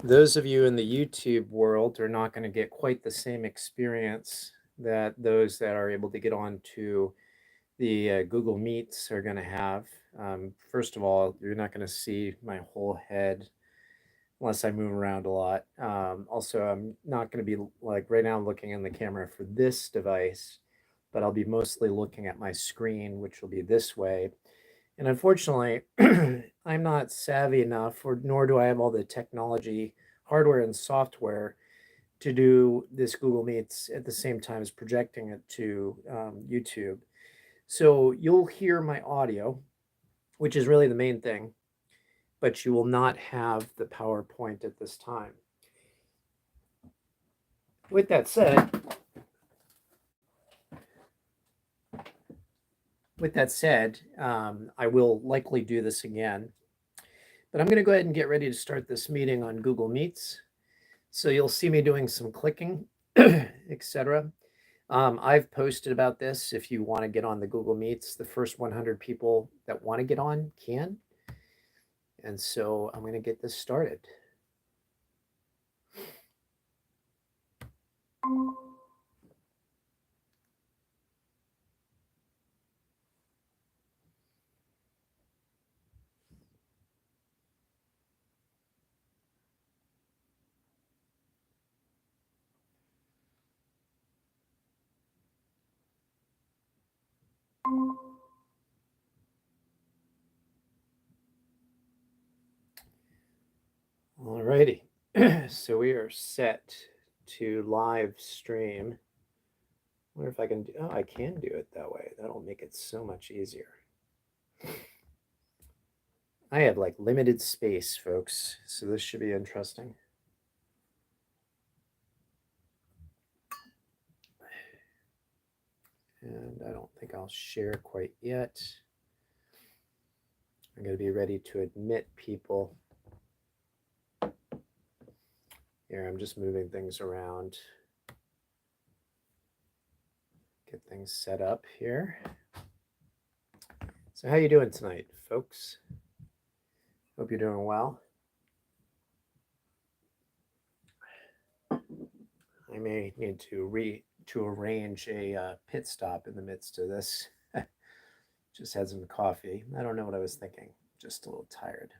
those of you in the YouTube world are not going to get quite the same experience that those that are able to get on to the Google Meets are going to have. First of all, you're not going to see my whole head unless I move around a lot. Also, I'm not going to be like right now, I'm looking in the camera for this device, but I'll be mostly looking at my screen, which will be this way. And unfortunately, I'm not savvy enough, or nor do I have all the technology, hardware, and software to do this Google Meets at the same time as projecting it to YouTube. So you'll hear my audio, which is really the main thing, but you will not have the PowerPoint at this time. With that said, I will likely do this again, but I'm going to go ahead and get ready to start this meeting on Google Meets. So you'll see me doing some clicking, etc. I've posted about this. If you want to get on the Google Meets, the first 100 people that want to get on can. And so I'm going to get this started. Alrighty, so we are set to live stream. I wonder if I can do, oh, I can do it that way. That'll make it so much easier. I have like limited space, folks, so this should be interesting. And I don't think I'll share quite yet. I'm going to be ready to admit people. Here, I'm just moving things around. Get things set up here. So how you doing tonight, folks? Hope you're doing well. I may need to arrange a pit stop in the midst of this. Just had some coffee. I don't know what I was thinking. Just a little tired.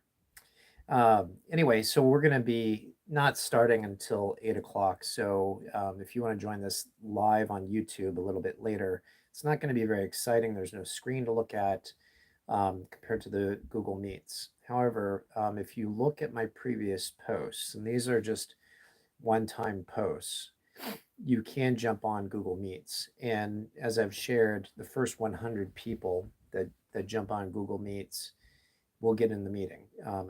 Anyway, so we're going to be not starting until 8 o'clock. So if you want to join this live on YouTube a little bit later, it's not going to be very exciting. There's no screen to look at compared to the Google Meets. However, if you look at my previous posts, and these are just one-time posts, you can jump on Google Meets. And as I've shared, the first 100 people that jump on Google Meets will get in the meeting.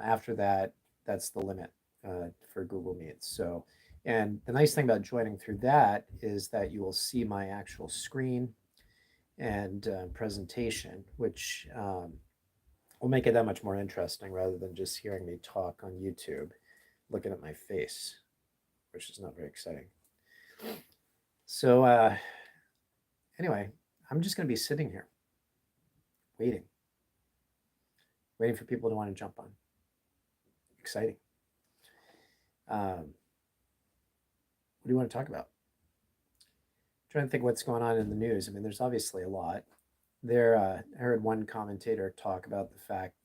After that, that's the limit for Google Meets. So, and the nice thing about joining through that is that you will see my actual screen and presentation, which will make it that much more interesting rather than just hearing me talk on YouTube, looking at my face, which is not very exciting. So anyway, I'm just going to be sitting here waiting for people to want to jump on. Exciting. What do you want to talk about? I'm trying to think what's going on in the news. I mean, there's obviously a lot. I heard one commentator talk about the fact,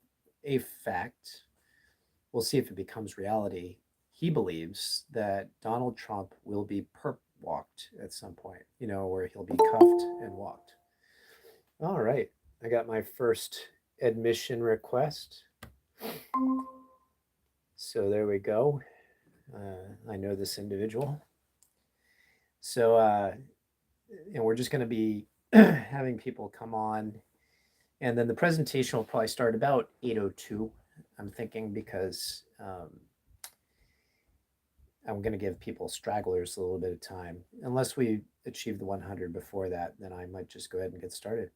we'll see if it becomes reality. He believes that Donald Trump will be perp walked at some point, where he'll be cuffed and walked. All right. I got my first admission request. So there we go. I know this individual. So, and we're just going to be having people come on. And then the presentation will probably start about 8:02, I'm thinking, because I'm going to give people stragglers a little bit of time. Unless we achieve the 100 before that, then I might just go ahead and get started.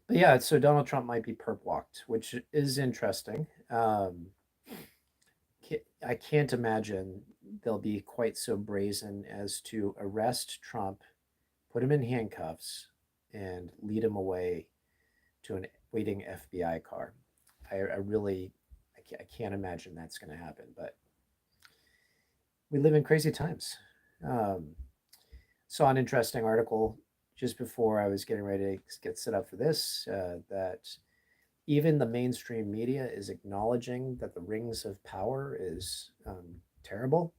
But yeah, so Donald Trump might be perp walked, which is interesting. I can't imagine they'll be quite so brazen as to arrest Trump, put him in handcuffs, and lead him away to an waiting FBI car. I can't imagine that's going to happen. But we live in crazy times. Um, Saw an interesting article just before I was getting ready to get set up for this that even the mainstream media is acknowledging that the Rings of Power is terrible,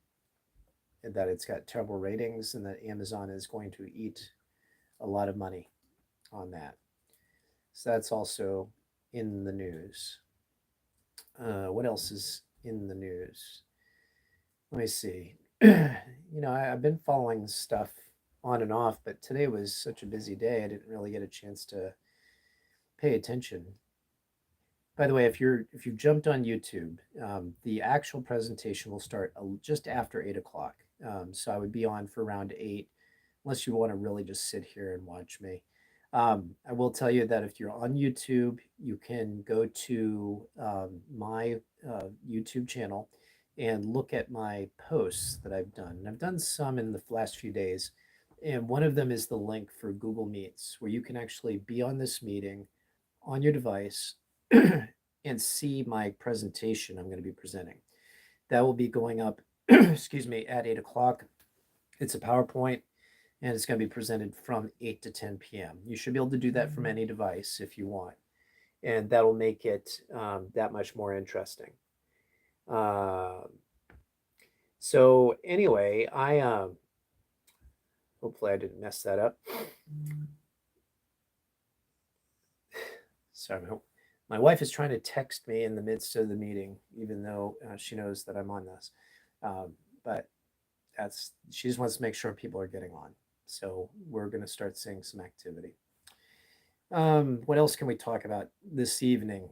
and that it's got terrible ratings, and that Amazon is going to eat a lot of money on that. So that's also in the news. What else is in the news? Let me see. I've been following stuff on and off, but today was such a busy day, I didn't really get a chance to pay attention. By the way, if you jumped on YouTube, the actual presentation will start just after 8 o'clock. So I would be on for around 8, unless you want to really just sit here and watch me. I will tell you that if you're on YouTube, you can go to my YouTube channel and look at my posts that I've done. And I've done some in the last few days. And one of them is the link for Google Meets, where you can actually be on this meeting on your device and see my presentation I'm going to be presenting. That will be going up, excuse me, at 8 o'clock. It's a PowerPoint and it's going to be presented from 8 to 10 p.m. You should be able to do that from any device if you want. And that'll make it that much more interesting. So anyway, hopefully I didn't mess that up. Sorry, my wife is trying to text me in the midst of the meeting, even though she knows that I'm on this. But she just wants to make sure people are getting on. So we're going to start seeing some activity. What else can we talk about this evening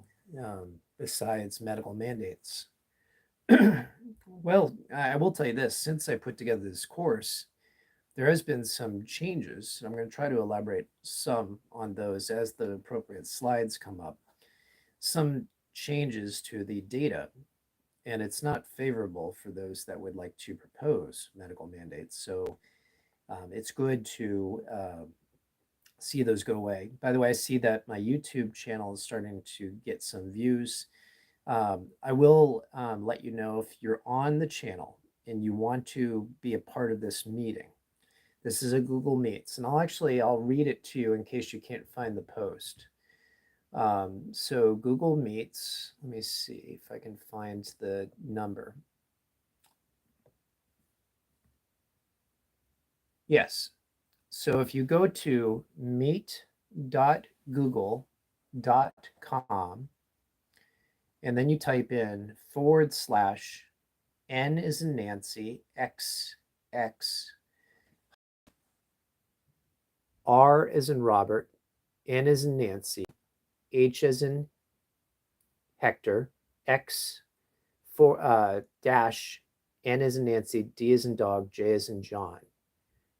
besides medical mandates? Well, I will tell you this: since I put together this course, there has been some changes. I'm going to try to elaborate some on those as the appropriate slides come up. Some changes to the data, and it's not favorable for those that would like to propose medical mandates. So it's good to see those go away. By the way, I see that my YouTube channel is starting to get some views. I will let you know if you're on the channel and you want to be a part of this meeting. This is a Google Meets, and I'll read it to you in case you can't find the post. So Google Meets, let me see if I can find the number. Yes. So if you go to meet.google.com and then you type in / N as in Nancy, XX, R as in Robert, N as in Nancy, H as in Hector, X for dash, N as in Nancy, D as in dog, J as in John.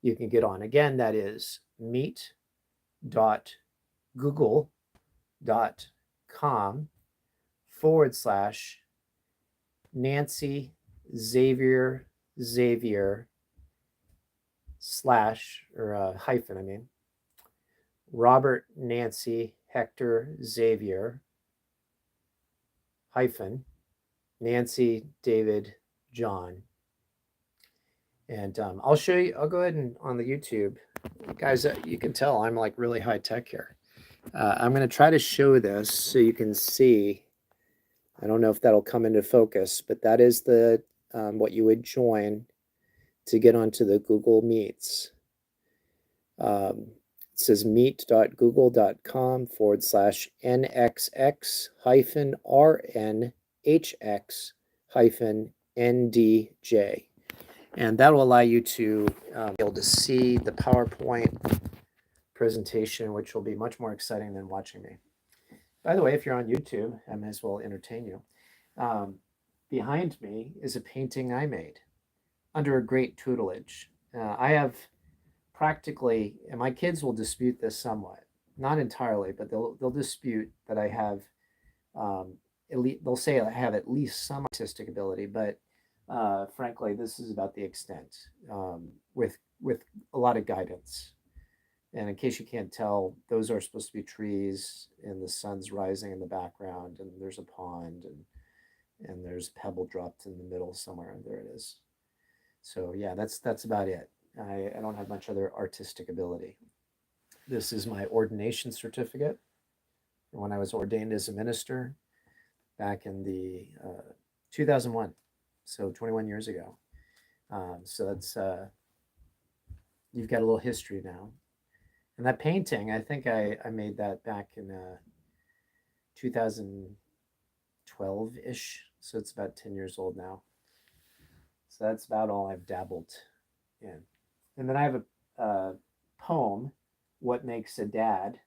You can get on. Again, that is meet.google.com / Nancy Xavier / hyphen, Robert Nancy Hector Xavier hyphen Nancy David John. And I'll show you, I'll go ahead and on the YouTube, guys, you can tell I'm like really high tech here. I'm going to try to show this so you can see. I don't know if that'll come into focus, but that is the what you would join to get onto the Google Meets. It says meet.google.com / NXX hyphen RNHX hyphen NDJ. And that will allow you to be able to see the PowerPoint presentation, which will be much more exciting than watching me. By the way, if you're on YouTube, I may as well entertain you. Behind me is a painting I made under a great tutelage. I have practically, and my kids will dispute this somewhat, not entirely, but they'll dispute that I have, they'll say I have at least some artistic ability, but frankly, this is about the extent, with a lot of guidance. And in case you can't tell, those are supposed to be trees, and the sun's rising in the background, and there's a pond, and there's a pebble dropped in the middle somewhere. There it is. So yeah, that's about it. I don't have much other artistic ability. This is my ordination certificate when I was ordained as a minister back in the 2001, so 21 years ago. So that's you've got a little history now. And that painting, I think I made that back in 2012 ish. So it's about 10 years old now. So that's about all I've dabbled in. And then I have a poem, What Makes a Dad,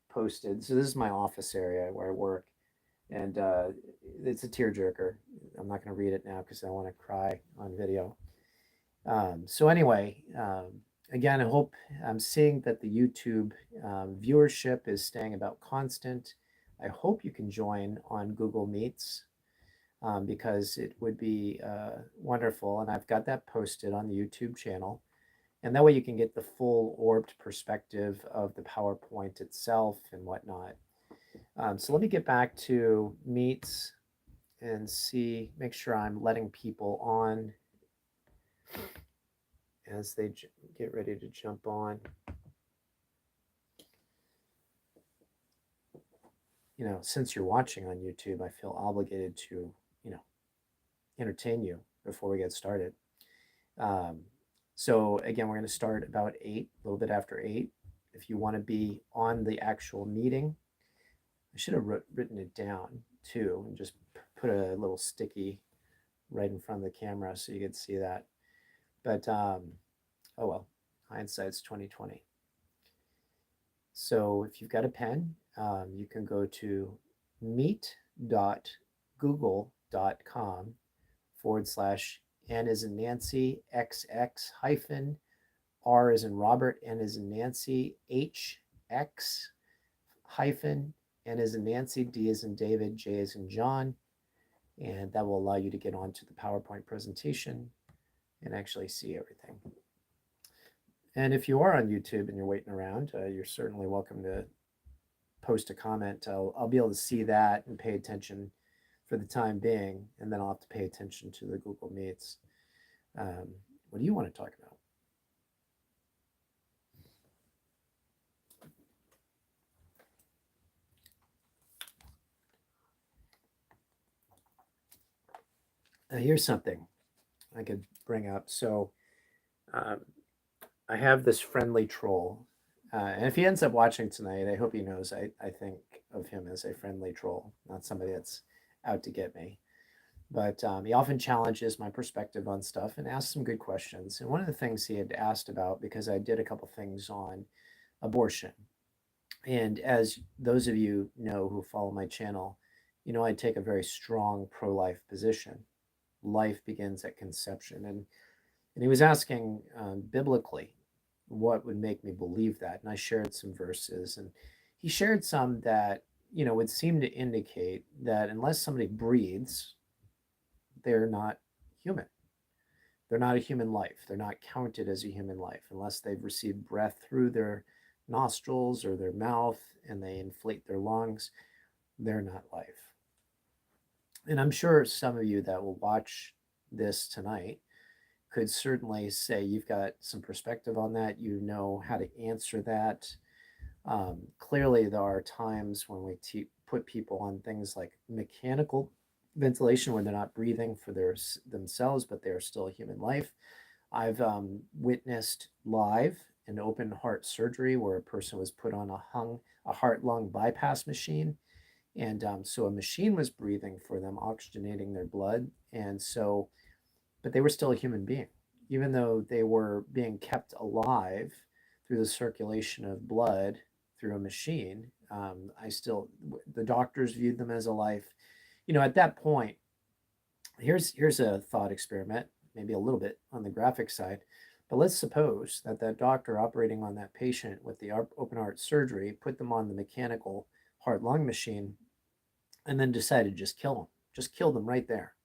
posted. So this is my office area where I work. And it's a tearjerker. I'm not going to read it now because I want to cry on video. So anyway, again, I hope I'm seeing that the YouTube viewership is staying about constant. I hope you can join on Google Meets because it would be wonderful. And I've got that posted on the YouTube channel. And that way you can get the full orbed perspective of the PowerPoint itself and whatnot. So let me get back to Meets and see, make sure I'm letting people on as they get ready to jump on. You know, since you're watching on YouTube, I feel obligated to, you know, entertain you before we get started. So again, we're going to start about 8, a little bit after 8. If you want to be on the actual meeting, I should have written it down too and just put a little sticky right in front of the camera so you could see that. But oh well, hindsight's 2020. So if you've got a pen, you can go to meet.google.com/N as in Nancy, XX hyphen, R as in Robert, N as in Nancy, HX hyphen, N as in Nancy, D as in David, J as in John. And that will allow you to get onto the PowerPoint presentation and actually see everything. And if you are on YouTube and you're waiting around, you're certainly welcome to post a comment. I'll be able to see that and pay attention for the time being, and then I'll have to pay attention to the Google Meets. What do you want to talk about? Here's something I could bring up. So I have this friendly troll. And if he ends up watching tonight, I hope he knows I think of him as a friendly troll, not somebody that's out to get me. But he often challenges my perspective on stuff and asks some good questions. And one of the things he had asked about, because I did a couple things on abortion. And as those of you know who follow my channel, you know I take a very strong pro-life position. Life begins at conception. And he was asking biblically, what would make me believe that? And I shared some verses, and he shared some that, you know, would seem to indicate that unless somebody breathes, they're not human. They're not a human life. They're not counted as a human life unless they've received breath through their nostrils or their mouth and they inflate their lungs. They're not life. And I'm sure some of you that will watch this tonight could certainly say you've got some perspective on that. You know how to answer that. Clearly, there are times when we put people on things like mechanical ventilation when they're not breathing for themselves, but they're still a human life. I've witnessed live an open heart surgery where a person was put on a heart-lung bypass machine. And so a machine was breathing for them, oxygenating their blood. And so, but they were still a human being, even though they were being kept alive through the circulation of blood through a machine. The doctors viewed them as a life. You know, at that point, here's a thought experiment, maybe a little bit on the graphic side, but let's suppose that doctor operating on that patient with the open heart surgery put them on the mechanical heart-lung machine and then decided to just kill them right there.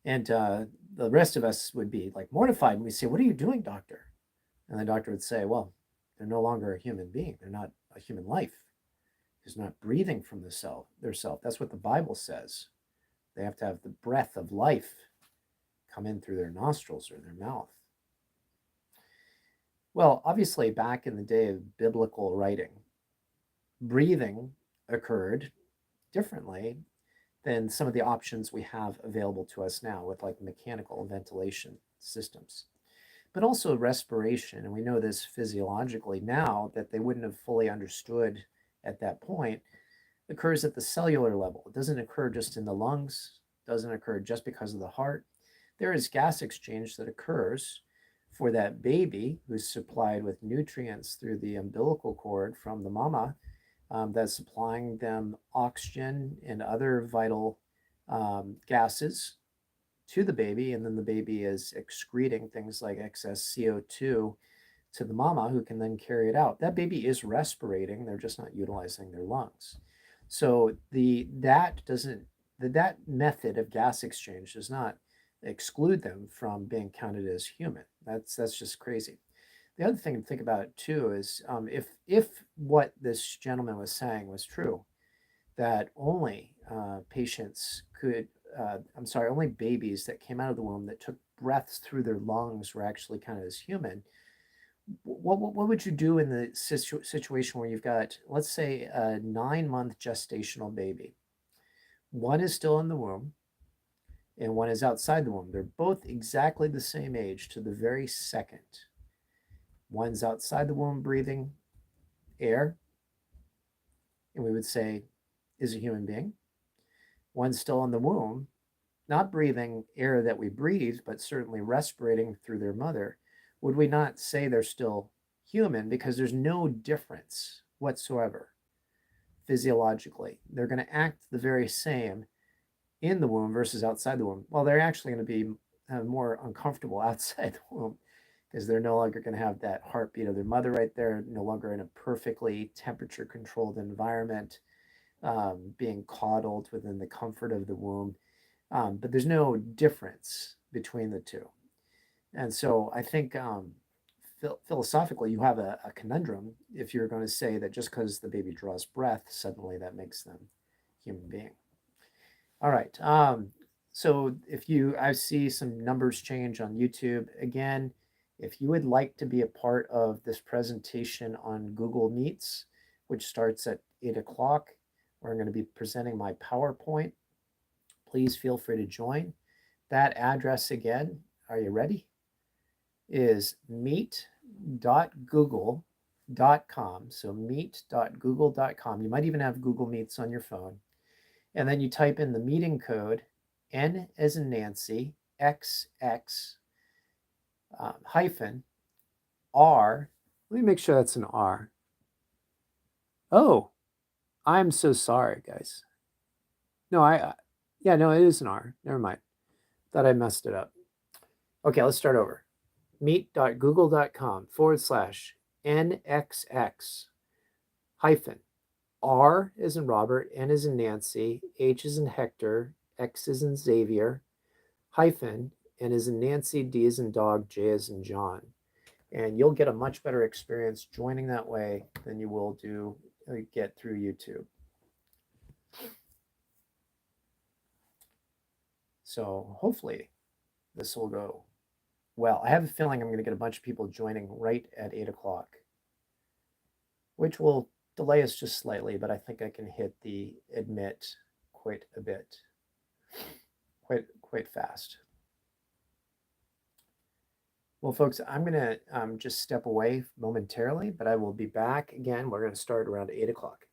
And the rest of us would be like mortified, and we'd say, "What are you doing, doctor?" And the doctor would say, "Well, they're no longer a human being. They're not a human life. He's not breathing from their self. That's what the Bible says. They have to have the breath of life come in through their nostrils or their mouth. Well, obviously, back in the day of biblical writing, breathing occurred differently than some of the options we have available to us now with like mechanical ventilation systems. But also respiration, and we know this physiologically now that they wouldn't have fully understood at that point, occurs at the cellular level. It doesn't occur just in the lungs, doesn't occur just because of the heart. There is gas exchange that occurs for that baby who's supplied with nutrients through the umbilical cord from the mama, that's supplying them oxygen and other vital gases to the baby, and then the baby is excreting things like excess CO2 to the mama, who can then carry it out. That baby is respirating, they're just not utilizing their lungs. So that method of gas exchange does not exclude them from being counted as human. That's just crazy. The other thing to think about too is if what this gentleman was saying was true, that only patients could, only babies that came out of the womb that took breaths through their lungs were actually counted as human. What would you do in the situation where you've got, let's say, a 9-month gestational baby? One is still in the womb and one is outside the womb. They're both exactly the same age to the very second. One's outside the womb breathing air, and we would say is a human being. One's still in the womb, not breathing air that we breathe, but certainly respirating through their mother. Would we not say they're still human because there's no difference whatsoever physiologically? They're going to act the very same in the womb versus outside the womb. Well, they're actually going to be more uncomfortable outside the womb because they're no longer going to have that heartbeat of their mother right there, no longer in a perfectly temperature controlled environment, being coddled within the comfort of the womb. But there's no difference between the two. And so I think philosophically, you have a conundrum if you're going to say that just because the baby draws breath, suddenly that makes them human being. All right. So I see some numbers change on YouTube. Again, if you would like to be a part of this presentation on Google Meets, which starts at 8 o'clock, where I'm going to be presenting my PowerPoint, please feel free to join. That address again, are you ready? Is meet.google.com. So meet.google.com. You might even have Google Meets on your phone. And then you type in the meeting code, N as in Nancy, XX hyphen R. Let me make sure that's an R. Oh, I'm so sorry, guys. No, no, it is an R. Never mind. Thought I messed it up. Okay, let's start over. meet.google.com/NXX hyphen R is in Robert, N is in Nancy, H is in Hector, X is in Xavier, hyphen, N is in Nancy, D is in dog, J is in John. And you'll get a much better experience joining that way than you will get through YouTube. So hopefully this will go well. I have a feeling I'm going to get a bunch of people joining right at 8 o'clock, which will delay us just slightly, but I think I can hit the admit quite a bit, quite fast. Well, folks, I'm going to just step away momentarily, but I will be back again. We're going to start around 8 o'clock.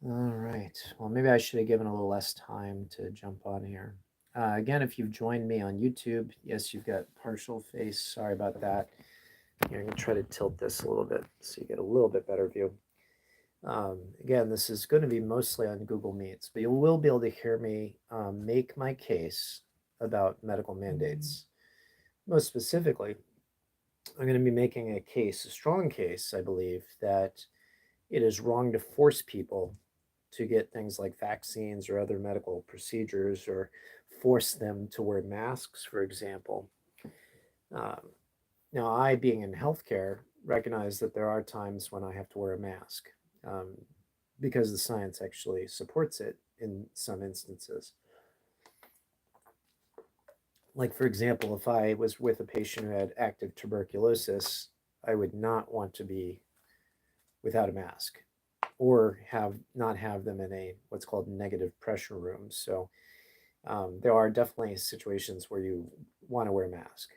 All right. Well, maybe I should have given a little less time to jump on here. Again, if you've joined me on YouTube, yes, you've got partial face. Sorry about that. Here, I'm going to try to tilt this a little bit so you get a little bit better view. Again, this is going to be mostly on Google Meets, but you will be able to hear me make my case about medical mandates. Most specifically, I'm going to be making a case, a strong case, I believe, that it is wrong to force people to get things like vaccines or other medical procedures or force them to wear masks, for example. Um, Now, I, being in healthcare, recognize that there are times when I have to wear a mask um, because the science actually supports it in some instances. Like, for example, if I was with a patient who had active tuberculosis, I would not want to be without a mask or not have them in a what's called negative pressure room. So there are definitely situations where you want to wear a mask.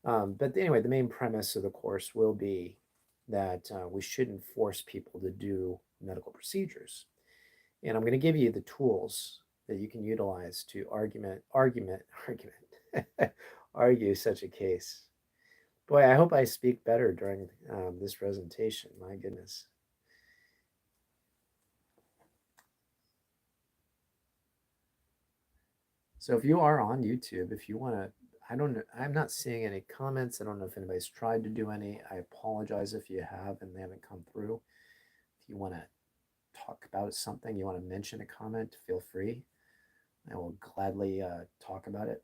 But anyway, the main premise of the course will be that we shouldn't force people to do medical procedures. And I'm going to give you the tools that you can utilize to argue such a case. Boy, I hope I speak better during this presentation. My goodness. So if you are on YouTube, if you want to, I don't know, I'm not seeing any comments. I don't know if anybody's tried to do any. I apologize if you have and they haven't come through. If you want to talk about something, you want to mention a comment, feel free. I will gladly talk about it.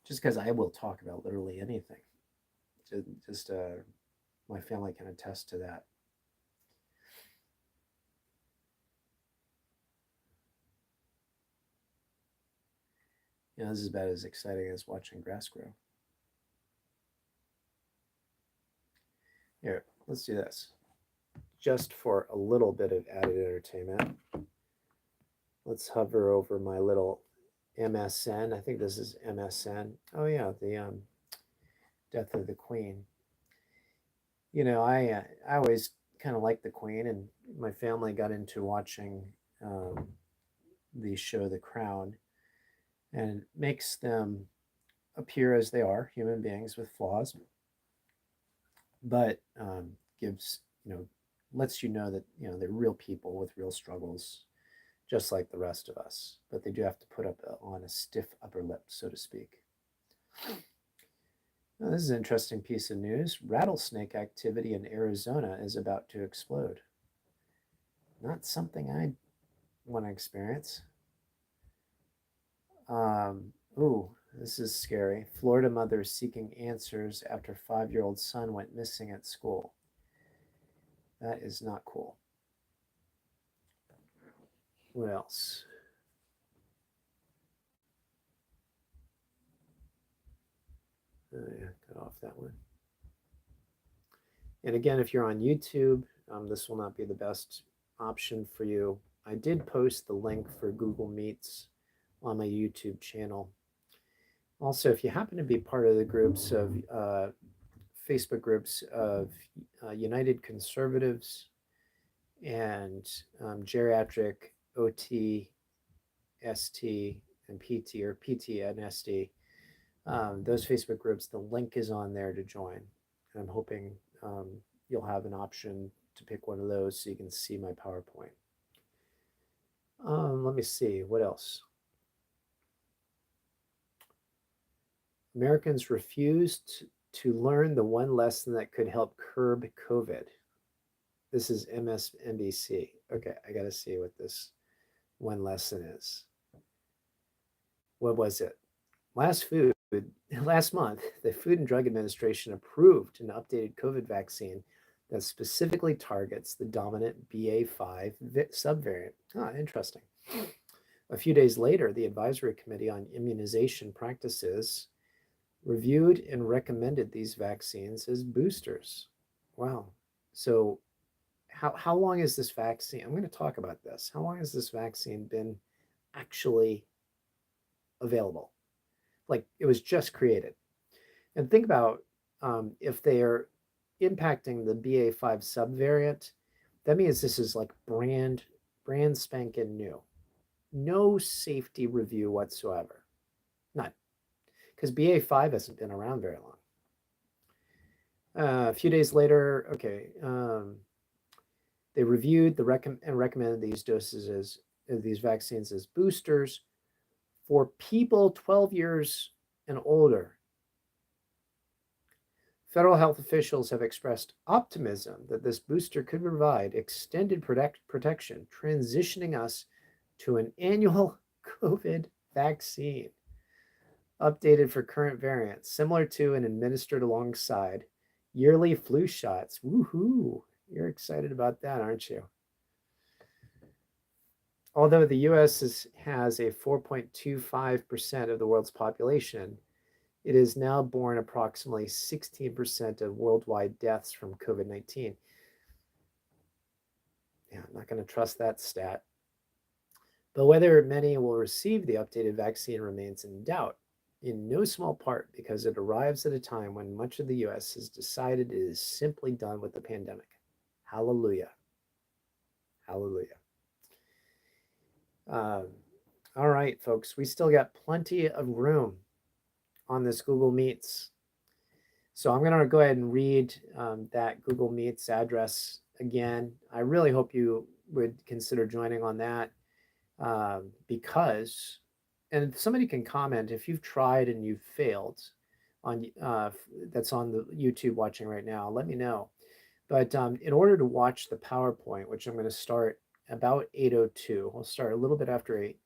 Just because I will talk about literally anything. Just my family can attest to that. You know, this is about as exciting as watching grass grow. Here, let's do this. Just for a little bit of added entertainment, let's hover over my little MSN. I think this is MSN. Oh yeah, the Death of the Queen. You know, I always kind of liked the Queen, and my family got into watching the show The Crown, and it makes them appear as they are, human beings with flaws, but gives lets you know that they're real people with real struggles, just like the rest of us. But they do have to put up on a stiff upper lip, so to speak. Now, this is an interesting piece of news. Rattlesnake activity in Arizona is about to explode. Not something I want to experience. Ooh, this is scary. Florida mother seeking answers after 5-year-old son went missing at school. That is not cool. What else? Yeah, cut off that one. And again, if you're on YouTube, this will not be the best option for you. I did post the link for Google Meets on my YouTube channel. Also, if you happen to be part of the groups of Facebook groups of United Conservatives and Geriatric OT, ST, and PT, or PT and SD, those Facebook groups, the link is on there to join. And I'm hoping you'll have an option to pick one of those so you can see my PowerPoint. Let me see, what else? Americans refused to learn the one lesson that could help curb COVID. This is MSNBC. Okay, I got to see what this one lesson is. What was it? Last month, the Food and Drug Administration approved an updated COVID vaccine that specifically targets the dominant BA.5 subvariant. Interesting. A few days later, the Advisory Committee on Immunization Practices reviewed and recommended these vaccines as boosters. Wow. So how long is this vaccine? I'm going to talk about this. How long has this vaccine been actually available? Like, it was just created. And think about if they are impacting the BA.5 subvariant, That means this is like brand spanking new. No safety review whatsoever. None. Because BA5 hasn't been around very long. A few days later, okay, they reviewed and recommended these these vaccines as boosters for people 12 years and older. Federal health officials have expressed optimism that this booster could provide extended protection, transitioning us to an annual COVID vaccine, updated for current variants, similar to and administered alongside yearly flu shots. Woohoo! You're excited about that, aren't you? Although the US has a 4.25% of the world's population, it has now borne approximately 16% of worldwide deaths from COVID 19. Yeah, I'm not going to trust that stat. But whether many will receive the updated vaccine remains in doubt, in no small part because it arrives at a time when much of the US has decided it is simply done with the pandemic. Hallelujah. Hallelujah. All right, folks, we still got plenty of room on this Google Meets. So I'm going to go ahead and read that Google Meets address again. I really hope you would consider joining on that because, and somebody can comment if you've tried and you've failed on that's on the YouTube watching right now. Let me know. But in order to watch the PowerPoint, which I'm going to start about 8:02, we'll start a little bit after 8.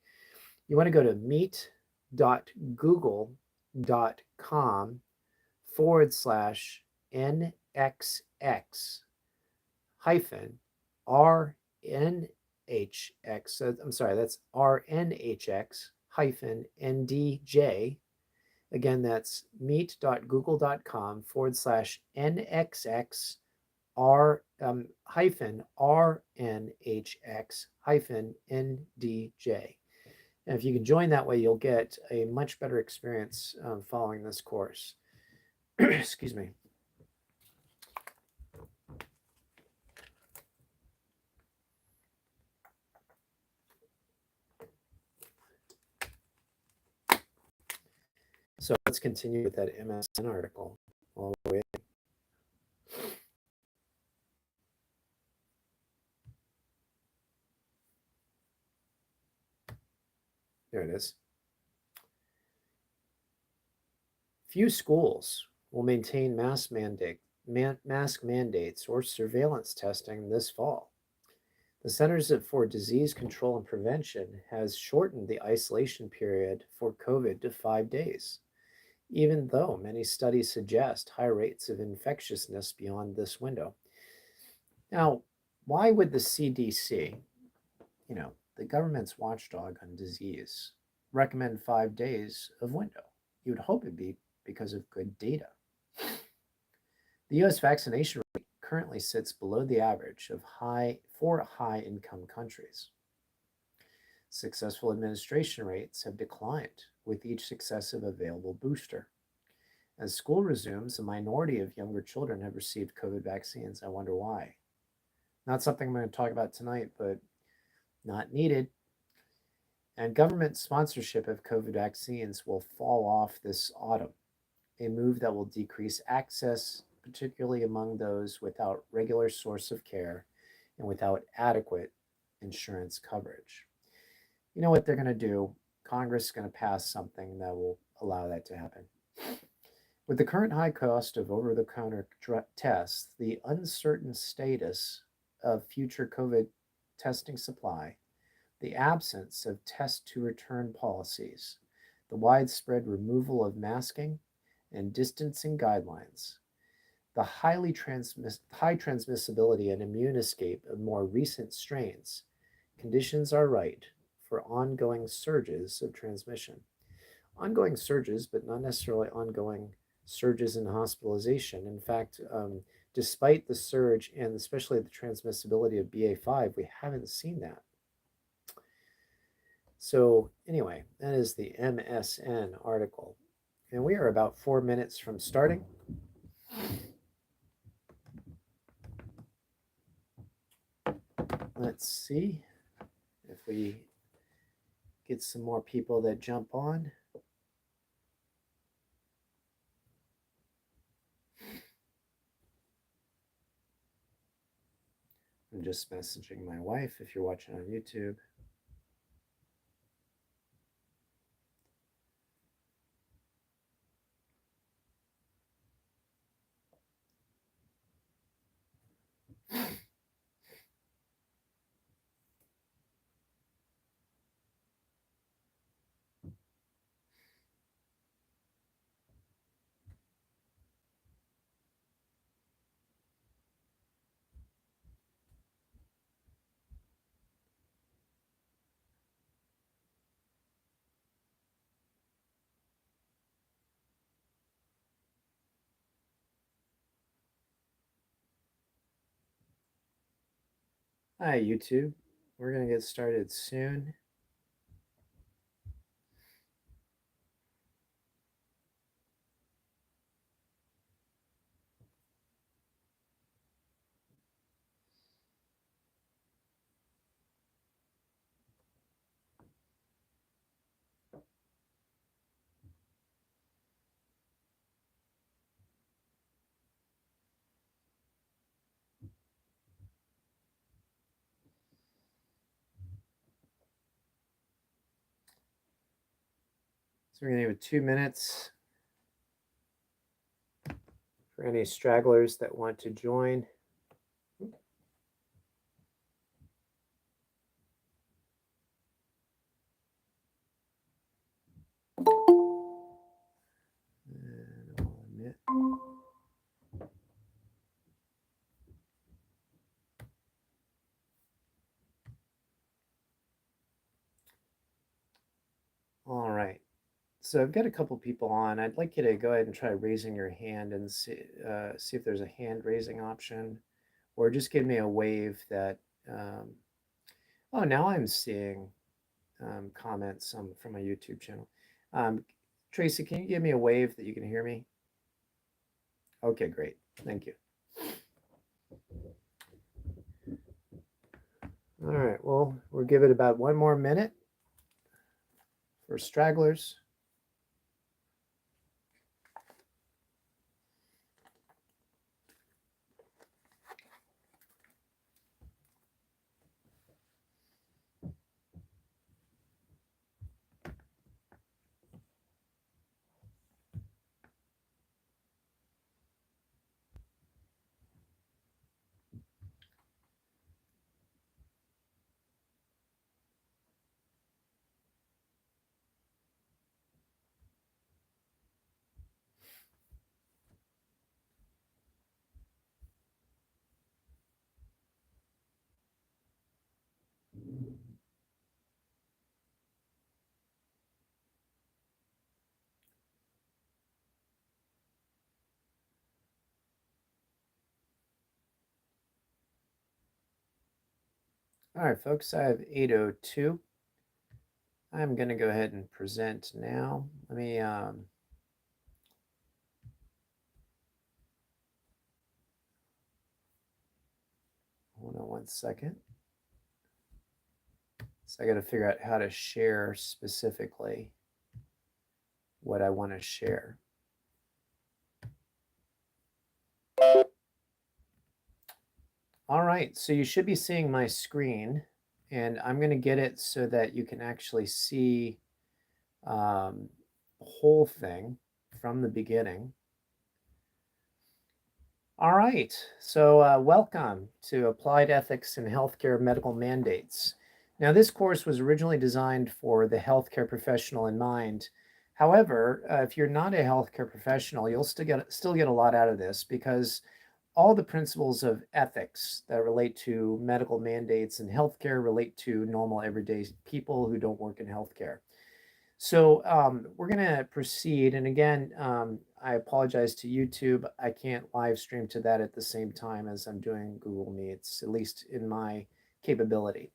You want to go to meet.google.com/NXX hyphen RNHX. I'm sorry, that's RNHX hyphen NDJ. Again, that's meet.google.com/NXX hyphen RNHX hyphen NDJ. And if you can join that way, you'll get a much better experience following this course. Excuse me. So let's continue with that MSN article all the way. There it is. Few schools will maintain mask mandates or surveillance testing this fall. The Centers for Disease Control and Prevention has shortened the isolation period for COVID to 5 days, even though many studies suggest high rates of infectiousness beyond this window. Now, why would the CDC, the government's watchdog on disease, recommend 5 days of window? You would hope it'd be because of good data. The US vaccination rate currently sits below the average of high-income countries. Successful administration rates have declined with each successive available booster. As school resumes, a minority of younger children have received COVID vaccines. I wonder why. Not something I'm going to talk about tonight, but not needed. And government sponsorship of COVID vaccines will fall off this autumn, a move that will decrease access, particularly among those without regular source of care and without adequate insurance coverage. You know what they're going to do? Congress is going to pass something that will allow that to happen. With the current high cost of over-the-counter tests, the uncertain status of future COVID testing supply, the absence of test-to-return policies, the widespread removal of masking and distancing guidelines, the high transmissibility and immune escape of more recent strains, conditions are right for ongoing surges of transmission. Ongoing surges, but not necessarily ongoing surges in hospitalization. In fact, despite the surge and especially the transmissibility of BA5, we haven't seen that. So anyway, that is the MSN article. And we are about 4 minutes from starting. Let's see if we get some more people that jump on. I'm just messaging my wife if you're watching on YouTube. Hi, YouTube. We're going to get started soon. So we're going to give it 2 minutes for any stragglers that want to join. And I'll admit. All right. So I've got a couple people on. I'd like you to go ahead and try raising your hand and see if there's a hand raising option, or just give me a wave that. Oh, now I'm seeing comments from my YouTube channel. Tracy, can you give me a wave that you can hear me? Okay, great. Thank you. All right. Well, we'll give it about 1 more minute for stragglers. All right, folks, I have 8:02. I'm going to go ahead and present now. Let me hold on 1 second. So I got to figure out how to share specifically what I want to share. All right, so you should be seeing my screen, and I'm going to get it so that you can actually see the whole thing from the beginning. All right, so welcome to Applied Ethics in Healthcare Medical Mandates. Now, this course was originally designed for the healthcare professional in mind. However, if you're not a healthcare professional, you'll still get a lot out of this, because all the principles of ethics that relate to medical mandates in healthcare relate to normal everyday people who don't work in healthcare. So we're going to proceed. And again, I apologize to YouTube. I can't live stream to that at the same time as I'm doing Google Meets, at least in my capability.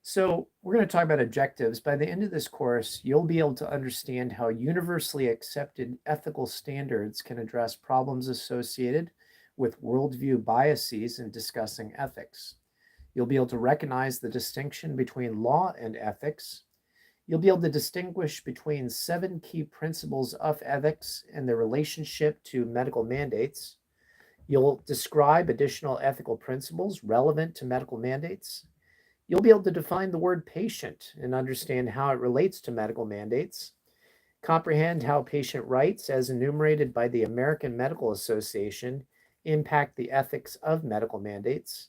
So we're going to talk about objectives. By the end of this course, you'll be able to understand how universally accepted ethical standards can address problems associated with worldview biases in discussing ethics. You'll be able to recognize the distinction between law and ethics. You'll be able to distinguish between 7 key principles of ethics and their relationship to medical mandates. You'll describe additional ethical principles relevant to medical mandates. You'll be able to define the word patient and understand how it relates to medical mandates, comprehend how patient rights, as enumerated by the American Medical Association, impact the ethics of medical mandates,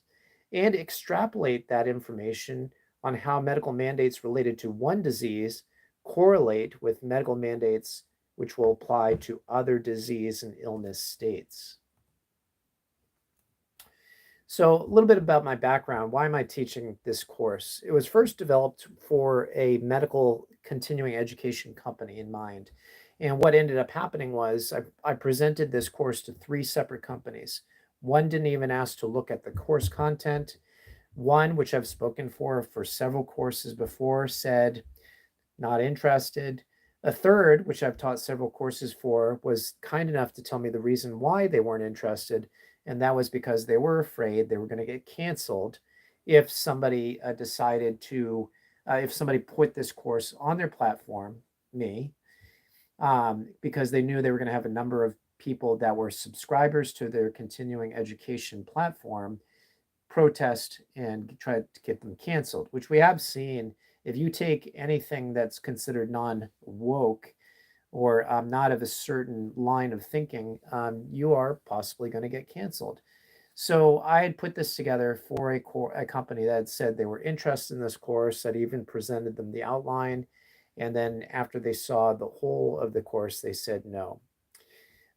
and extrapolate that information on how medical mandates related to one disease correlate with medical mandates which will apply to other disease and illness states. So, a little bit about my background. Why am I teaching this course? It was first developed for a medical continuing education company in mind. And what ended up happening was I presented this course to 3 separate companies. One didn't even ask to look at the course content. One, which I've spoken for several courses before, said not interested. A third, which I've taught several courses for, was kind enough to tell me the reason why they weren't interested. And that was because they were afraid they were going to get canceled if somebody decided to, if somebody put this course on their platform, me, because they knew they were going to have a number of people that were subscribers to their continuing education platform protest and try to get them canceled, which we have seen. If you take anything that's considered non-woke or not of a certain line of thinking, you are possibly going to get canceled. So I had put this together for a company that had said they were interested in this course. I'd even presented them the outline. And then after they saw the whole of the course, they said no.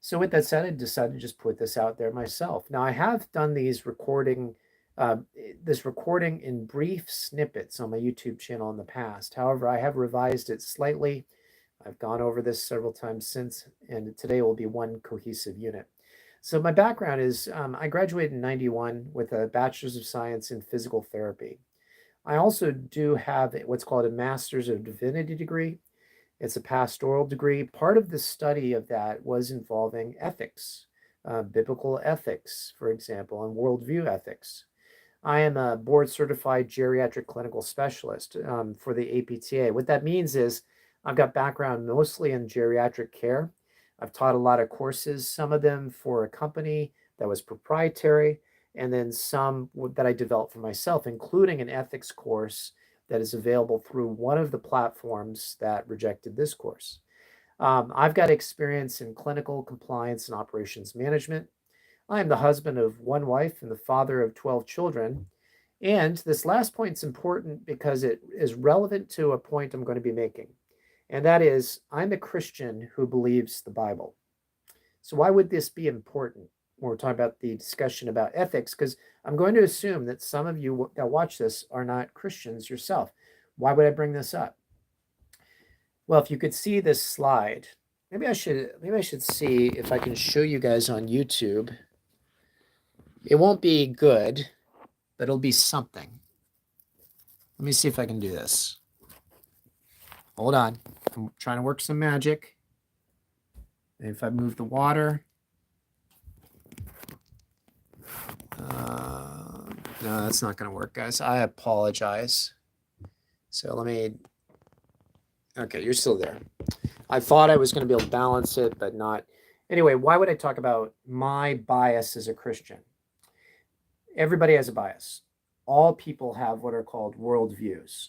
So with that said, I decided to just put this out there myself. Now I have done this recording in brief snippets on my YouTube channel in the past. However, I have revised it slightly. I've gone over this several times since, and today will be one cohesive unit. So my background is I graduated in '91 with a Bachelor's of Science in Physical Therapy. I also do have what's called a Master's of Divinity degree. It's a pastoral degree. Part of the study of that was involving ethics, biblical ethics, for example, and worldview ethics. I am a board-certified geriatric clinical specialist for the APTA. What that means is I've got background mostly in geriatric care. I've taught a lot of courses, some of them for a company that was proprietary, and then some that I developed for myself, including an ethics course that is available through one of the platforms that rejected this course. I've got experience in clinical compliance and operations management. I am the husband of 1 wife and the father of 12 children. And this last point is important because it is relevant to a point I'm going to be making. And that is, I'm a Christian who believes the Bible. So why would this be important when we're talking about the discussion about ethics? Because I'm going to assume that some of you that watch this are not Christians yourself. Why would I bring this up? Well, if you could see this slide, maybe I should see if I can show you guys on YouTube. It won't be good, but it'll be something. Let me see if I can do this. Hold on. I'm trying to work some magic. And if I move the water. No, that's not going to work, guys. I apologize. So let me. Okay, you're still there. I thought I was going to be able to balance it, but not. Anyway, why would I talk about my bias as a Christian? Everybody has a bias. All people have what are called worldviews.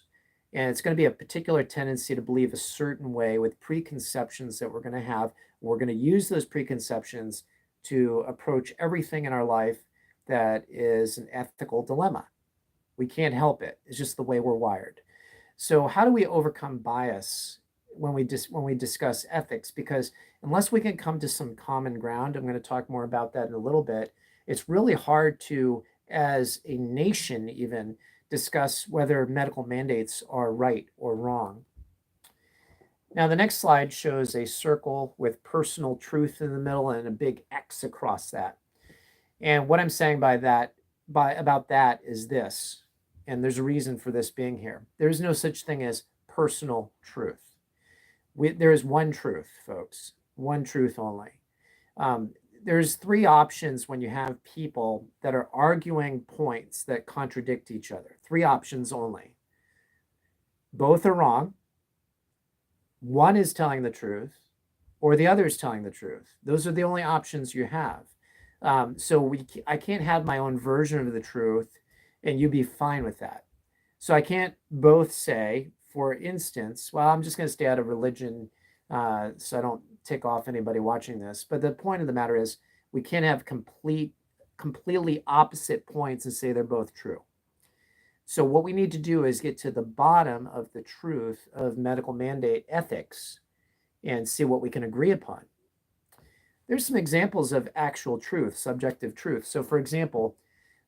And it's going to be a particular tendency to believe a certain way with preconceptions that we're going to have. We're going to use those preconceptions to approach everything in our life that is an ethical dilemma. We can't help it. It's just the way we're wired. So how do we overcome bias when we discuss ethics? Because unless we can come to some common ground, I'm going to talk more about that in a little bit, it's really hard to, as a nation even, discuss whether medical mandates are right or wrong. Now, the next slide shows a circle with personal truth in the middle and a big X across that. And what I'm saying about that is this, and there's a reason for this being here. There is no such thing as personal truth. There is one truth, folks, one truth only. there's three options when you have people that are arguing points that contradict each other. Three options only. Both are wrong. One is telling the truth, or the other is telling the truth. Those are the only options you have. So I can't have my own version of the truth, and you be fine with that. So I can't both say, for instance, well, I'm just going to stay out of religion, so I don't tick off anybody watching this. But the point of the matter is, we can't have completely opposite points and say they're both true. So what we need to do is get to the bottom of the truth of medical mandate ethics and see what we can agree upon. There's some examples of actual truth, subjective truth. So for example,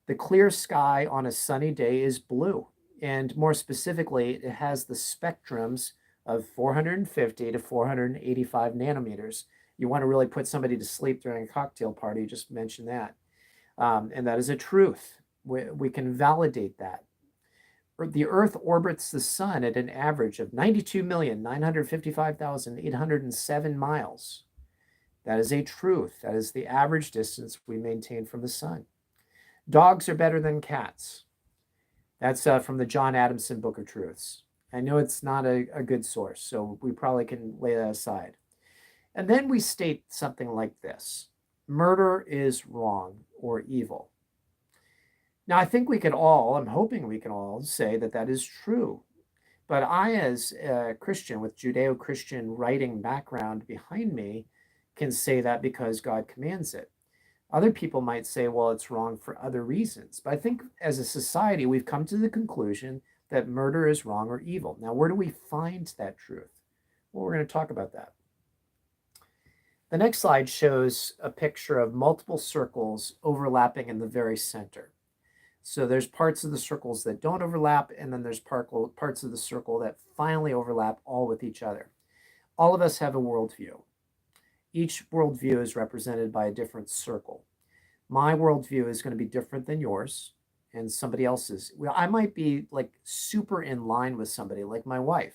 the clear sky on a sunny day is blue. And more specifically, it has the spectrums of 450 to 485 nanometers. You want to really put somebody to sleep during a cocktail party, just mention that. And that is a truth. We can validate that. The Earth orbits the sun at an average of 92,955,807 miles. That is a truth. That is the average distance we maintain from the sun. Dogs are better than cats. That's from the John Adamson Book of Truths. I know it's not a good source, so we probably can lay that aside. And then we state something like this: murder is wrong or evil. Now, I think we could all, I'm hoping we can all say that that is true. But I, as a Christian with Judeo-Christian writing background behind me, can say that because God commands it. Other people might say, well, it's wrong for other reasons. But I think as a society, we've come to the conclusion that murder is wrong or evil. Now, where do we find that truth? Well, we're going to talk about that. The next slide shows a picture of multiple circles overlapping in the very center. So there's parts of the circles that don't overlap, and then there's parts of the circle that finally overlap all with each other. All of us have a worldview. Each worldview is represented by a different circle. My worldview is going to be different than yours and somebody else's. Well, I might be like super in line with somebody like my wife,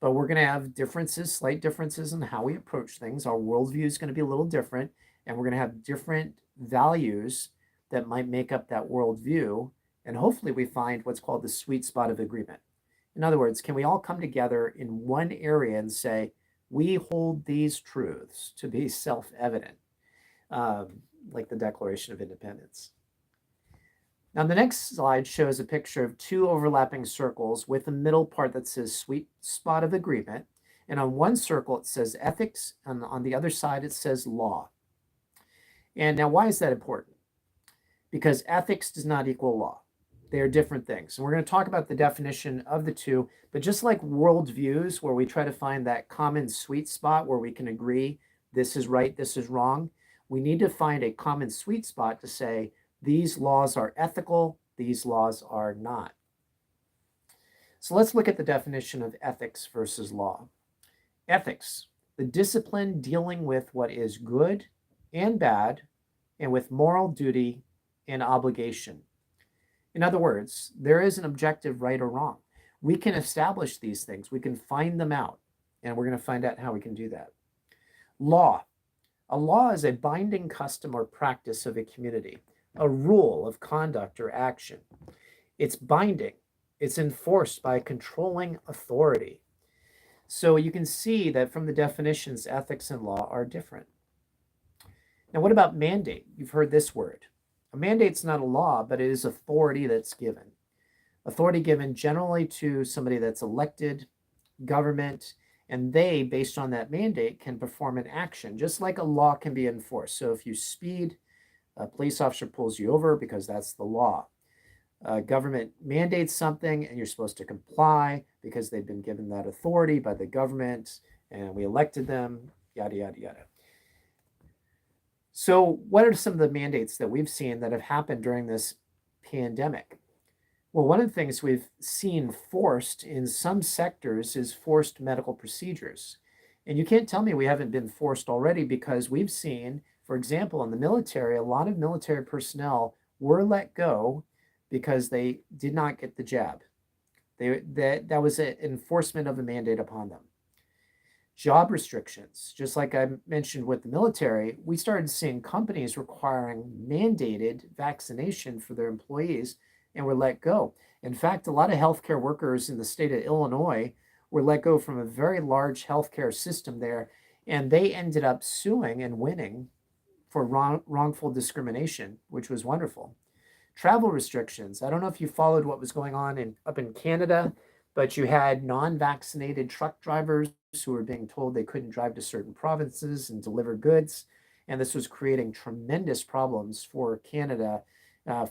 but we're going to have differences, slight differences in how we approach things. Our worldview is going to be a little different, and we're going to have different values that might make up that worldview. And hopefully we find what's called the sweet spot of agreement. In other words, can we all come together in one area and say, we hold these truths to be self-evident, like the Declaration of Independence. Now, the next slide shows a picture of two overlapping circles with a middle part that says sweet spot of agreement. And on one circle, it says ethics, and on the other side, it says law. And now, why is that important? Because ethics does not equal law. They are different things. And we're going to talk about the definition of the two, but just like worldviews, where we try to find that common sweet spot where we can agree, this is right, this is wrong, we need to find a common sweet spot to say, these laws are ethical, these laws are not. So let's look at the definition of ethics versus law. Ethics, the discipline dealing with what is good and bad, and with moral duty and obligation. In other words, there is an objective right or wrong. We can establish these things. We can find them out, and we're going to find out how we can do that. Law. A law is a binding custom or practice of a community, a rule of conduct or action. It's binding. It's enforced by a controlling authority. So you can see that from the definitions, ethics and law are different. Now, what about mandate? You've heard this word. A mandate's not a law, but it is authority that's given. Authority given generally to somebody that's elected, government, and they, based on that mandate, can perform an action, just like a law can be enforced. So if you speed, a police officer pulls you over because that's the law. Government mandates something, and you're supposed to comply because they've been given that authority by the government, and we elected them, yada, yada, yada. So what are some of the mandates that we've seen that have happened during this pandemic? Well, one of the things we've seen forced in some sectors is forced medical procedures. And you can't tell me we haven't been forced already, because we've seen, for example, in the military, a lot of military personnel were let go because they did not get the jab. That was an enforcement of a mandate upon them. Job restrictions, just like I mentioned with the military, we started seeing companies requiring mandated vaccination for their employees and were let go. In fact, a lot of healthcare workers in the state of Illinois were let go from a very large healthcare system there, and they ended up suing and winning for wrongful discrimination, which was wonderful. Travel restrictions. I don't know if you followed what was going on up in Canada, but you had non-vaccinated truck drivers who were being told they couldn't drive to certain provinces and deliver goods. And this was creating tremendous problems for Canada,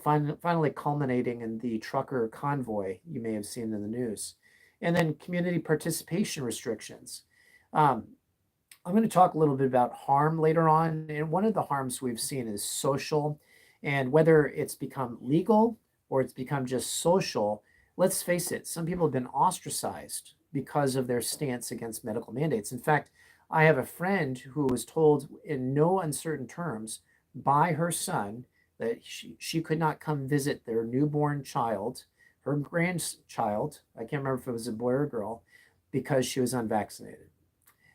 finally culminating in the trucker convoy you may have seen in the news. And then community participation restrictions. Um, I'm going to talk a little bit about harm later on. And one of the harms we've seen is social. And whether it's become legal or it's become just social, let's face it, some people have been ostracized because of their stance against medical mandates. In fact, I have a friend who was told in no uncertain terms by her son that she could not come visit their newborn child, her grandchild, I can't remember if it was a boy or a girl, because she was unvaccinated.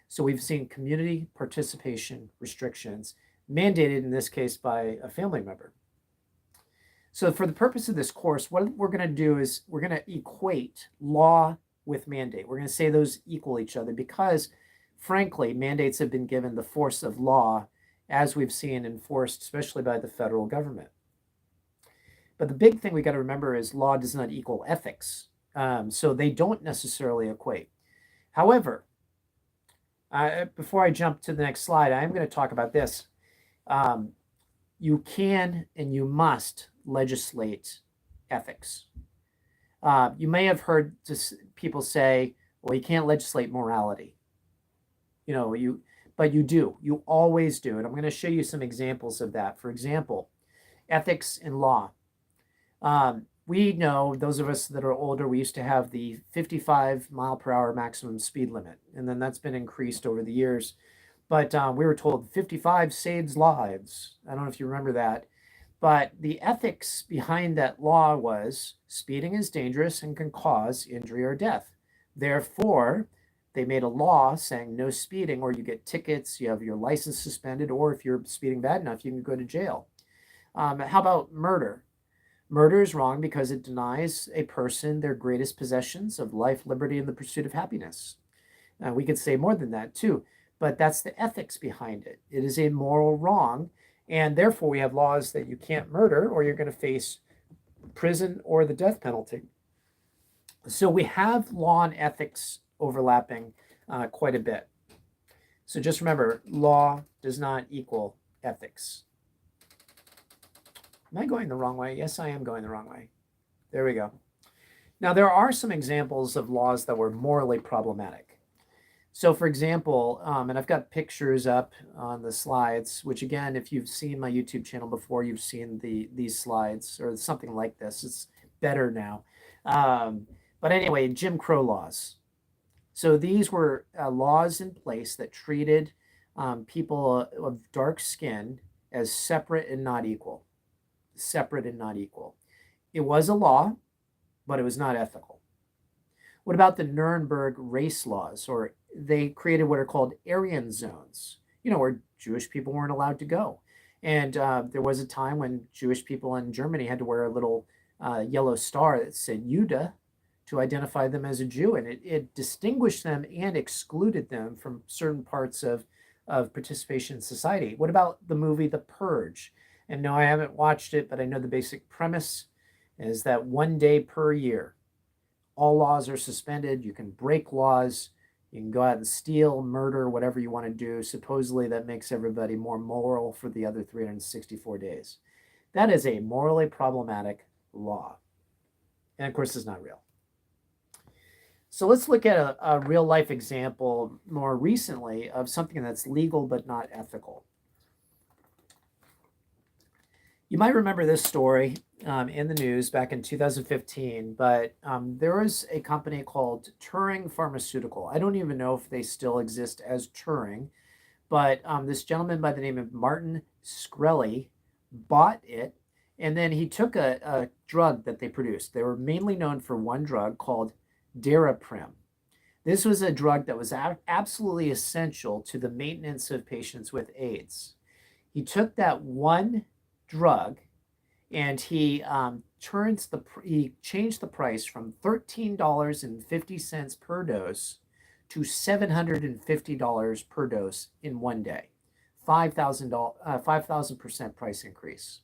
So we've seen community participation restrictions mandated in this case by a family member. So for the purpose of this course, what we're going to do is we're going to equate law with mandate. We're going to say those equal each other because, frankly, mandates have been given the force of law, as we've seen enforced, especially by the federal government. But the big thing we got to remember is law does not equal ethics. So they don't necessarily equate. However, before I jump to the next slide, I am going to talk about this. You can and you must legislate ethics. You may have heard people say, well, you can't legislate morality. But you do. You always do. And I'm going to show you some examples of that. For example, ethics in law. We know, those of us that are older, we used to have the 55 mile per hour maximum speed limit. And then that's been increased over the years. But we were told 55 saves lives. I don't know if you remember that. But the ethics behind that law was speeding is dangerous and can cause injury or death. Therefore, they made a law saying no speeding, or you get tickets, you have your license suspended, or if you're speeding bad enough, you can go to jail. How about murder? Murder is wrong because it denies a person their greatest possessions of life, liberty, and the pursuit of happiness. We could say more than that too, but that's the ethics behind it. It is a moral wrong, and therefore we have laws that you can't murder or you're going to face prison or the death penalty. So we have law and ethics overlapping quite a bit. So just remember, law does not equal ethics. Am I going the wrong way? Yes, I am going the wrong way. There we go. Now, there are some examples of laws that were morally problematic. So, for example, and I've got pictures up on the slides, which again, if you've seen my YouTube channel before, you've seen these slides or something like this. It's better now. But anyway, Jim Crow laws. So these were laws in place that treated people of dark skin as separate and not equal. Separate and not equal. It was a law, but it was not ethical. What about the Nuremberg race laws? Or they created what are called Aryan zones, where Jewish people weren't allowed to go. And there was a time when Jewish people in Germany had to wear a little yellow star that said Jude to identify them as a Jew. And it distinguished them and excluded them from certain parts of participation in society. What about the movie The Purge? And no, I haven't watched it, but I know the basic premise is that 1 day per year, all laws are suspended. You can break laws. You can go out and steal, murder, whatever you want to do. Supposedly that makes everybody more moral for the other 364 days. That is a morally problematic law. And of course, it's not real. So let's look at a real life example more recently of something that's legal but not ethical. You might remember this story in the news back in 2015, but there was a company called Turing Pharmaceutical. I don't even know if they still exist as Turing, but this gentleman by the name of Martin Shkreli bought it, and then he took a drug that they produced. They were mainly known for one drug called Daraprim. This was a drug that was absolutely essential to the maintenance of patients with AIDS. He took that one drug and he changed the price from $13.50 per dose to $750 per dose in one day. 5,000% price increase.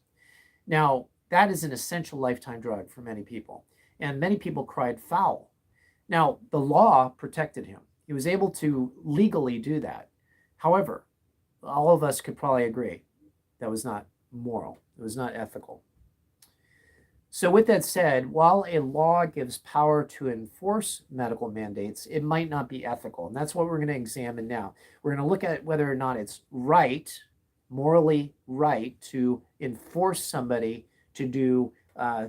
Now, that is an essential lifetime drug for many people, and many people cried foul. Now, the law protected him. He was able to legally do that. However, all of us could probably agree that was not moral. It was not ethical. So with that said, while a law gives power to enforce medical mandates, it might not be ethical. And that's what we're going to examine now. We're going to look at whether or not it's right, morally right, to enforce somebody to do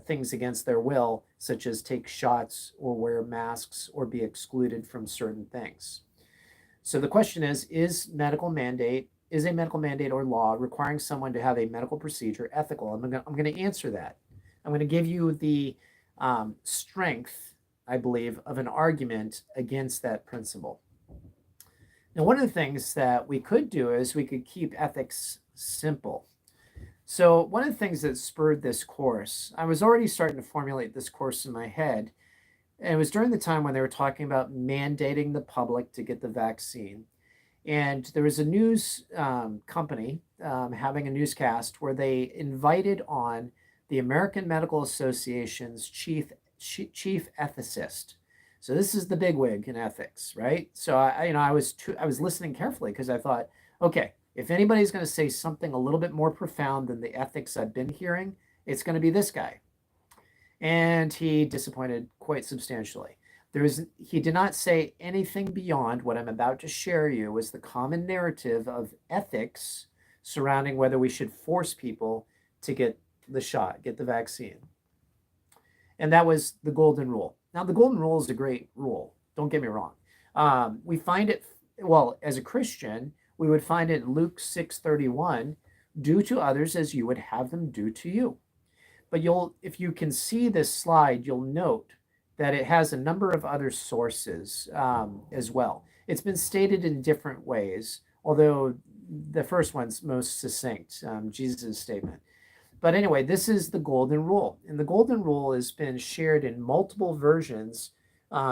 things against their will, such as take shots or wear masks or be excluded from certain things. So the question is a medical mandate or law requiring someone to have a medical procedure ethical? I'm going to answer that. I'm going to give you the strength, I believe, of an argument against that principle. Now, one of the things that we could do is we could keep ethics simple. So one of the things that spurred this course, I was already starting to formulate this course in my head, and it was during the time when they were talking about mandating the public to get the vaccine. And there was a news company having a newscast where they invited on the American Medical Association's chief ethicist. So this is the bigwig in ethics, right? So I was listening carefully because I thought, okay, if anybody's going to say something a little bit more profound than the ethics I've been hearing, it's going to be this guy. And he disappointed quite substantially. He did not say anything beyond what I'm about to share you was the common narrative of ethics surrounding whether we should force people to get the shot, get the vaccine. And that was the golden rule. Now, the golden rule is a great rule. Don't get me wrong. We find it, well, as a Christian, we would find it in Luke 6:31, do to others as you would have them do to you. But if you can see this slide, you'll note that it has a number of other sources as well. It's been stated in different ways, although the first one's most succinct, Jesus' statement. But anyway, this is the golden rule. And the golden rule has been shared in multiple versions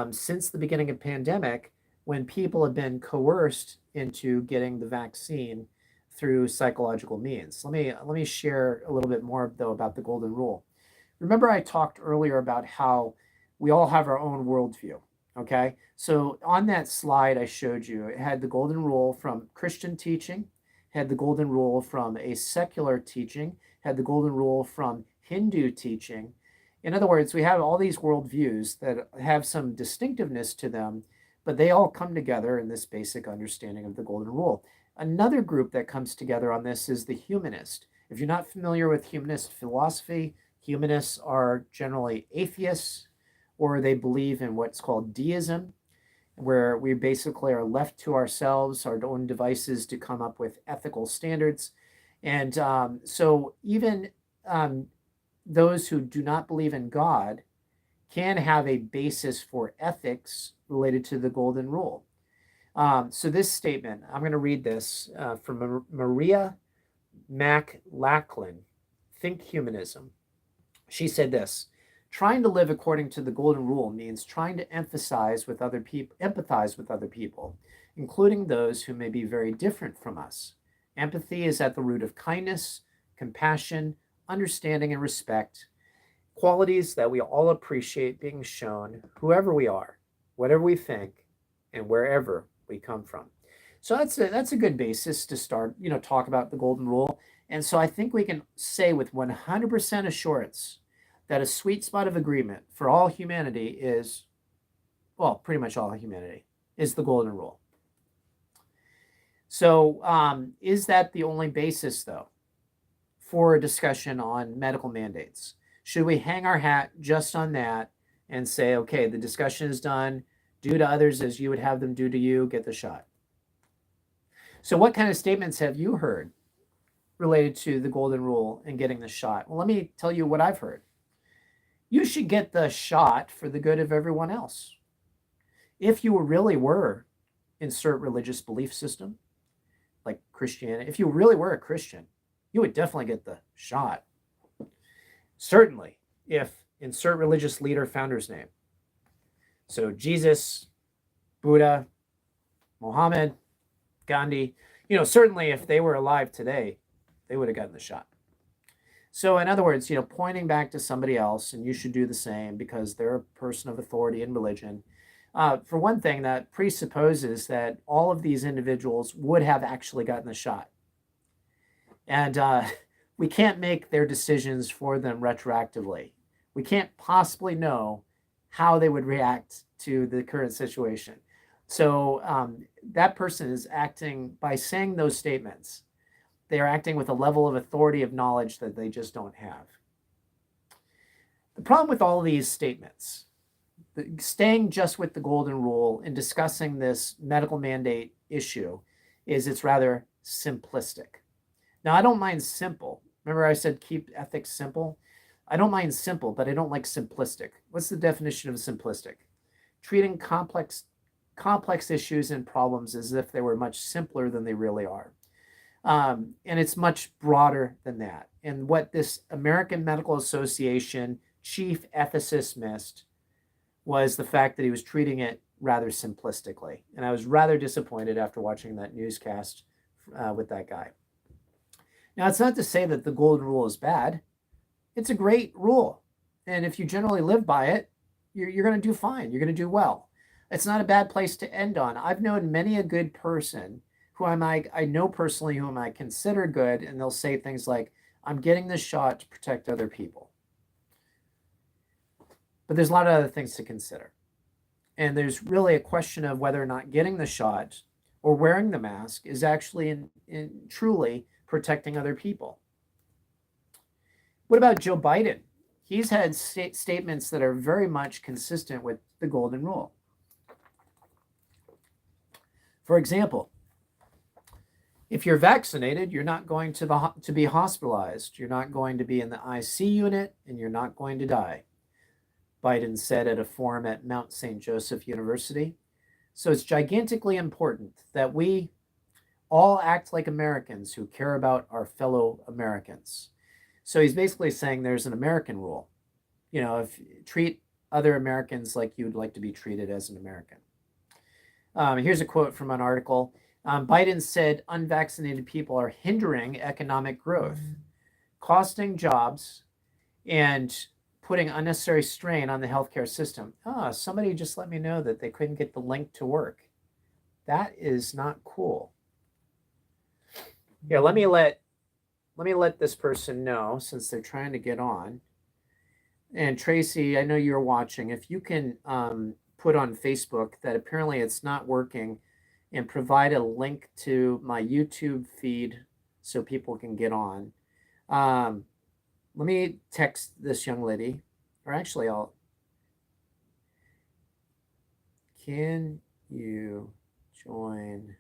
since the beginning of pandemic, when people have been coerced into getting the vaccine through psychological means. Let me share a little bit more, though, about the golden rule. Remember I talked earlier about how we all have our own worldview, okay? So on that slide I showed you, it had the golden rule from Christian teaching, had the golden rule from a secular teaching, had the golden rule from Hindu teaching. In other words, we have all these worldviews that have some distinctiveness to them, but they all come together in this basic understanding of the golden rule. Another group that comes together on this is the humanist. If you're not familiar with humanist philosophy, humanists are generally atheists, or they believe in what's called deism, where we basically are left to ourselves, our own devices, to come up with ethical standards. And so even those who do not believe in God can have a basis for ethics related to the golden rule. So this statement, I'm going to read this from Maria MacLachlan, Think Humanism. She said this: trying to live according to the golden rule means trying to empathize with other people, including those who may be very different from us. Empathy is at the root of kindness, compassion, understanding, and respect, qualities that we all appreciate being shown, whoever we are, whatever we think, and wherever we come from. So that's a good basis to start, talk about the golden rule. And so I think we can say with 100% assurance that a sweet spot of agreement for all humanity is, well, pretty much all humanity, is the golden rule. So is that the only basis, though, for a discussion on medical mandates? Should we hang our hat just on that and say, okay, the discussion is done, do to others as you would have them do to you, get the shot? So what kind of statements have you heard related to the golden rule and getting the shot? Well, let me tell you what I've heard. You should get the shot for the good of everyone else. if you really were, insert religious belief system, like Christianity, if you really were a Christian, you would definitely get the shot. Certainly, if insert religious leader, founder's name. So Jesus, Buddha, Muhammad, Gandhi, certainly if they were alive today, they would have gotten the shot. So in other words, pointing back to somebody else, and you should do the same because they're a person of authority in religion. For one thing, that presupposes that all of these individuals would have actually gotten the shot. And we can't make their decisions for them retroactively. We can't possibly know how they would react to the current situation. So that person is acting, by saying those statements, they are acting with a level of authority of knowledge that they just don't have. The problem with all these statements, staying just with the golden rule and discussing this medical mandate issue, is it's rather simplistic. Now, I don't mind simple. Remember I said keep ethics simple? I don't mind simple, but I don't like simplistic. What's the definition of simplistic? Treating complex issues and problems as if they were much simpler than they really are. And it's much broader than that. And what this American Medical Association chief ethicist missed was the fact that he was treating it rather simplistically. And I was rather disappointed after watching that newscast with that guy. Now, it's not to say that the golden rule is bad. It's a great rule. And if you generally live by it, you're going to do fine. You're going to do well. It's not a bad place to end on. I've known many a good person who I know personally whom I consider good, and they'll say things like, I'm getting this shot to protect other people. But there's a lot of other things to consider. And there's really a question of whether or not getting the shot or wearing the mask is actually in truly protecting other people. What about Joe Biden? He's had statements that are very much consistent with the golden rule. For example, if you're vaccinated, you're not going to be hospitalized. You're not going to be in the IC unit, and you're not going to die, Biden said at a forum at Mount St. Joseph University. So it's gigantically important that we all act like Americans who care about our fellow Americans. So he's basically saying there's an American rule. If treat other Americans like you'd like to be treated as an American. Here's a quote from an article. Biden said unvaccinated people are hindering economic growth, costing jobs, and putting unnecessary strain on the healthcare system. Somebody just let me know that they couldn't get the link to work. That is not cool. Here, let me let this person know, since they're trying to get on. And Tracy, I know you're watching. If you can put on Facebook that apparently it's not working, and provide a link to my YouTube feed so people can get on. Let me text this young lady, or actually can you join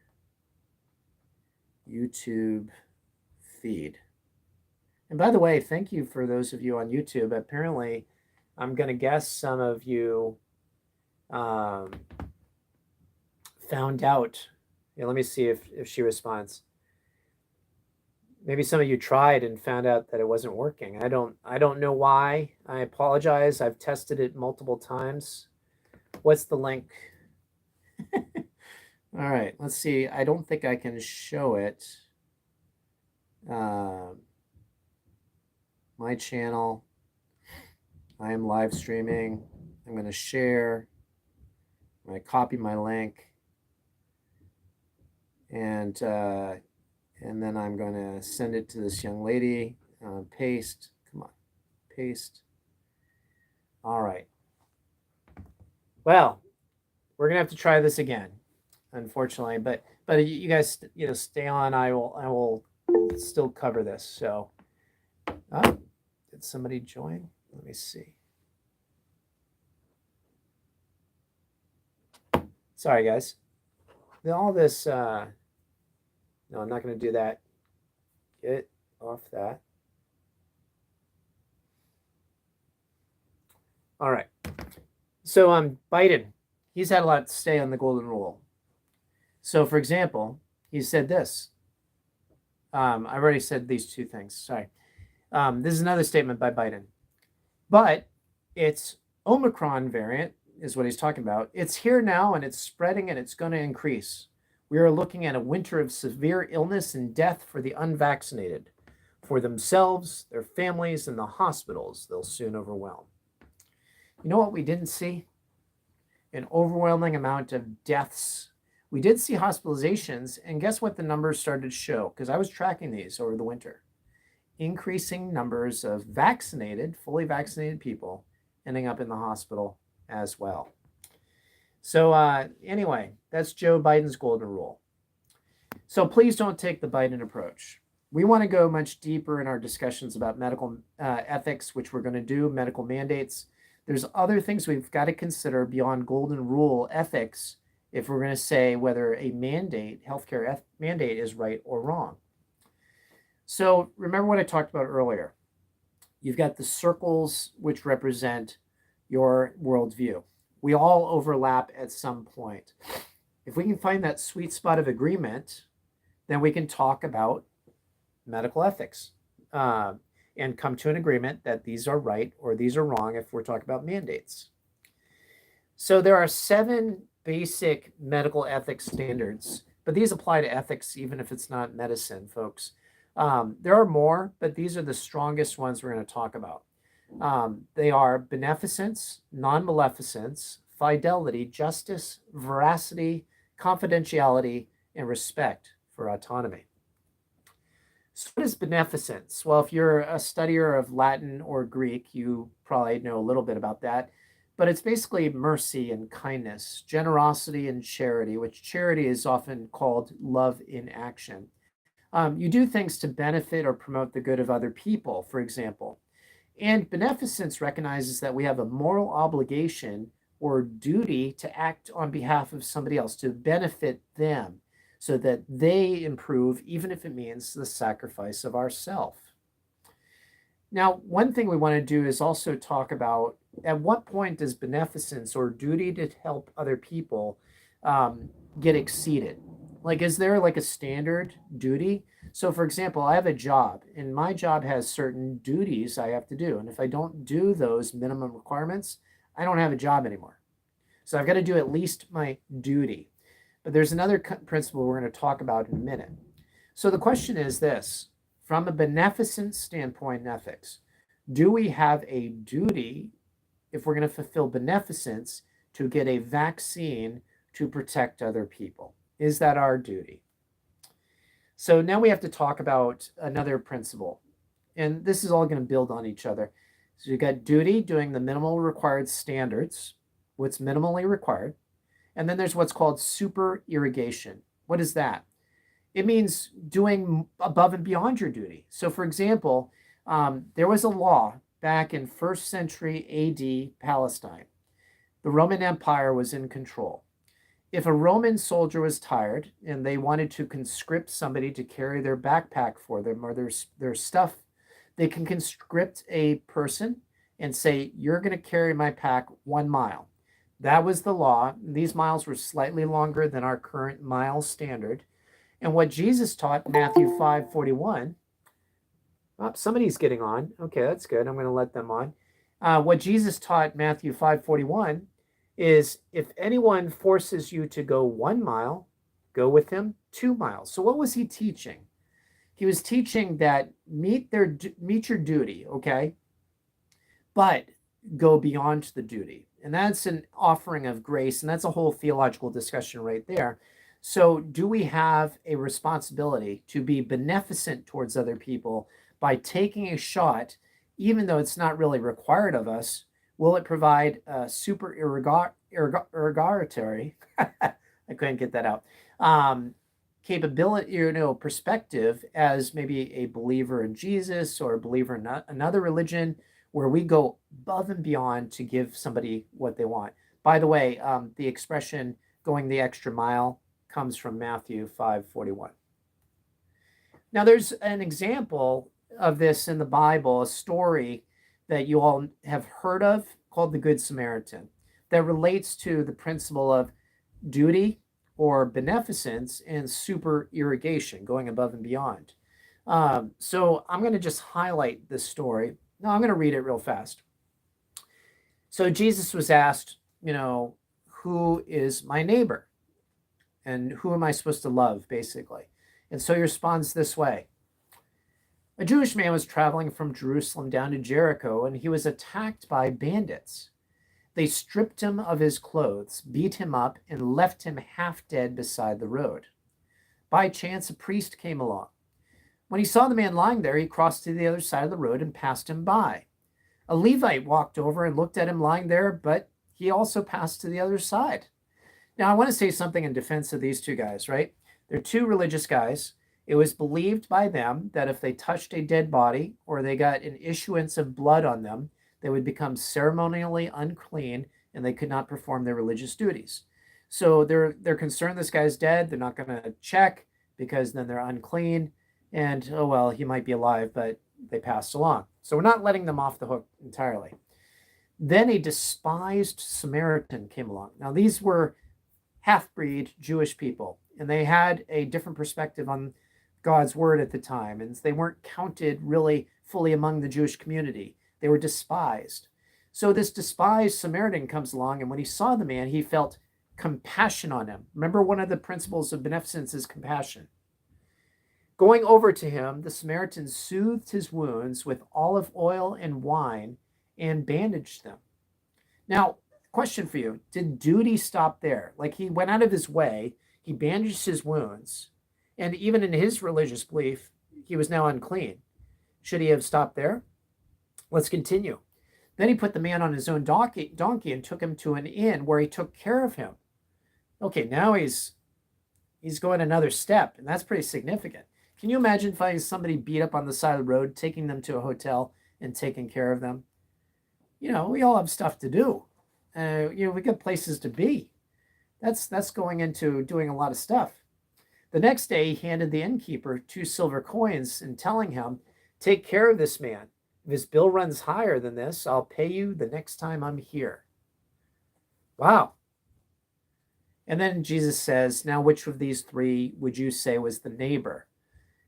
YouTube feed? And by the way, thank you for those of you on YouTube. Apparently, I'm going to guess some of you found out. Yeah, let me see if she responds. Maybe some of you tried and found out that it wasn't working. I don't know why. I apologize. I've tested it multiple times. What's the link? All right, let's see. I don't think I can show it. My channel. I am live streaming. I'm going to share. I'm going to copy my link. And then I'm going to send it to this young lady. Paste. Come on. Paste. All right. Well, we're going to have to try this again, unfortunately. But you guys, stay on. I will still cover this. So, did somebody join? Let me see. Sorry, guys. All this, no, I'm not going to do that. Get off that. All right. So Biden, he's had a lot to say on the golden rule. So, for example, he said this. I've already said these two things. Sorry. This is another statement by Biden. But it's Omicron variant is what he's talking about. It's here now and it's spreading and it's going to increase. We are looking at a winter of severe illness and death for the unvaccinated. For themselves, their families, and the hospitals they'll soon overwhelm. You know what we didn't see? An overwhelming amount of deaths. We did see hospitalizations, and guess what the numbers started to show? Because I was tracking these over the winter. Increasing numbers of vaccinated, fully vaccinated people ending up in the hospital as well. So anyway, that's Joe Biden's golden rule. So please don't take the Biden approach. We want to go much deeper in our discussions about medical ethics, which we're going to do, medical mandates. There's other things we've got to consider beyond golden rule ethics if we're going to say whether a mandate, healthcare mandate, is right or wrong. So remember what I talked about earlier. You've got the circles which represent your worldview. We all overlap at some point. If we can find that sweet spot of agreement, then we can talk about medical ethics and come to an agreement that these are right or these are wrong if we're talking about mandates. So there are 7 basic medical ethics standards, but these apply to ethics even if it's not medicine, folks. There are more, but these are the strongest ones we're going to talk about. They are beneficence, non-maleficence, fidelity, justice, veracity, confidentiality, and respect for autonomy. So what is beneficence? Well, if you're a studier of Latin or Greek, you probably know a little bit about that. But it's basically mercy and kindness, generosity and charity, which charity is often called love in action. You do things to benefit or promote the good of other people, for example. And beneficence recognizes that we have a moral obligation or duty to act on behalf of somebody else, to benefit them so that they improve, even if it means the sacrifice of ourself. Now, one thing we want to do is also talk about at what point does beneficence or duty to help other people get exceeded? Like, is there like a standard duty? So, for example, I have a job, and my job has certain duties I have to do. And if I don't do those minimum requirements, I don't have a job anymore. So I've got to do at least my duty. But there's another principle we're going to talk about in a minute. So the question is this: from a beneficent standpoint in ethics, do we have a duty, if we're going to fulfill beneficence, to get a vaccine to protect other people? Is that our duty? So now we have to talk about another principle. And this is all going to build on each other. So you've got duty, doing the minimal required standards, what's minimally required. And then there's what's called super irrigation. What is that? It means doing above and beyond your duty. So for example, there was a law back in 1st century AD Palestine. The Roman Empire was in control. If a Roman soldier was tired and they wanted to conscript somebody to carry their backpack for them or their stuff, they can conscript a person and say, you're going to carry my pack 1 mile. That was the law. These miles were slightly longer than our current mile standard. And what Jesus taught, Matthew 5:41, somebody's getting on. Okay, that's good. I'm going to let them on. What Jesus taught, Matthew 5:41, is if anyone forces you to go 1 mile, go with him 2 miles. So what was he teaching? He was teaching that meet your duty, okay? But go beyond the duty. And that's an offering of grace, and that's a whole theological discussion right there. So do we have a responsibility to be beneficent towards other people by taking a shot, even though it's not really required of us? Will it provide a super erogatory, I couldn't get that out, capability, perspective as maybe a believer in Jesus or a believer in another religion, where we go above and beyond to give somebody what they want? By the way, the expression going the extra mile comes from Matthew 5:41. Now, there's an example of this in the Bible, a story that you all have heard of called the Good Samaritan. that relates to the principle of duty or beneficence and super irrigation, going above and beyond. So I'm going to just highlight this story. No, I'm going to read it real fast. So Jesus was asked, who is my neighbor? And who am I supposed to love, basically? And so he responds this way. A Jewish man was traveling from Jerusalem down to Jericho, and he was attacked by bandits. They stripped him of his clothes, beat him up, and left him half dead beside the road. By chance, a priest came along. When he saw the man lying there, he crossed to the other side of the road and passed him by. A Levite walked over and looked at him lying there, but he also passed to the other side. Now, I want to say something in defense of these two guys, right? They're two religious guys. It was believed by them that if they touched a dead body or they got an issuance of blood on them, they would become ceremonially unclean and they could not perform their religious duties. So they're concerned this guy's dead. They're not going to check because then they're unclean. And, oh, well, he might be alive, but they passed along. So we're not letting them off the hook entirely. Then a despised Samaritan came along. Now, these were half-breed Jewish people, and they had a different perspective on God's word at the time, and they weren't counted really fully among the Jewish community. They were despised. So this despised Samaritan comes along, and when he saw the man, he felt compassion on him. Remember, one of the principles of beneficence is compassion. Going over to him, the Samaritan soothed his wounds with olive oil and wine and bandaged them. Now, question for you, did duty stop there? Like, he went out of his way, he bandaged his wounds, and even in his religious belief, he was now unclean. Should he have stopped there? Let's continue. Then he put the man on his own donkey and took him to an inn where he took care of him. Okay, now he's going another step, and that's pretty significant. Can you imagine finding somebody beat up on the side of the road, taking them to a hotel and taking care of them? We all have stuff to do. We got places to be. That's going into doing a lot of stuff. The next day, he handed the innkeeper 2 silver coins and telling him, take care of this man. If his bill runs higher than this, I'll pay you the next time I'm here. Wow. And then Jesus says, now which of these 3 would you say was the neighbor?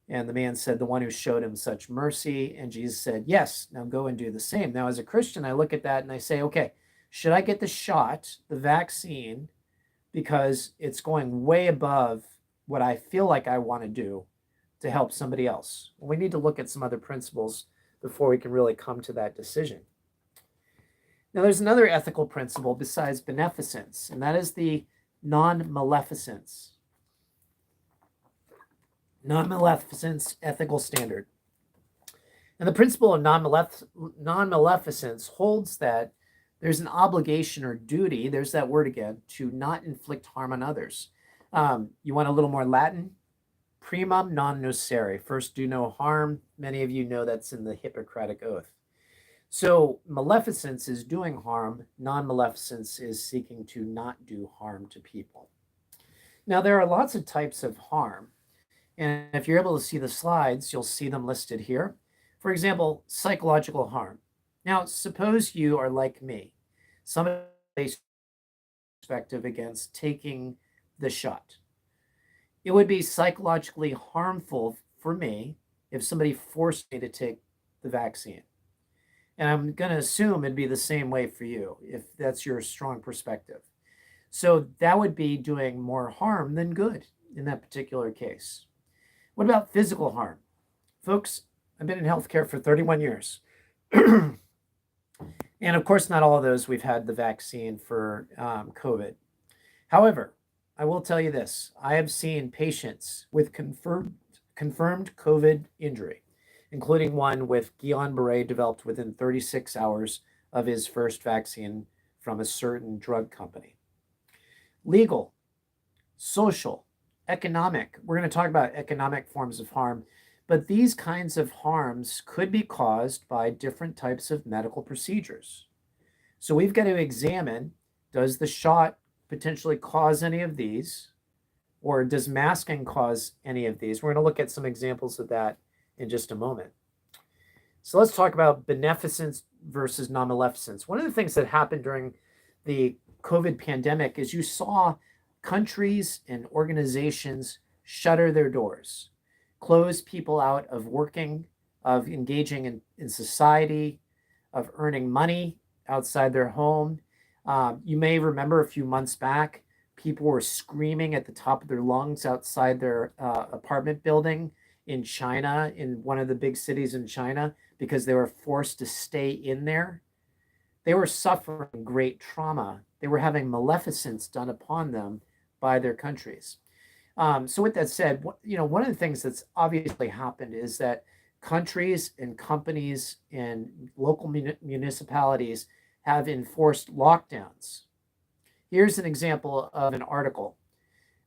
And the man said, the one who showed him such mercy. And Jesus said, yes, now go and do the same. Now, as a Christian, I look at that and I say, okay, should I get the shot, the vaccine, because it's going way above what I feel like I want to do to help somebody else? Well, we need to look at some other principles before we can really come to that decision. Now, there's another ethical principle besides beneficence, and that is the non-maleficence. Non-maleficence ethical standard. And the principle of non-maleficence holds that there's an obligation or duty, there's that word again, to not inflict harm on others. You want a little more Latin? Primum non nocere, first do no harm. Many of you know that's in the Hippocratic Oath. So maleficence is doing harm. Non-maleficence is seeking to not do harm to people. Now, there are lots of types of harm. And if you're able to see the slides, you'll see them listed here. For example, psychological harm. Now, suppose you are like me. Somebody perspective against taking the shot. It would be psychologically harmful for me if somebody forced me to take the vaccine. And I'm going to assume it'd be the same way for you, if that's your strong perspective. So that would be doing more harm than good in that particular case. What about physical harm? Folks, I've been in healthcare for 31 years. And of course, not all of those we've had the vaccine for COVID. However, I will tell you this. I have seen patients with confirmed COVID injury, including one with Guillain-Barré developed within 36 hours of his first vaccine from a certain drug company. Legal, social, economic. We're going to talk about economic forms of harm, but these kinds of harms could be caused by different types of medical procedures. So we've got to examine, does the shot potentially cause any of these, or does masking cause any of these? We're going to look at some examples of that in just a moment. So let's talk about beneficence versus non-maleficence. One of the things that happened during the COVID pandemic is you saw countries and organizations shutter their doors, close people out of working, of engaging in society, of earning money outside their home. You may remember a few months back, people were screaming at the top of their lungs outside their apartment building in China, in one of the big cities in China, because they were forced to stay in there. They were suffering great trauma. They were having maleficence done upon them by their countries. So with that said, one of the things that's obviously happened is that countries and companies and local municipalities have enforced lockdowns. Here's an example of an article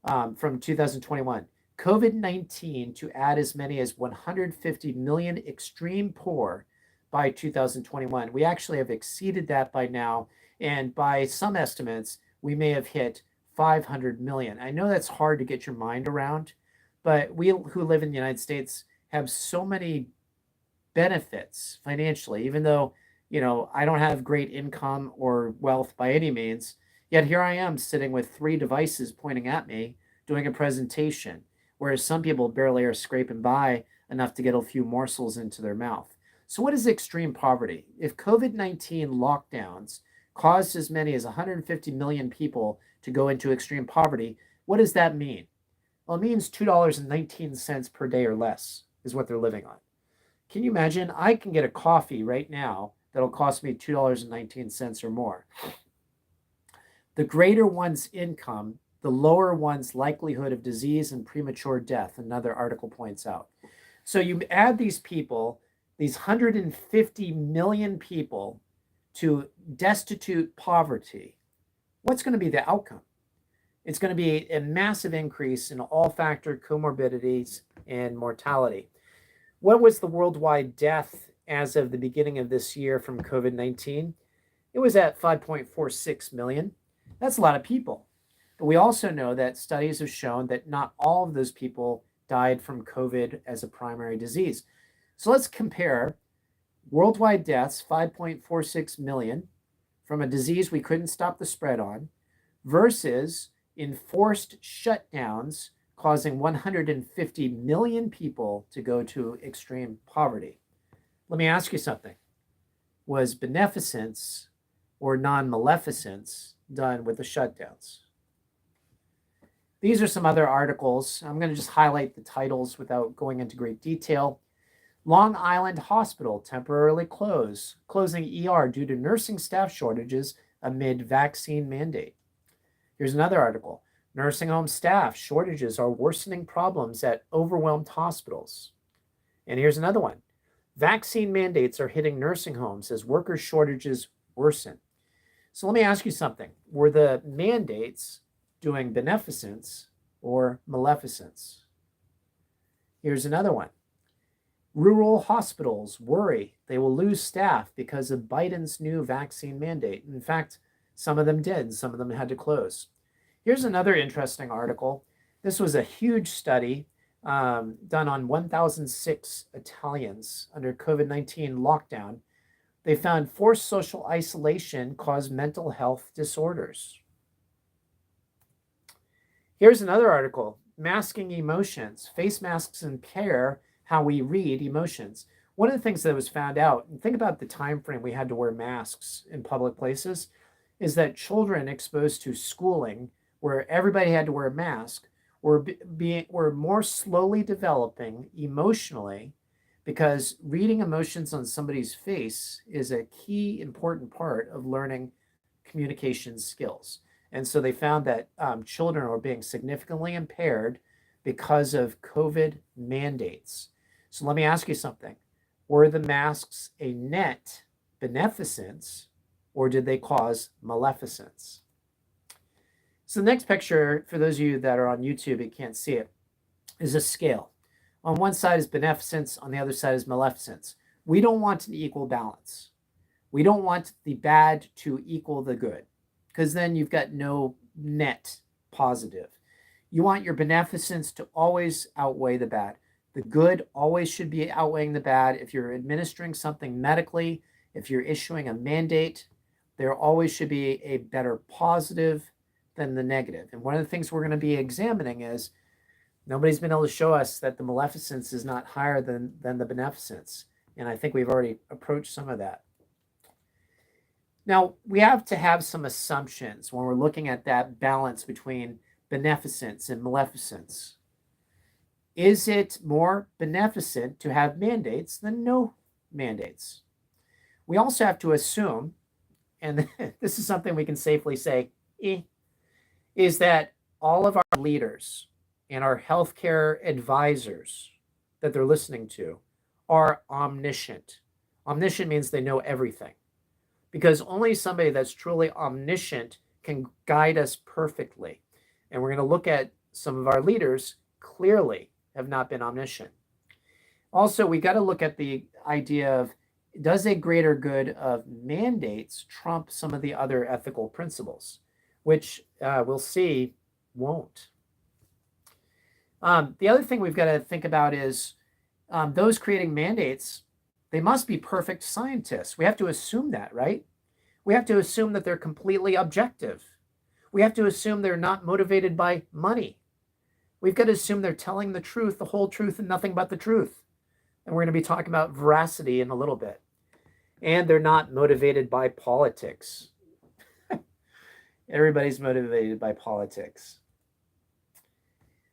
from 2021. COVID-19 to add as many as 150 million extreme poor by 2021. We actually have exceeded that by now. And by some estimates, we may have hit 500 million. I know that's hard to get your mind around, but we who live in the United States have so many benefits financially, even though, I don't have great income or wealth by any means. Yet here I am sitting with 3 devices pointing at me doing a presentation, whereas some people barely are scraping by enough to get a few morsels into their mouth. So what is extreme poverty? If COVID-19 lockdowns caused as many as 150 million people to go into extreme poverty, what does that mean? Well, it means $2.19 per day or less is what they're living on. Can you imagine? I can get a coffee right now that'll cost me $2.19 or more. The greater one's income, the lower one's likelihood of disease and premature death, another article points out. So you add these people, these 150 million people, to destitute poverty. What's going to be the outcome? It's going to be a massive increase in all factor comorbidities and mortality. What was the worldwide death as of the beginning of this year from COVID-19? It was at 5.46 million. That's a lot of people. But we also know that studies have shown that not all of those people died from COVID as a primary disease. So let's compare worldwide deaths, 5.46 million, from a disease we couldn't stop the spread on, versus enforced shutdowns causing 150 million people to go to extreme poverty. Let me ask you something. Was beneficence or non-maleficence done with the shutdowns? These are some other articles. I'm going to just highlight the titles without going into great detail. Long Island Hospital temporarily closing ER due to nursing staff shortages amid vaccine mandate. Here's another article. Nursing home staff shortages are worsening problems at overwhelmed hospitals. And here's another one. Vaccine mandates are hitting nursing homes as worker shortages worsen. So let me ask you something. Were the mandates doing beneficence or maleficence? Here's another one. Rural hospitals worry they will lose staff because of Biden's new vaccine mandate. In fact, some of them did. Some of them had to close. Here's another interesting article. This was a huge study done on 1,006 Italians under COVID-19 lockdown. They found forced social isolation caused mental health disorders. Here's another article. Masking emotions. Face masks impair how we read emotions. One of the things that was found out, and think about the time frame we had to wear masks in public places, is that children exposed to schooling where everybody had to wear a mask were more slowly developing emotionally, because reading emotions on somebody's face is a key important part of learning communication skills. And so they found that children were being significantly impaired because of COVID mandates. So let me ask you something. Were the masks a net beneficence, or did they cause maleficence? So the next picture, for those of you that are on YouTube and can't see it, is a scale. On one side is beneficence, on the other side is maleficence. We don't want an equal balance. We don't want the bad to equal the good, because then you've got no net positive. You want your beneficence to always outweigh the bad. The good always should be outweighing the bad. If you're administering something medically, if you're issuing a mandate, There always should be a better positive than the negative. And one of the things we're going to be examining is nobody's been able to show us that the maleficence is not higher than the beneficence. And I think we've already approached some of that. Now, we have to have some assumptions when we're looking at that balance between beneficence and maleficence. Is it more beneficent to have mandates than no mandates? We also have to assume, and this is something we can safely say, is that all of our leaders and our healthcare advisors that they're listening to are omniscient. Omniscient means they know everything, because only somebody that's truly omniscient can guide us perfectly. And we're going to look at some of our leaders clearly have not been omniscient. Also, we got to look at the idea of, does a greater good of mandates trump some of the other ethical principles, which we'll see won't. The other thing we've got to think about is those creating mandates, they must be perfect scientists. We have to assume that, right? We have to assume that they're completely objective. We have to assume they're not motivated by money. We've got to assume they're telling the truth, the whole truth, and nothing but the truth. And we're going to be talking about veracity in a little bit. And they're not motivated by politics. Everybody's motivated by politics.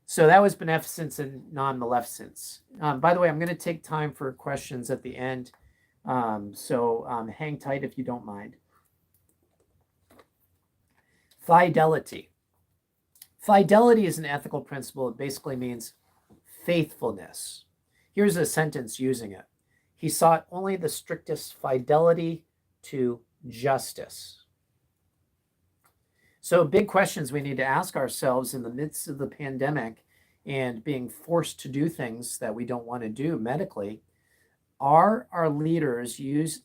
So that was beneficence and non-maleficence. By the way, I'm going to take time for questions at the end. So hang tight if you don't mind. Fidelity. Fidelity is an ethical principle. It basically means faithfulness. Here's a sentence using it. He sought only the strictest fidelity to justice. So big questions we need to ask ourselves in the midst of the pandemic and being forced to do things that we don't want to do medically. Are our leaders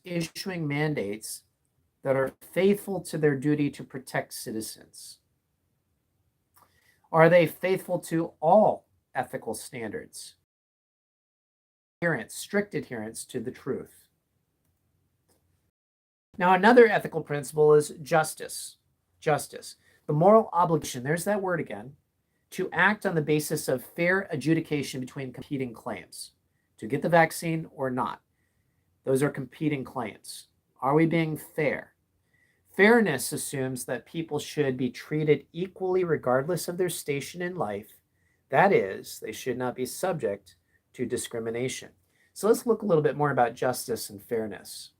issuing mandates that are faithful to their duty to protect citizens? Are they faithful to all ethical standards? Strict adherence to the truth. Now, another ethical principle is justice. Justice. The moral obligation, there's that word again, to act on the basis of fair adjudication between competing claims. To get the vaccine or not. Those are competing claims. Are we being fair? Fairness assumes that people should be treated equally regardless of their station in life. That is, they should not be subject to discrimination. So let's look a little bit more about justice and fairness.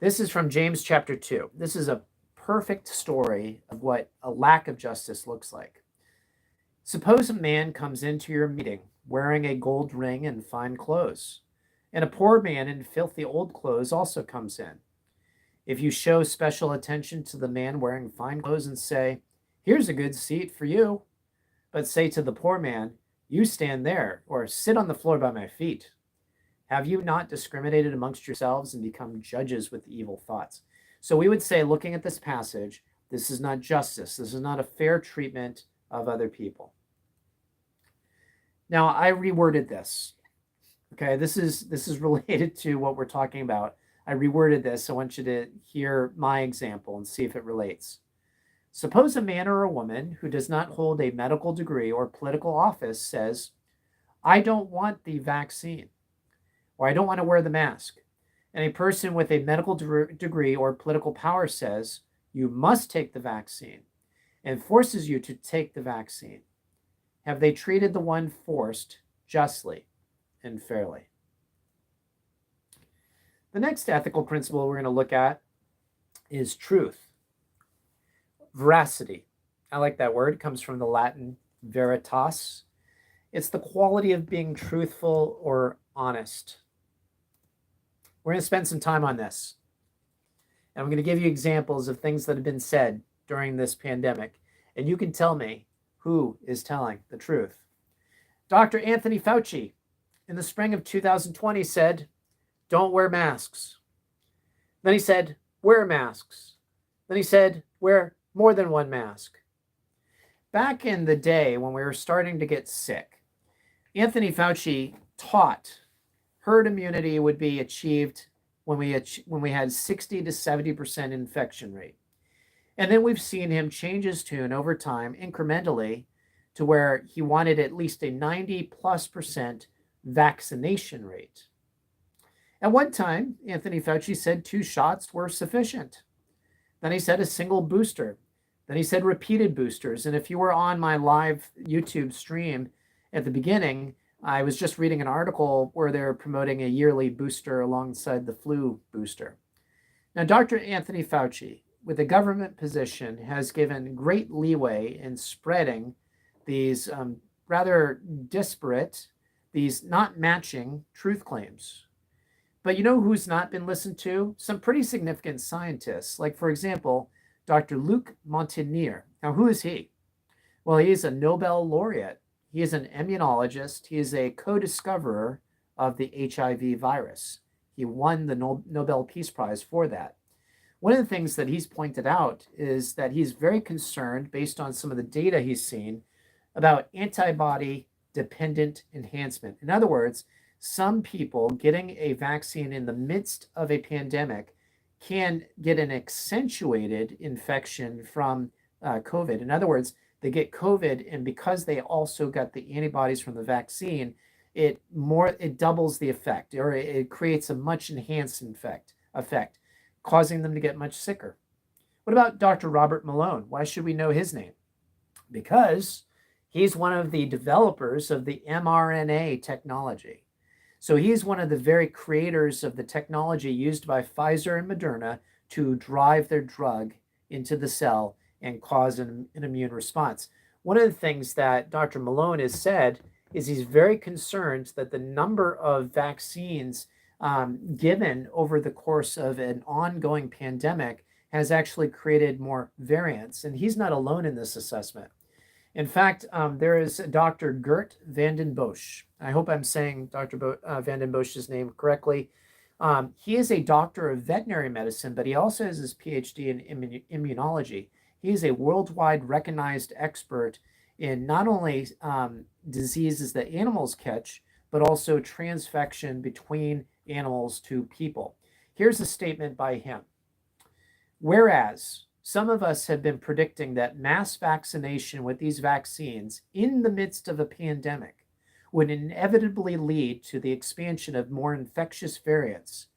This is from James chapter 2. This is a perfect story of what a lack of justice looks like. Suppose a man comes into your meeting wearing a gold ring and fine clothes, and a poor man in filthy old clothes also comes in. If you show special attention to the man wearing fine clothes and say, "Here's a good seat for you," but say to the poor man, "You stand there," or "Sit on the floor by my feet," have you not discriminated amongst yourselves and become judges with evil thoughts? So we would say, looking at this passage, this is not justice. This is not a fair treatment of other people. Now, I reworded this. Okay, this is related to what we're talking about. I reworded this. I want you to hear my example and see if it relates. Suppose a man or a woman who does not hold a medical degree or political office says, "I don't want the vaccine," or "I don't want to wear the mask." And a person with a medical degree or political power says, "You must take the vaccine," and forces you to take the vaccine. Have they treated the one forced justly and fairly? The next ethical principle we're going to look at is truth. Veracity. I like that word. It comes from the Latin veritas. It's the quality of being truthful or honest. We're going to spend some time on this. And I'm going to give you examples of things that have been said during this pandemic. And you can tell me who is telling the truth. Dr. Anthony Fauci, in the spring of 2020, said, "Don't wear masks." Then he said, "Wear masks." Then he said, "Wear more than one mask." Back in the day when we were starting to get sick, Anthony Fauci taught herd immunity would be achieved when we had 60 to 70% infection rate. And then we've seen him change his tune over time incrementally to where he wanted at least a 90+% vaccination rate. At one time, Anthony Fauci said 2 shots were sufficient. Then he said a single booster. Then he said repeated boosters. And if you were on my live YouTube stream at the beginning, I was just reading an article where they're promoting a yearly booster alongside the flu booster. Now, Dr. Anthony Fauci, with a government position, has given great leeway in spreading these rather disparate, these not matching truth claims. But you know who's not been listened to? Some pretty significant scientists, like, for example, Dr. Luc Montagnier. Now, who is he? Well, he is a Nobel laureate. He is an immunologist. He is a co-discoverer of the HIV virus. He won the Nobel Peace Prize for that. One of the things that he's pointed out is that he's very concerned, based on some of the data he's seen, about antibody-dependent enhancement. In other words, some people getting a vaccine in the midst of a pandemic can get an accentuated infection from COVID. In other words, they get COVID, and because they also got the antibodies from the vaccine, it doubles the effect, or it creates a much enhanced effect, causing them to get much sicker. What about Dr. Robert Malone? Why should we know his name? Because he's one of the developers of the mRNA technology. So he's one of the very creators of the technology used by Pfizer and Moderna to drive their drug into the cell and cause an immune response. One of the things that Dr. Malone has said is he's very concerned that the number of vaccines given over the course of an ongoing pandemic has actually created more variants. And he's not alone in this assessment. In fact, there is Dr. Geert Vanden Bossche. I hope I'm saying Dr. Vanden Bosch's name correctly. He is a doctor of veterinary medicine, but he also has his PhD in immunology. He is a worldwide recognized expert in not only diseases that animals catch, but also transfection between animals to people. Here's a statement by him. Whereas some of us have been predicting that mass vaccination with these vaccines in the midst of a pandemic would inevitably lead to the expansion of more infectious variants,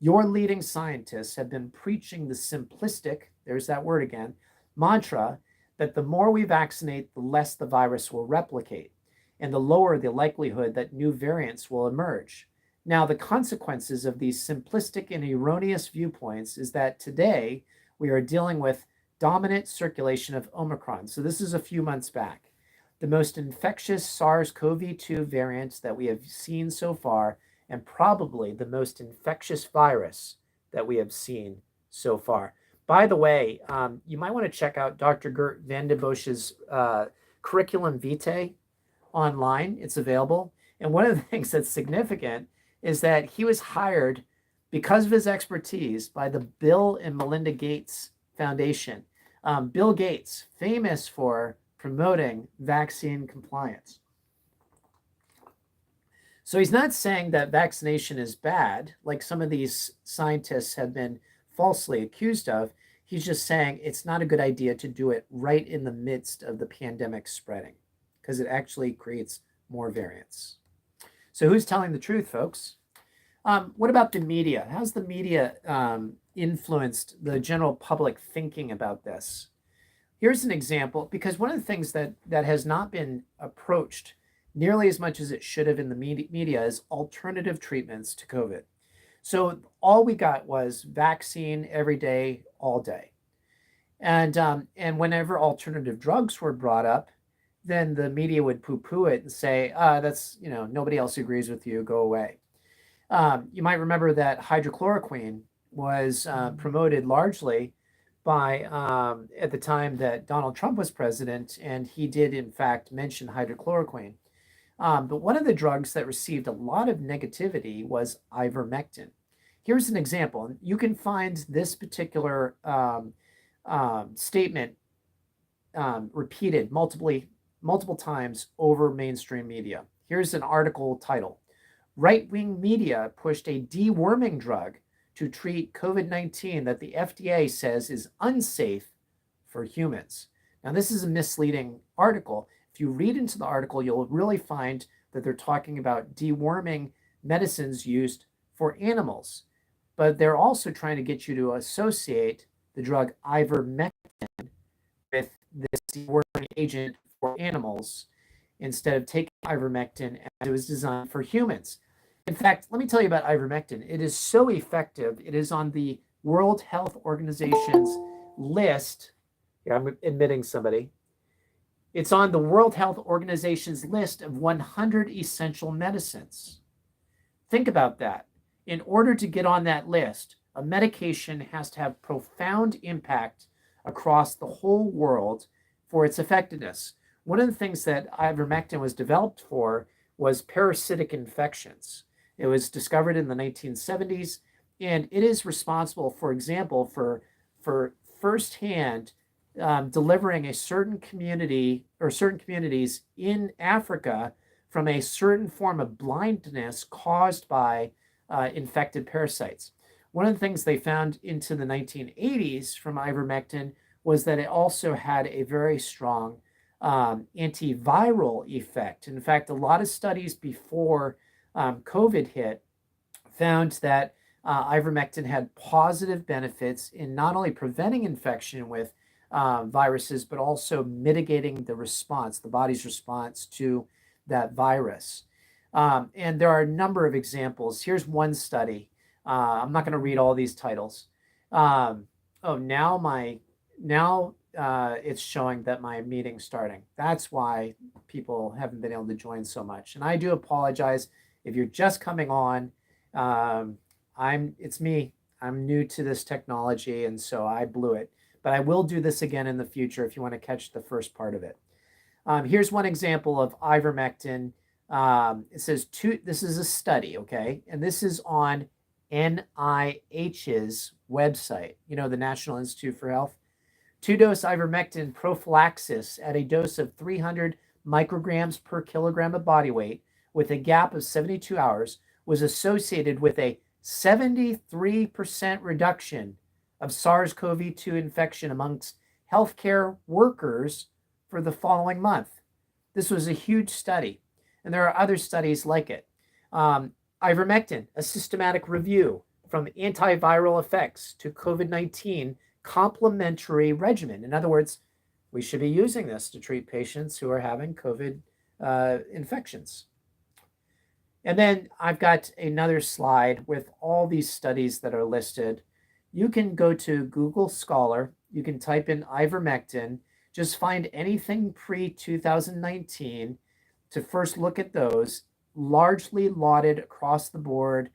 your leading scientists have been preaching the simplistic, there's that word again, mantra that the more we vaccinate, the less the virus will replicate, and the lower the likelihood that new variants will emerge. Now, the consequences of these simplistic and erroneous viewpoints is that today we are dealing with dominant circulation of Omicron. So this is a few months back. The most infectious SARS-CoV-2 variant that we have seen so far, and probably the most infectious virus that we have seen so far. By the way, you might want to check out Dr. Geert Vanden Bosch's curriculum vitae online. It's available. And one of the things that's significant is that he was hired because of his expertise by the Bill and Melinda Gates Foundation. Bill Gates, famous for promoting vaccine compliance. So he's not saying that vaccination is bad, like some of these scientists have been falsely accused of. He's just saying it's not a good idea to do it right in the midst of the pandemic spreading, because it actually creates more variants. So who's telling the truth, folks? What about the media? How's the media influenced the general public thinking about this? Here's an example, because one of the things that has not been approached nearly as much as it should have in the media is alternative treatments to COVID. So all we got was vaccine every day, all day. And whenever alternative drugs were brought up, then the media would poo-poo it and say, that's, nobody else agrees with you, go away. You might remember that hydrochloroquine was promoted largely by, at the time that Donald Trump was president, and he did in fact mention hydrochloroquine. But one of the drugs that received a lot of negativity was ivermectin. Here's an example. You can find this particular statement repeated multiple times over mainstream media. Here's an article title: Right-wing media pushed a deworming drug to treat COVID-19 that the FDA says is unsafe for humans. Now, this is a misleading article. If you read into the article, you'll really find that they're talking about deworming medicines used for animals. But they're also trying to get you to associate the drug ivermectin with this deworming agent for animals instead of taking ivermectin as it was designed for humans. In fact, let me tell you about ivermectin. It is so effective. It is on the World Health Organization's list. Yeah, I'm admitting somebody. It's on the World Health Organization's list of 100 essential medicines. Think about that. In order to get on that list, a medication has to have profound impact across the whole world for its effectiveness. One of the things that ivermectin was developed for was parasitic infections. It was discovered in the 1970s, and it is responsible, for example, for firsthand delivering a certain community or certain communities in Africa from a certain form of blindness caused by infected parasites. One of the things they found into the 1980s from ivermectin was that it also had a very strong antiviral effect. In fact, a lot of studies before COVID hit found that ivermectin had positive benefits in not only preventing infection with viruses, but also mitigating the response, the body's response to that virus. And there are a number of examples. Here's one study. I'm not going to read all these titles. Now it's showing that my meeting's starting. That's why people haven't been able to join so much. And I do apologize if you're just coming on. It's me. I'm new to this technology, and so I blew it. But I will do this again in the future if you want to catch the first part of it. Here's one example of ivermectin. It says this is a study, okay? And this is on NIH's website, the National Institute for Health. 2-dose ivermectin prophylaxis at a dose of 300 micrograms per kilogram of body weight with a gap of 72 hours was associated with a 73% reduction of SARS-CoV-2 infection amongst healthcare workers for the following month. This was a huge study, and there are other studies like it. Ivermectin, a systematic review from antiviral effects to COVID-19 complementary regimen. In other words, we should be using this to treat patients who are having COVID infections. And then I've got another slide with all these studies that are listed. You can go to Google Scholar. You can type in ivermectin. Just find anything pre-2019 to first look at those. Largely lauded across the board,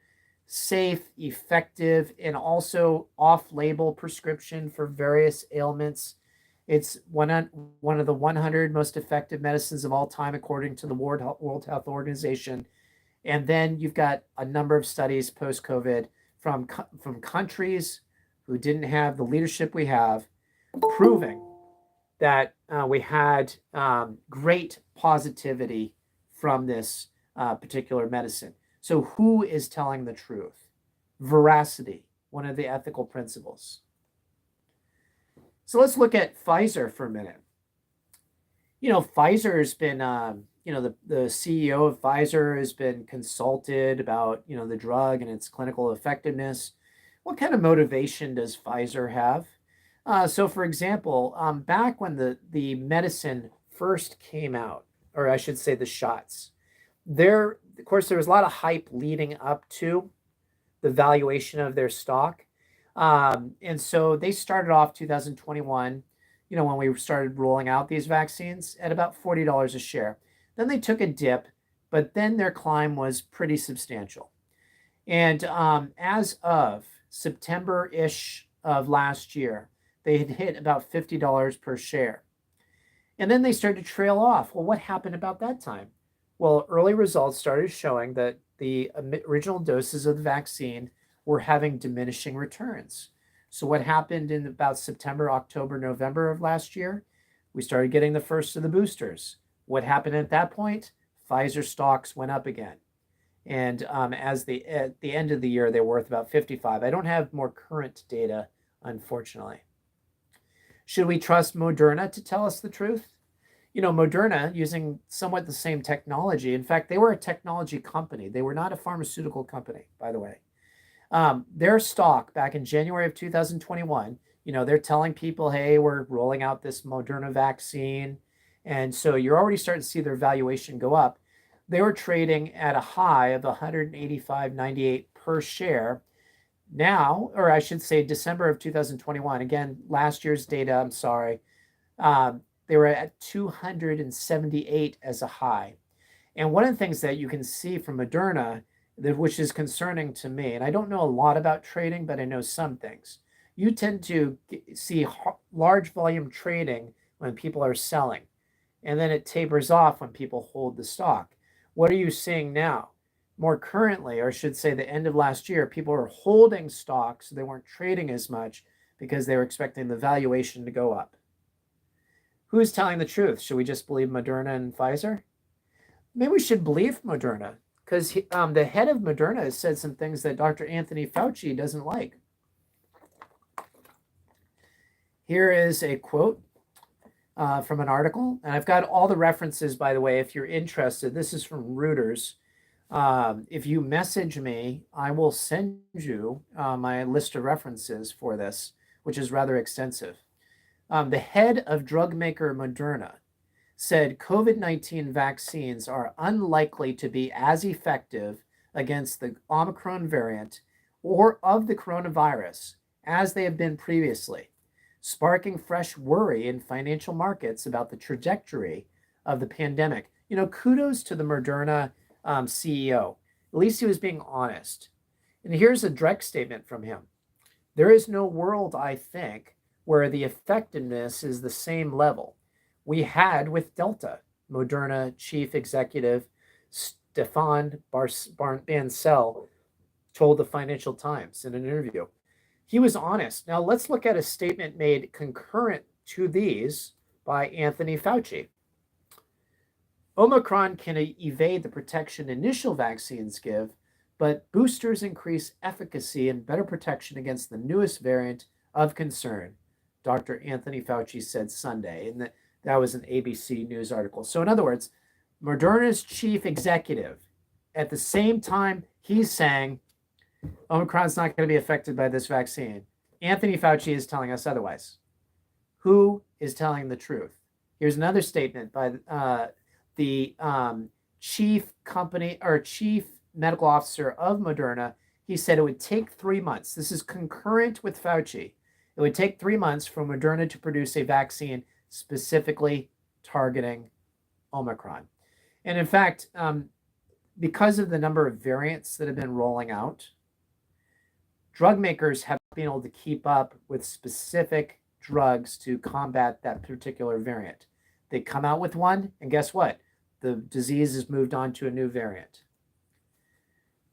safe, effective, and also off-label prescription for various ailments. It's one of the 100 most effective medicines of all time, according to the World Health Organization. And then you've got a number of studies post-COVID from countries who didn't have the leadership we have, proving that we had great positivity from this particular medicine. So who is telling the truth? Veracity, one of the ethical principles. So let's look at Pfizer for a minute. Pfizer has been, the CEO of Pfizer has been consulted about, the drug and its clinical effectiveness. What kind of motivation does Pfizer have? So for example, back when the medicine first came out, or I should say the shots, there was a lot of hype leading up to the valuation of their stock. And so they started off 2021, when we started rolling out these vaccines, at about $40 a share. Then they took a dip, but then their climb was pretty substantial. And as of September-ish of last year, they had hit about $50 per share. And then they started to trail off. Well, what happened about that time? Well, early results started showing that the original doses of the vaccine were having diminishing returns. So what happened in about September, October, November of last year? We started getting the first of the boosters. What happened at that point? Pfizer stocks went up again. And at the end of the year, they were worth about 55. I don't have more current data, unfortunately. Should we trust Moderna to tell us the truth? Moderna, using somewhat the same technology. In fact, they were a technology company. They were not a pharmaceutical company, by the way. Their stock back in January of 2021, they're telling people, hey, we're rolling out this Moderna vaccine. And so you're already starting to see their valuation go up. They were trading at a high of 185.98 per share. Now, or I should say December of 2021, again, last year's data, I'm sorry, they were at 278 as a high. And one of the things that you can see from Moderna, which is concerning to me, and I don't know a lot about trading, but I know some things. You tend to see large volume trading when people are selling, and then it tapers off when people hold the stock. What are you seeing now? More currently, or I should say the end of last year, people were holding stocks, so they weren't trading as much because they were expecting the valuation to go up. Who's telling the truth? Should we just believe Moderna and Pfizer? Maybe we should believe Moderna, because the head of Moderna has said some things that Dr. Anthony Fauci doesn't like. Here is a quote from an article, and I've got all the references, by the way, if you're interested. This is from Reuters. If you message me, I will send you my list of references for this, which is rather extensive. The head of drug maker Moderna said COVID-19 vaccines are unlikely to be as effective against the Omicron variant or of the coronavirus as they have been previously, sparking fresh worry in financial markets about the trajectory of the pandemic. Kudos to the Moderna CEO. At least he was being honest. And here's a direct statement from him. There is no world, I think, where the effectiveness is the same level we had with Delta. Moderna chief executive Stefan Bancel told the Financial Times in an interview. He was honest. Now let's look at a statement made concurrent to these by Anthony Fauci. Omicron can evade the protection initial vaccines give, but boosters increase efficacy and better protection against the newest variant of concern, Dr. Anthony Fauci said Sunday. And that was an ABC News article. So in other words, Moderna's chief executive, at the same time he's saying Omicron's not going to be affected by this vaccine, Anthony Fauci is telling us otherwise. Who is telling the truth? Here's another statement by the chief medical officer of Moderna. He said it would take 3 months. This is concurrent with Fauci. It would take 3 months for Moderna to produce a vaccine specifically targeting Omicron. And in fact, because of the number of variants that have been rolling out, drug makers have been able to keep up with specific drugs to combat that particular variant. They come out with one, and guess what? The disease has moved on to a new variant.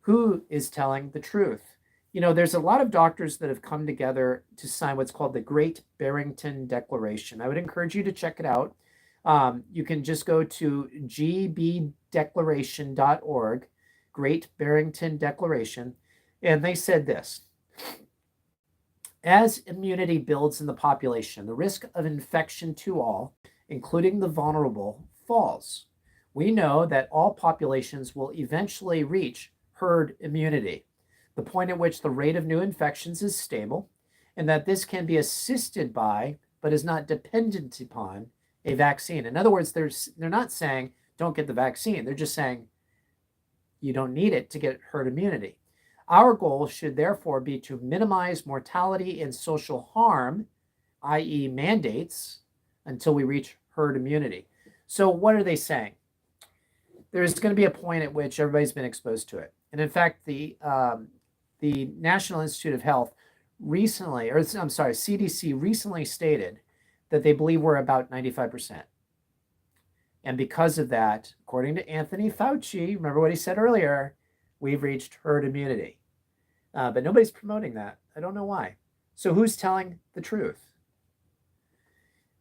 Who is telling the truth? There's a lot of doctors that have come together to sign what's called the Great Barrington Declaration. I would encourage you to check it out. You can just go to gbdeclaration.org, Great Barrington Declaration, and they said this. As immunity builds in the population, the risk of infection to all, including the vulnerable, falls. We know that all populations will eventually reach herd immunity, the point at which the rate of new infections is stable, and that this can be assisted by, but is not dependent upon, a vaccine. In other words, they're not saying don't get the vaccine. They're just saying you don't need it to get herd immunity. Our goal should therefore be to minimize mortality and social harm, i.e. mandates, until we reach herd immunity. So what are they saying? There's going to be a point at which everybody's been exposed to it. And in fact, the National Institute of Health CDC recently stated that they believe we're about 95%. And because of that, according to Anthony Fauci, remember what he said earlier, we've reached herd immunity. But nobody's promoting that. I don't know why. So who's telling the truth?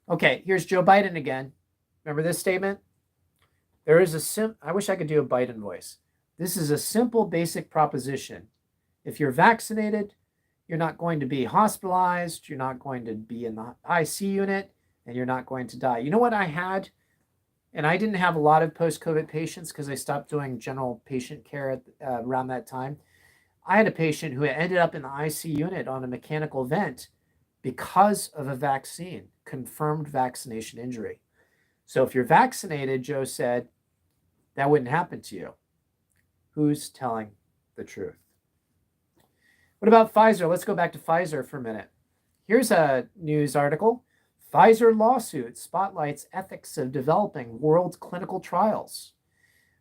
Okay, here's Joe Biden again. Remember this statement? I wish I could do a Biden voice. This is a simple, basic proposition. If you're vaccinated, you're not going to be hospitalized, you're not going to be in the IC unit, and you're not going to die. You know what I had? And I didn't have a lot of post-COVID patients because I stopped doing general patient care around that time. I had a patient who ended up in the IC unit on a mechanical vent because of a vaccine, confirmed vaccination injury. So if you're vaccinated, Joe said, that wouldn't happen to you. Who's telling the truth? What about Pfizer? Let's go back to Pfizer for a minute. Here's a news article. Pfizer lawsuit spotlights ethics of developing world clinical trials.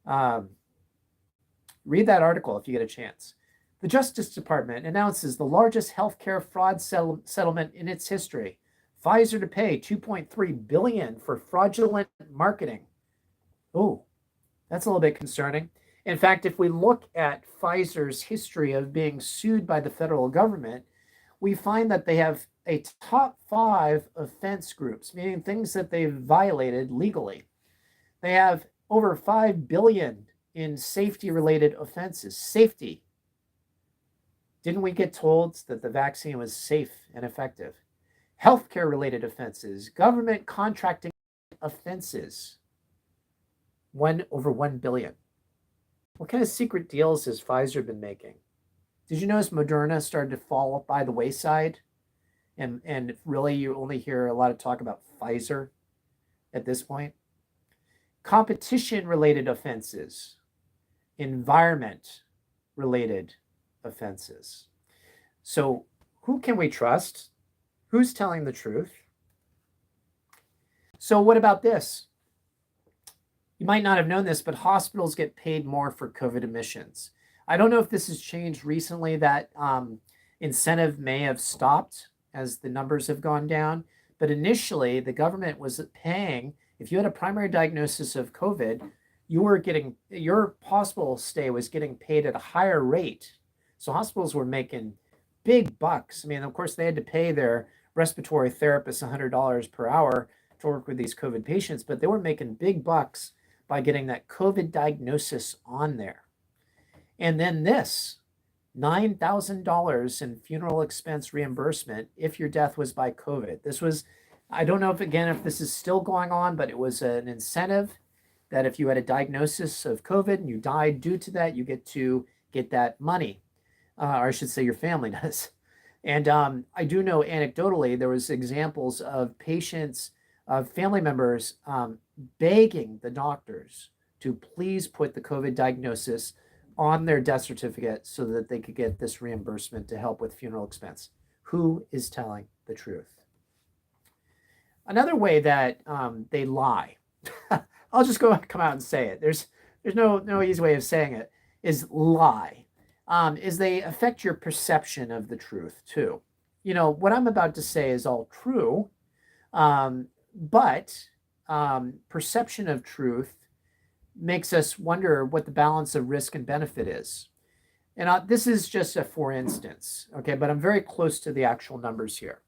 Read that article if you get a chance. The Justice Department announces the largest healthcare fraud settlement in its history. Pfizer to pay $2.3 billion for fraudulent marketing. Oh, that's a little bit concerning. In fact, if we look at Pfizer's history of being sued by the federal government, we find that they have a top 5 offense groups, meaning things that they've violated legally. They have over $5 billion in safety-related offenses. Safety. Didn't we get told that the vaccine was safe and effective? Healthcare-related offenses, government contracting offenses, over $1 billion. What kind of secret deals has Pfizer been making? Did you notice Moderna started to fall by the wayside? And really, you only hear a lot of talk about Pfizer at this point. Competition-related offenses, environment-related offenses. So who can we trust? Who's telling the truth? So what about this? You might not have known this, but hospitals get paid more for COVID admissions. I don't know if this has changed recently. That incentive may have stopped as the numbers have gone down. But initially, the government was paying, if you had a primary diagnosis of COVID, your hospital stay was getting paid at a higher rate. So hospitals were making big bucks. I mean, of course, they had to pay their respiratory therapists $100 per hour to work with these COVID patients, but they were making big bucks by getting that COVID diagnosis on there. And then this, $9,000 in funeral expense reimbursement if your death was by COVID. This was, I don't know if this is still going on, but it was an incentive that if you had a diagnosis of COVID and you died due to that, you get to get that money, or I should say your family does. And I do know anecdotally, there was examples of patients, of family members begging the doctors to please put the COVID diagnosis on their death certificate so that they could get this reimbursement to help with funeral expense. Who is telling the truth? Another way that they lie, I'll just come out and say it. There's no easy way of saying it, is lie. Is they affect your perception of the truth too. You know, what I'm about to say is all true, but perception of truth makes us wonder what the balance of risk and benefit is. And this is just a for instance, okay, but I'm very close to the actual numbers here.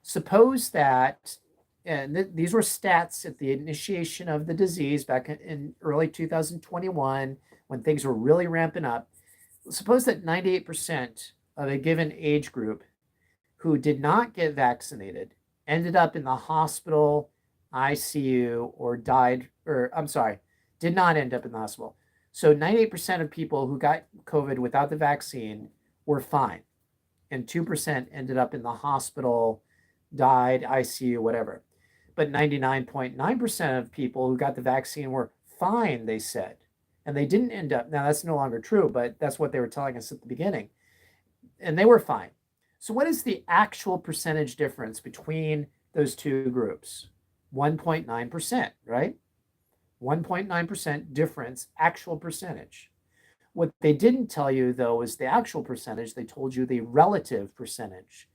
Suppose that, and these were stats at the initiation of the disease back in early 2021, when things were really ramping up. Suppose that 98% of a given age group who did not get vaccinated ended up in the hospital, ICU, or died, or I'm sorry, did not end up in the hospital. So 98% of people who got COVID without the vaccine were fine, and 2% ended up in the hospital, died, ICU, whatever. But 99.9% of people who got the vaccine were fine, they said. And they didn't end up, now that's no longer true, but that's what they were telling us at the beginning. And they were fine. So what is the actual percentage difference between those two groups? 1.9%, right? 1.9% difference, actual percentage. What they didn't tell you, though, is the actual percentage. They told you the relative percentage.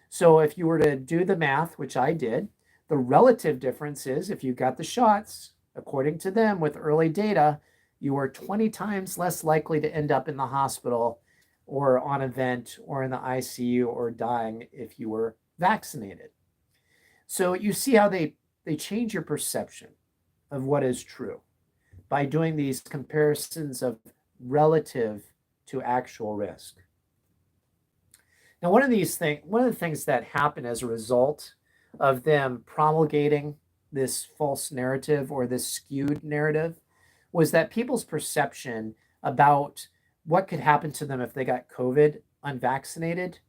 So if you were to do the math, which I did, the relative difference is if you got the shots, according to them with early data, you are 20 times less likely to end up in the hospital or on a vent or in the ICU or dying if you were vaccinated. So you see how they change your perception of what is true by doing these comparisons of relative to actual risk. Now, one of the things that happened as a result of them promulgating this false narrative or this skewed narrative was that people's perception about what could happen to them if they got COVID unvaccinated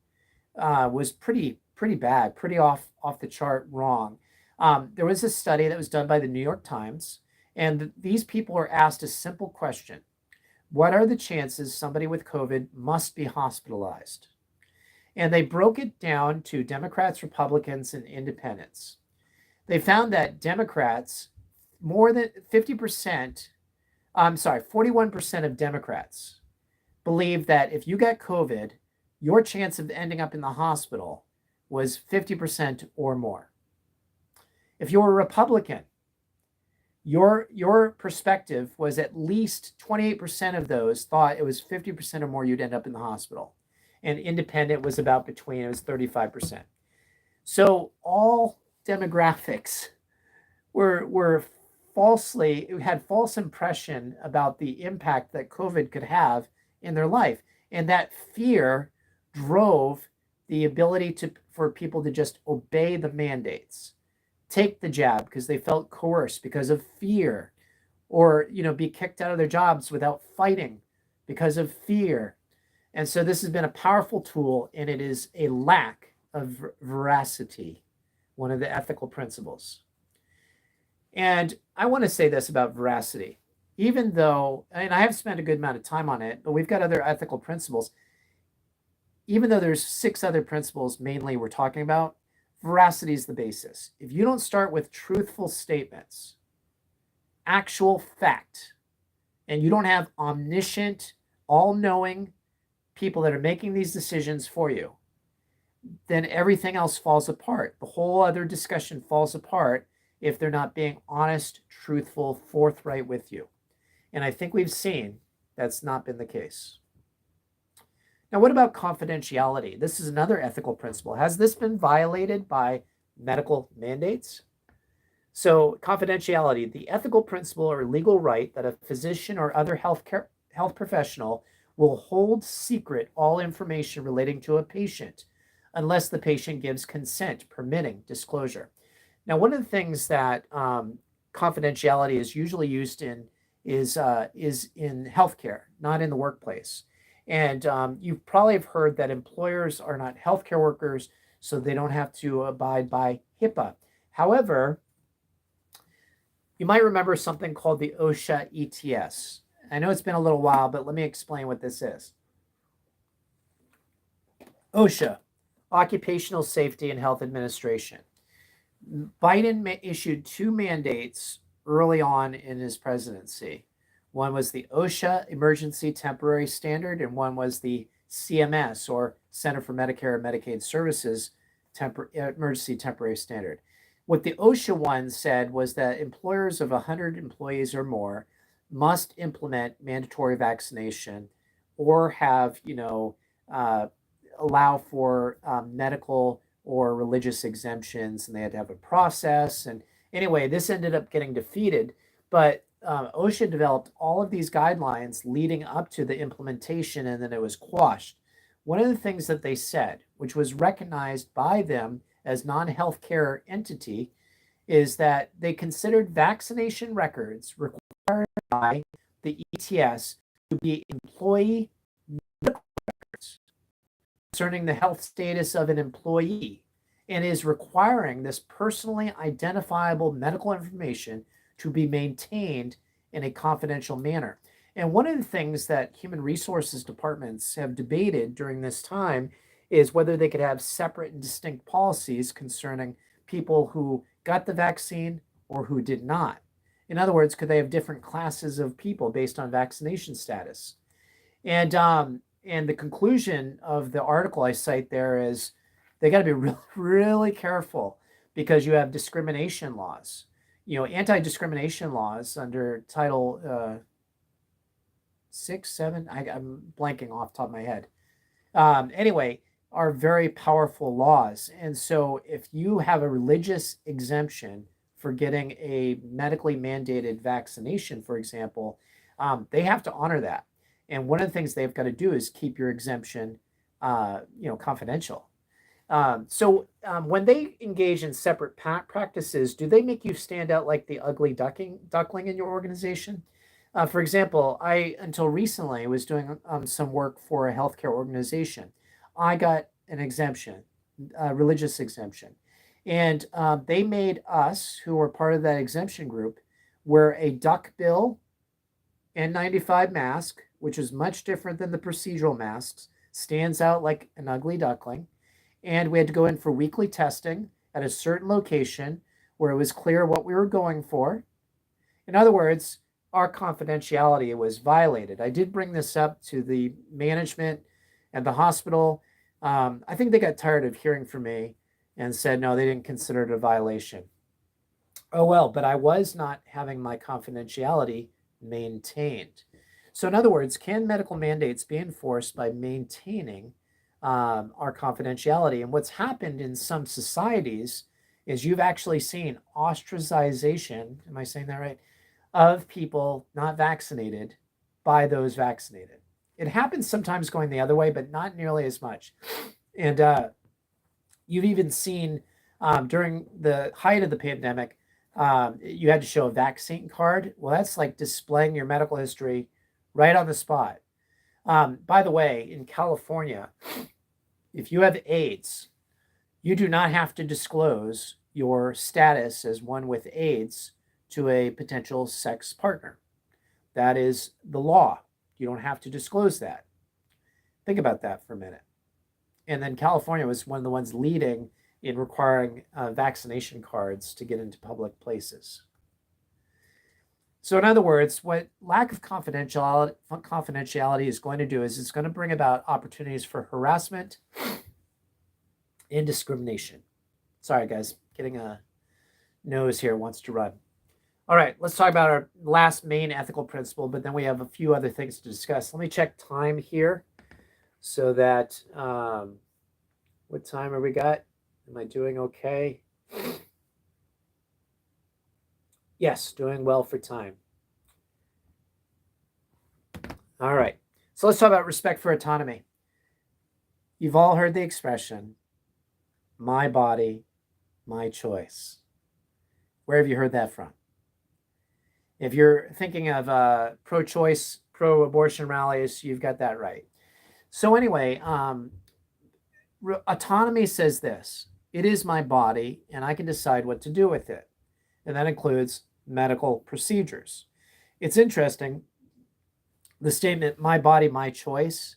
was pretty bad, pretty off the chart wrong. There was a study that was done by the New York Times, and these people are asked a simple question: what are the chances somebody with COVID must be hospitalized? And they broke it down to Democrats, Republicans, and independents. They found that Democrats, more than 50%, 41% of Democrats believe that if you got COVID, your chance of ending up in the hospital was 50% or more. If you're a Republican, your perspective was at least 28% of those thought it was 50% or more you'd end up in the hospital. And independent was about between, it was 35%. So all demographics were had false impression about the impact that COVID could have in their life. And that fear drove the ability for people to just obey the mandates, take the jab because they felt coerced because of fear, or be kicked out of their jobs without fighting because of fear. And so this has been a powerful tool, and it is a lack of veracity, one of the ethical principles. And I want to say this about veracity, even though, and I have spent a good amount of time on it, but we've got other ethical principles. Even though there's 6 other principles mainly we're talking about, veracity is the basis. If you don't start with truthful statements, actual fact, and you don't have omniscient, all-knowing people that are making these decisions for you, then everything else falls apart. The whole other discussion falls apart if they're not being honest, truthful, forthright with you. And I think we've seen that's not been the case. Now, what about confidentiality? This is another ethical principle. Has this been violated by medical mandates? So, confidentiality, the ethical principle or legal right that a physician or other health professional will hold secret all information relating to a patient unless the patient gives consent permitting disclosure. Now, one of the things that confidentiality is usually used in is in healthcare, not in the workplace. And you probably have heard that employers are not healthcare workers, so they don't have to abide by HIPAA. However, you might remember something called the OSHA ETS. I know it's been a little while, but let me explain what this is. OSHA, Occupational Safety and Health Administration. Biden issued 2 mandates early on in his presidency. One was the OSHA Emergency Temporary Standard, and one was the CMS, or Center for Medicare and Medicaid Services Emergency Temporary Standard. What the OSHA one said was that employers of 100 employees or more must implement mandatory vaccination or have, allow for medical or religious exemptions, and they had to have a process. And anyway, this ended up getting defeated, but OSHA developed all of these guidelines leading up to the implementation, and then it was quashed. One of the things that they said, which was recognized by them as non-healthcare entity, is that they considered vaccination records required by the ETS to be employee medical records concerning the health status of an employee, and is requiring this personally identifiable medical information to be maintained in a confidential manner. And one of the things that human resources departments have debated during this time is whether they could have separate and distinct policies concerning people who got the vaccine or who did not. In other words, could they have different classes of people based on vaccination status? And the conclusion of the article I cite there is they got to be really, really careful, because you have discrimination laws. Anti-discrimination laws under Title 6, 7, I'm blanking off the top of my head. Anyway, are very powerful laws. And so if you have a religious exemption for getting a medically mandated vaccination, for example, they have to honor that. And one of the things they've got to do is keep your exemption, confidential. When they engage in separate practices, do they make you stand out like the ugly duckling in your organization? For example, I, until recently, was doing some work for a healthcare organization. I got an exemption, a religious exemption. And they made us, who were part of that exemption group, wear a duckbill N95 mask, which is much different than the procedural masks, stands out like an ugly duckling. And we had to go in for weekly testing at a certain location where it was clear what we were going for. In other words, our confidentiality was violated. I did bring this up to the management and the hospital. I think they got tired of hearing from me and said, no, they didn't consider it a violation. Oh, well, but I was not having my confidentiality maintained. So, in other words, can medical mandates be enforced by maintaining our confidentiality? And what's happened in some societies is you've actually seen ostracization, am I saying that right, of people not vaccinated by those vaccinated. It happens sometimes going the other way, but not nearly as much. And you've even seen during the height of the pandemic, you had to show a vaccine card. Well, that's like displaying your medical history right on the spot. By the way, in California, if you have AIDS, you do not have to disclose your status as one with AIDS to a potential sex partner. That is the law. You don't have to disclose that. Think about that for a minute. And then California was one of the ones leading in requiring vaccination cards to get into public places. So in other words, what lack of confidentiality is going to do is it's going to bring about opportunities for harassment and discrimination. Sorry, guys, getting a nose here, wants to run. All right, let's talk about our last main ethical principle, but then we have a few other things to discuss. Let me check time here so that, what time have we got? Am I doing okay? Yes, doing well for time. All right, so let's talk about respect for autonomy. You've all heard the expression, my body, my choice. Where have you heard that from? If you're thinking of pro-choice, pro-abortion rallies, you've got that right. So anyway, autonomy says this: it is my body, and I can decide what to do with it. And that includes medical procedures. It's interesting, the statement, my body, my choice,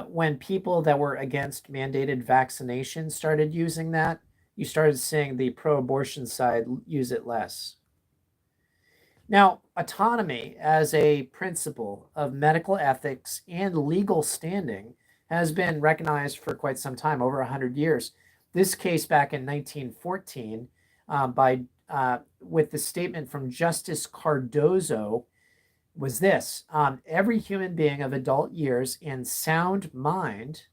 when people that were against mandated vaccination started using that, you started seeing the pro-abortion side use it less. Now, autonomy as a principle of medical ethics and legal standing has been recognized for quite some time, over 100 years. This case back in 1914 with the statement from Justice Cardozo was this: every human being of adult years and sound mind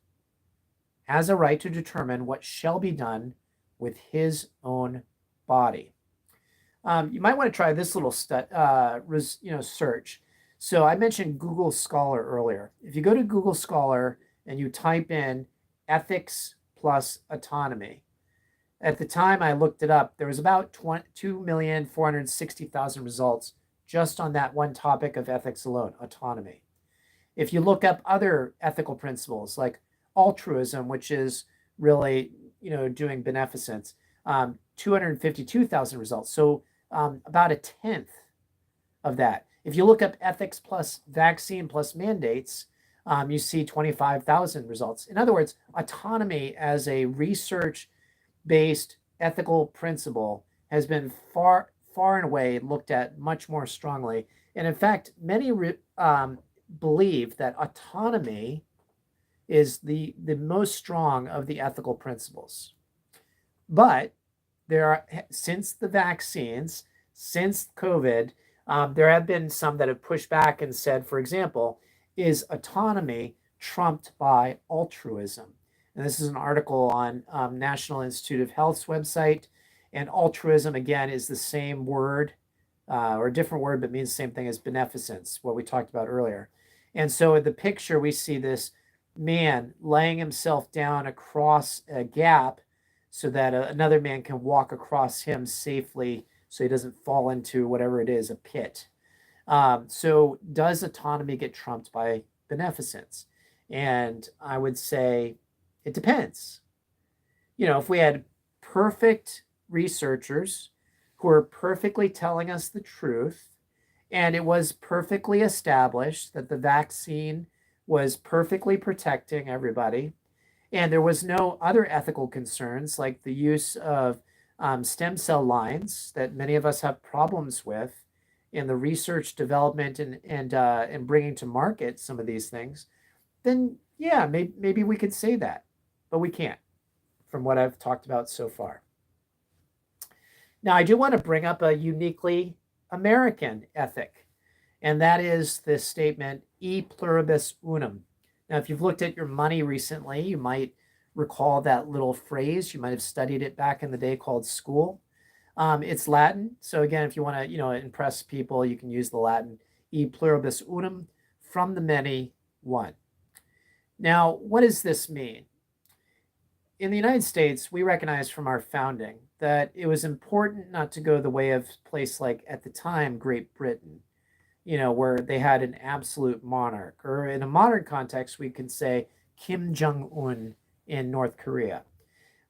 has a right to determine what shall be done with his own body. You might want to try this little search. So I mentioned Google Scholar earlier. If you go to Google Scholar and you type in ethics plus autonomy, at the time I looked it up, there was about 2,460,000 results just on that one topic of ethics alone, autonomy. If you look up other ethical principles like altruism, which is really, doing beneficence, 252,000 results. So about a tenth of that. If you look up ethics plus vaccine plus mandates, you see 25,000 results. In other words, autonomy as a research-based ethical principle has been far and away looked at much more strongly. And in fact, many believe that autonomy is the most strong of the ethical principles. But there are, since the vaccines, since COVID, there have been some that have pushed back and said, for example, is autonomy trumped by altruism? And this is an article on National Institute of Health's website. And altruism, again, is the same word or a different word, but means the same thing as beneficence, what we talked about earlier. And so in the picture, we see this man laying himself down across a gap so that another man can walk across him safely so he doesn't fall into whatever it is, a pit. So does autonomy get trumped by beneficence? And I would say it depends. If we had perfect researchers who are perfectly telling us the truth, and it was perfectly established that the vaccine was perfectly protecting everybody, and there was no other ethical concerns like the use of stem cell lines that many of us have problems with in the research development and bringing to market some of these things, then yeah, maybe we could say that, but we can't from what I've talked about so far. Now, I do want to bring up a uniquely American ethic, and that is this statement, e pluribus unum. Now, if you've looked at your money recently, you might recall that little phrase. You might have studied it back in the day called school. It's Latin. So again, if you want to, impress people, you can use the Latin e pluribus unum, from the many, one. Now, what does this mean? In the United States, we recognize from our founding that it was important not to go the way of a place like, at the time, Great Britain, where they had an absolute monarch. Or in a modern context, we could say Kim Jong-un in North Korea.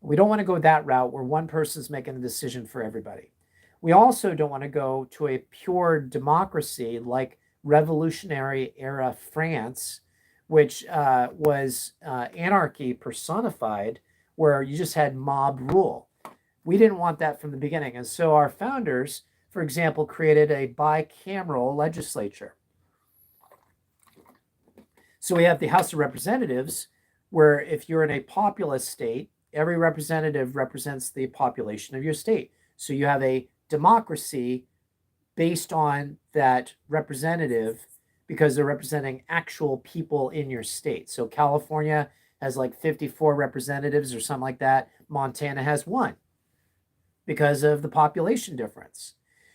We don't want to go that route where one person's making the decision for everybody. We also don't want to go to a pure democracy like Revolutionary era France, which was anarchy personified, where you just had mob rule. We didn't want that from the beginning. And so our founders, for example, created a bicameral legislature. So we have the House of Representatives, where if you're in a populous state, every representative represents the population of your state. So you have a democracy based on that representative because they're representing actual people in your state. So California has like 54 representatives or something like that. Montana has 1 because of the population difference.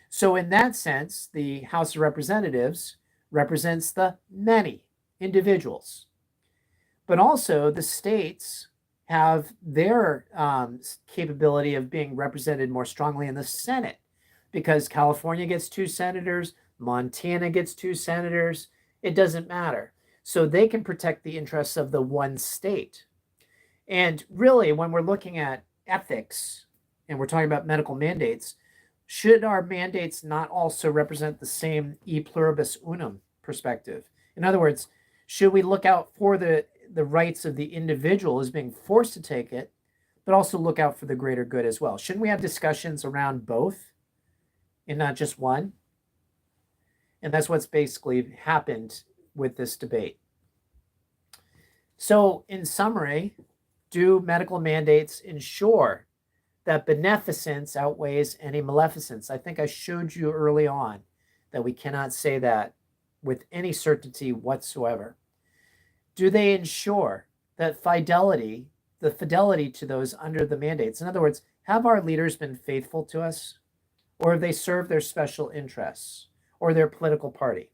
So in that sense, the House of Representatives represents the many individuals. But also the states have their capability of being represented more strongly in the Senate, because California gets 2 senators, Montana gets 2 senators. It doesn't matter. So they can protect the interests of the one state. And really, when we're looking at ethics and we're talking about medical mandates, should our mandates not also represent the same e pluribus unum perspective? In other words, should we look out for the rights of the individual as being forced to take it, but also look out for the greater good as well? Shouldn't we have discussions around both and not just one? And that's what's basically happened with this debate. So in summary, do medical mandates ensure that beneficence outweighs any maleficence? I think I showed you early on that we cannot say that with any certainty whatsoever. Do they ensure that the fidelity to those under the mandates? In other words, have our leaders been faithful to us, or have they served their special interests or their political party?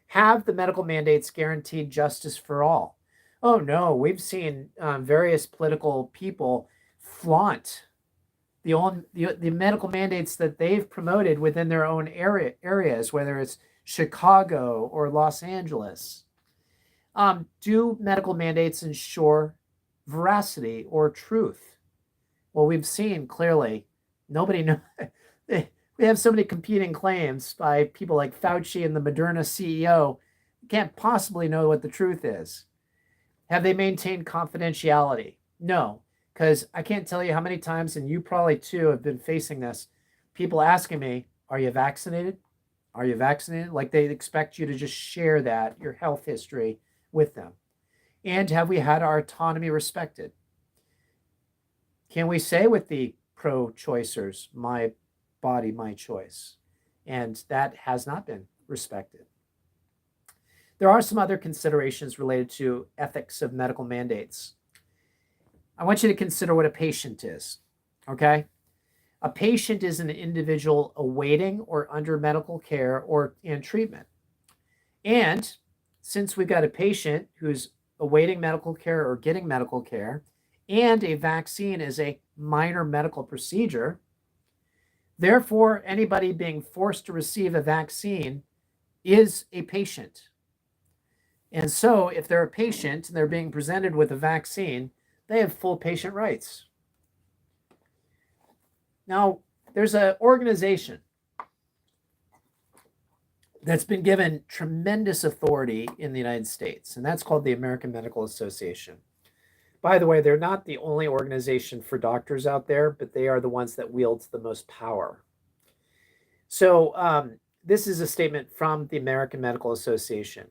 Have the medical mandates guaranteed justice for all? Oh no, we've seen various political people flaunt the medical mandates that they've promoted within their own areas, whether it's Chicago or Los Angeles. Do medical mandates ensure veracity or truth? Well, we've seen clearly nobody knows. We have so many competing claims by people like Fauci and the Moderna CEO. You can't possibly know what the truth is. Have they maintained confidentiality? No, because I can't tell you how many times, and you probably too have been facing this, people asking me, are you vaccinated? Are you vaccinated? Like they expect you to just share that, your health history, with them. And have we had our autonomy respected? Can we say with the pro-choicers, my body, my choice? And that has not been respected. There are some other considerations related to ethics of medical mandates. I want you to consider what a patient is, okay? A patient is an individual awaiting or under medical care and treatment. And since we've got a patient who's awaiting medical care or getting medical care, and a vaccine is a minor medical procedure, therefore, anybody being forced to receive a vaccine is a patient. And so, if they're a patient and they're being presented with a vaccine, they have full patient rights. Now, there's an organization that's been given tremendous authority in the United States, and that's called the American Medical Association. By the way, they're not the only organization for doctors out there, but they are the ones that wield the most power. So this is a statement from the American Medical Association.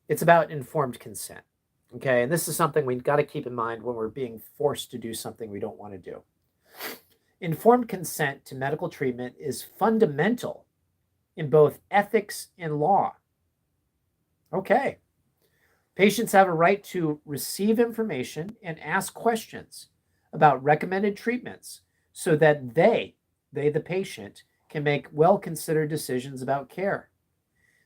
It's about informed consent. Okay, and this is something we've got to keep in mind when we're being forced to do something we don't want to do. Informed consent to medical treatment is fundamental in both ethics and law. Okay. Patients have a right to receive information and ask questions about recommended treatments so that they, the patient, can make well-considered decisions about care.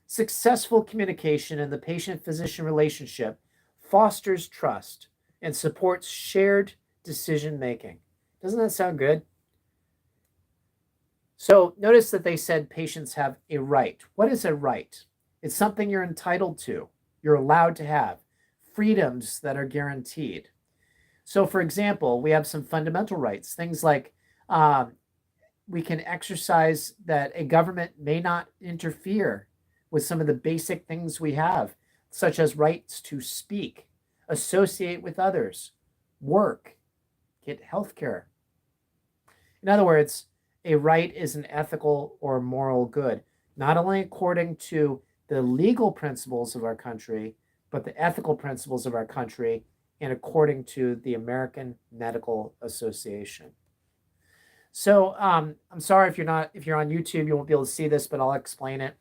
Successful communication in the patient-physician relationship fosters trust and supports shared decision-making. Doesn't that sound good? So notice that they said patients have a right. What is a right? It's something you're entitled to. You're allowed to have freedoms that are guaranteed. So, for example, we have some fundamental rights, things like we can exercise that a government may not interfere with some of the basic things we have, such as rights to speak, associate with others, work, get health care. In other words, a right is an ethical or moral good, not only according to the legal principles of our country, but the ethical principles of our country, and according to the American Medical Association. So I'm sorry if you're on YouTube, you won't be able to see this, but I'll explain it.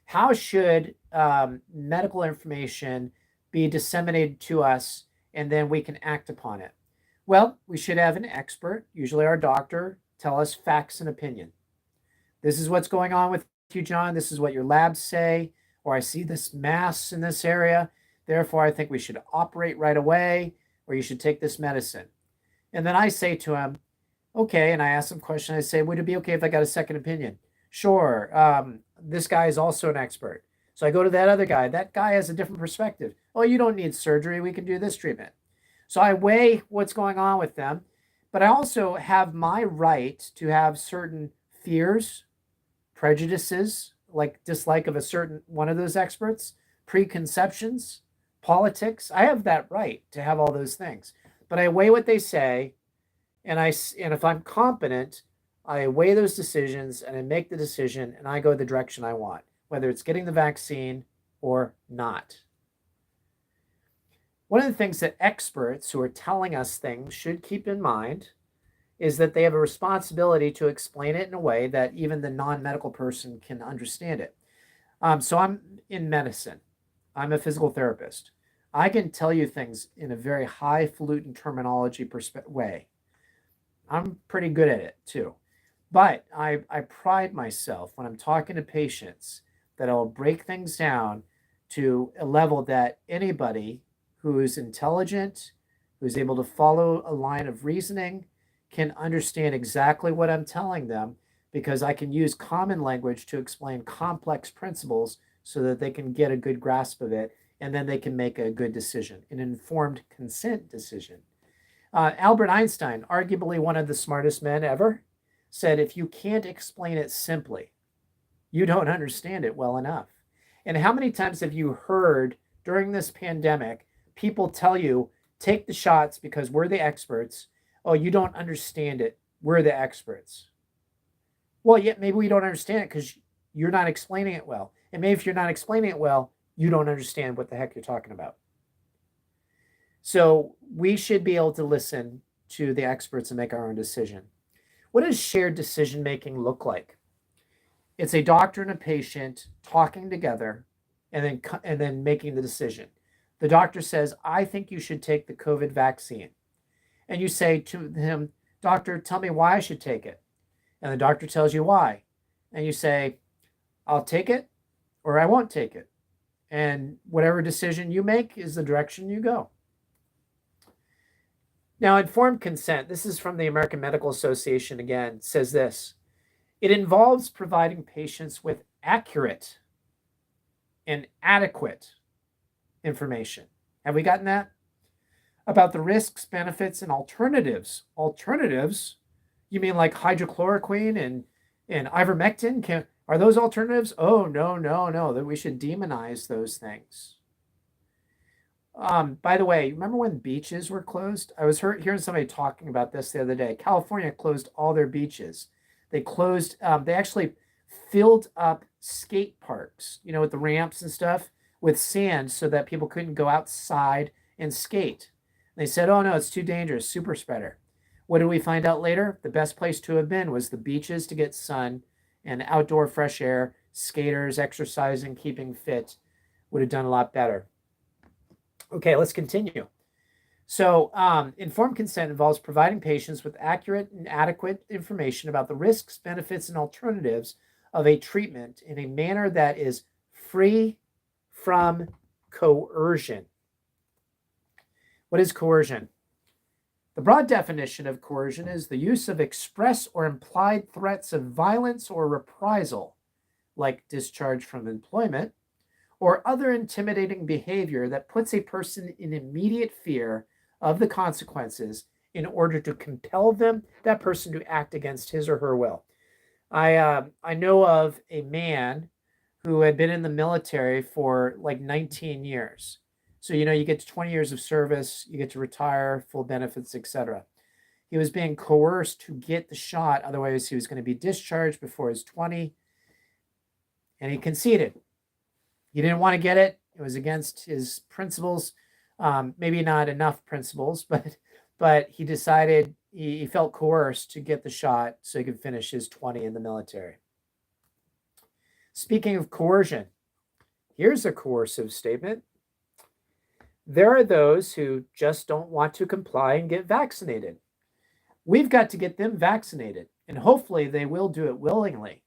How should medical information be disseminated to us and then we can act upon it? Well, we should have an expert, usually our doctor, tell us facts and opinion. This is what's going on with you, John. This is what your labs say, or I see this mass in this area. Therefore, I think we should operate right away, or you should take this medicine. And then I say to him, okay, and I ask him a question. I say, would it be okay if I got a second opinion? Sure. This guy is also an expert. So I go to that other guy. That guy has a different perspective. Oh, you don't need surgery. We can do this treatment. So I weigh what's going on with them, but I also have my right to have certain fears, prejudices, like dislike of a certain one of those experts, preconceptions, politics. I have that right to have all those things, but I weigh what they say, and if I'm competent, I weigh those decisions and I make the decision and I go the direction I want, whether it's getting the vaccine or not. One of the things that experts who are telling us things should keep in mind is that they have a responsibility to explain it in a way that even the non-medical person can understand it. So I'm in medicine. I'm a physical therapist. I can tell you things in a very highfalutin terminology way. I'm pretty good at it too. But I pride myself when I'm talking to patients that I'll break things down to a level that anybody who is intelligent, who's able to follow a line of reasoning, can understand exactly what I'm telling them, because I can use common language to explain complex principles so that they can get a good grasp of it, and then they can make a good decision, an informed consent decision. Albert Einstein, arguably one of the smartest men ever, said, if you can't explain it simply, you don't understand it well enough. And how many times have you heard during this pandemic people tell you, take the shots because we're the experts? Oh, you don't understand it. We're the experts. Well, yeah, maybe we don't understand it because you're not explaining it well. And maybe if you're not explaining it well, you don't understand what the heck you're talking about. So we should be able to listen to the experts and make our own decision. What does shared decision-making look like? It's a doctor and a patient talking together and then making the decision. The doctor says, I think you should take the COVID vaccine. And you say to him, doctor, tell me why I should take it. And the doctor tells you why. And you say, I'll take it or I won't take it. And whatever decision you make is the direction you go. Now, informed consent, this is from the American Medical Association again, says this: it involves providing patients with accurate and adequate information. Have we gotten that? About the risks, benefits, and alternatives. Alternatives? You mean like hydrochloroquine and ivermectin? Are those alternatives? Oh, no. That we should demonize those things. By the way, remember when beaches were closed? I was hearing somebody talking about this the other day. California closed all their beaches. They closed, they actually filled up skate parks, with the ramps and stuff, with sand so that people couldn't go outside and skate. They said, oh no, it's too dangerous, super spreader. What did we find out later? The best place to have been was the beaches to get sun and outdoor fresh air. Skaters, exercising, keeping fit would have done a lot better. Okay, let's continue. So, informed consent involves providing patients with accurate and adequate information about the risks, benefits, and alternatives of a treatment in a manner that is free from coercion. What is coercion? The broad definition of coercion is the use of express or implied threats of violence or reprisal, like discharge from employment, or other intimidating behavior that puts a person in immediate fear of the consequences in order to compel that person to act against his or her will. I know of a man who had been in the military for like 19 years. So, you get to 20 years of service, you get to retire, full benefits, etc. He was being coerced to get the shot. Otherwise, he was going to be discharged before his 20. And he conceded. He didn't want to get it. It was against his principles. Maybe not enough principles, but he decided he felt coerced to get the shot so he could finish his 20 in the military. Speaking of coercion, here's a coercive statement. There are those who just don't want to comply and get vaccinated. We've got to get them vaccinated, and hopefully they will do it willingly.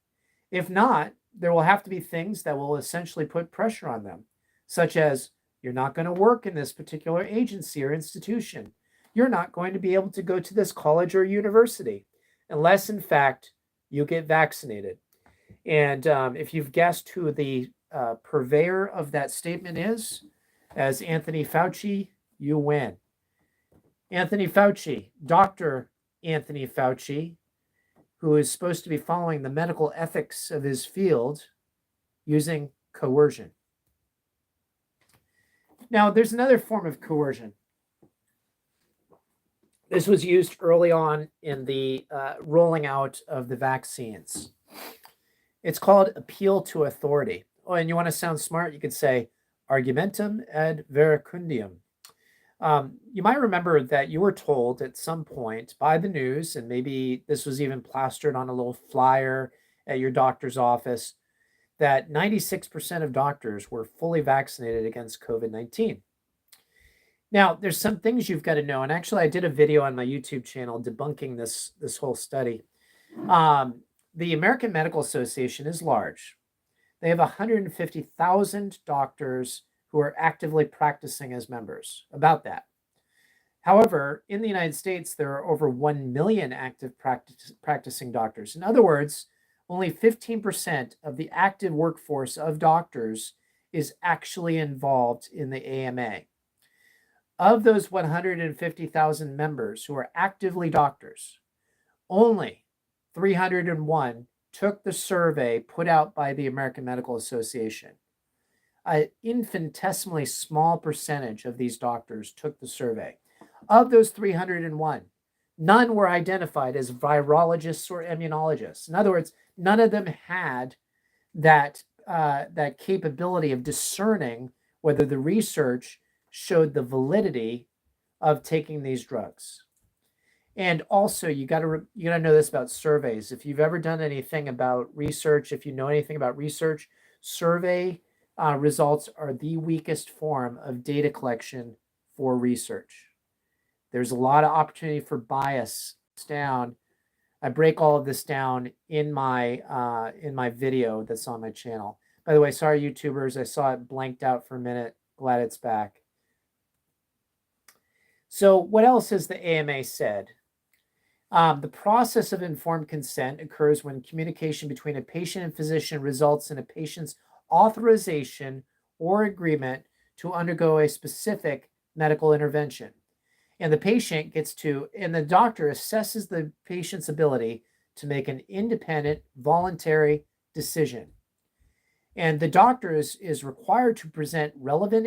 If not, there will have to be things that will essentially put pressure on them, such as you're not going to work in this particular agency or institution. You're not going to be able to go to this college or university unless, in fact, you get vaccinated. And if you've guessed who the purveyor of that statement is, as Anthony Fauci, you win. Anthony Fauci, Dr. Anthony Fauci, who is supposed to be following the medical ethics of his field using coercion. Now, there's another form of coercion. This was used early on in the rolling out of the vaccines. It's called appeal to authority. Oh, and you want to sound smart, you could say argumentum ad verecundium. You might remember that you were told at some point by the news, and maybe this was even plastered on a little flyer at your doctor's office, that 96% of doctors were fully vaccinated against COVID-19. Now, there's some things you've got to know, and actually I did a video on my YouTube channel debunking this whole study. The American Medical Association is large. They have 150,000 doctors who are actively practicing as members, about that. However, in the United States, there are over 1 million active practicing doctors. In other words, only 15% of the active workforce of doctors is actually involved in the AMA. Of those 150,000 members who are actively doctors, only 301 took the survey put out by the American Medical Association. An infinitesimally small percentage of these doctors took the survey. Of those 301, none were identified as virologists or immunologists. In other words, none of them had that capability of discerning whether the research showed the validity of taking these drugs. And also, you got to know this about surveys. If you've ever done anything about research, if you know anything about research, survey results are the weakest form of data collection for research. There's a lot of opportunity for bias down. I break all of this down in my video that's on my channel. By the way, sorry, YouTubers, I saw it blanked out for a minute. Glad it's back. So what else has the AMA said? The process of informed consent occurs when communication between a patient and physician results in a patient's authorization or agreement to undergo a specific medical intervention. And the doctor assesses the patient's ability to make an independent, voluntary decision. And the doctor is required to present relevant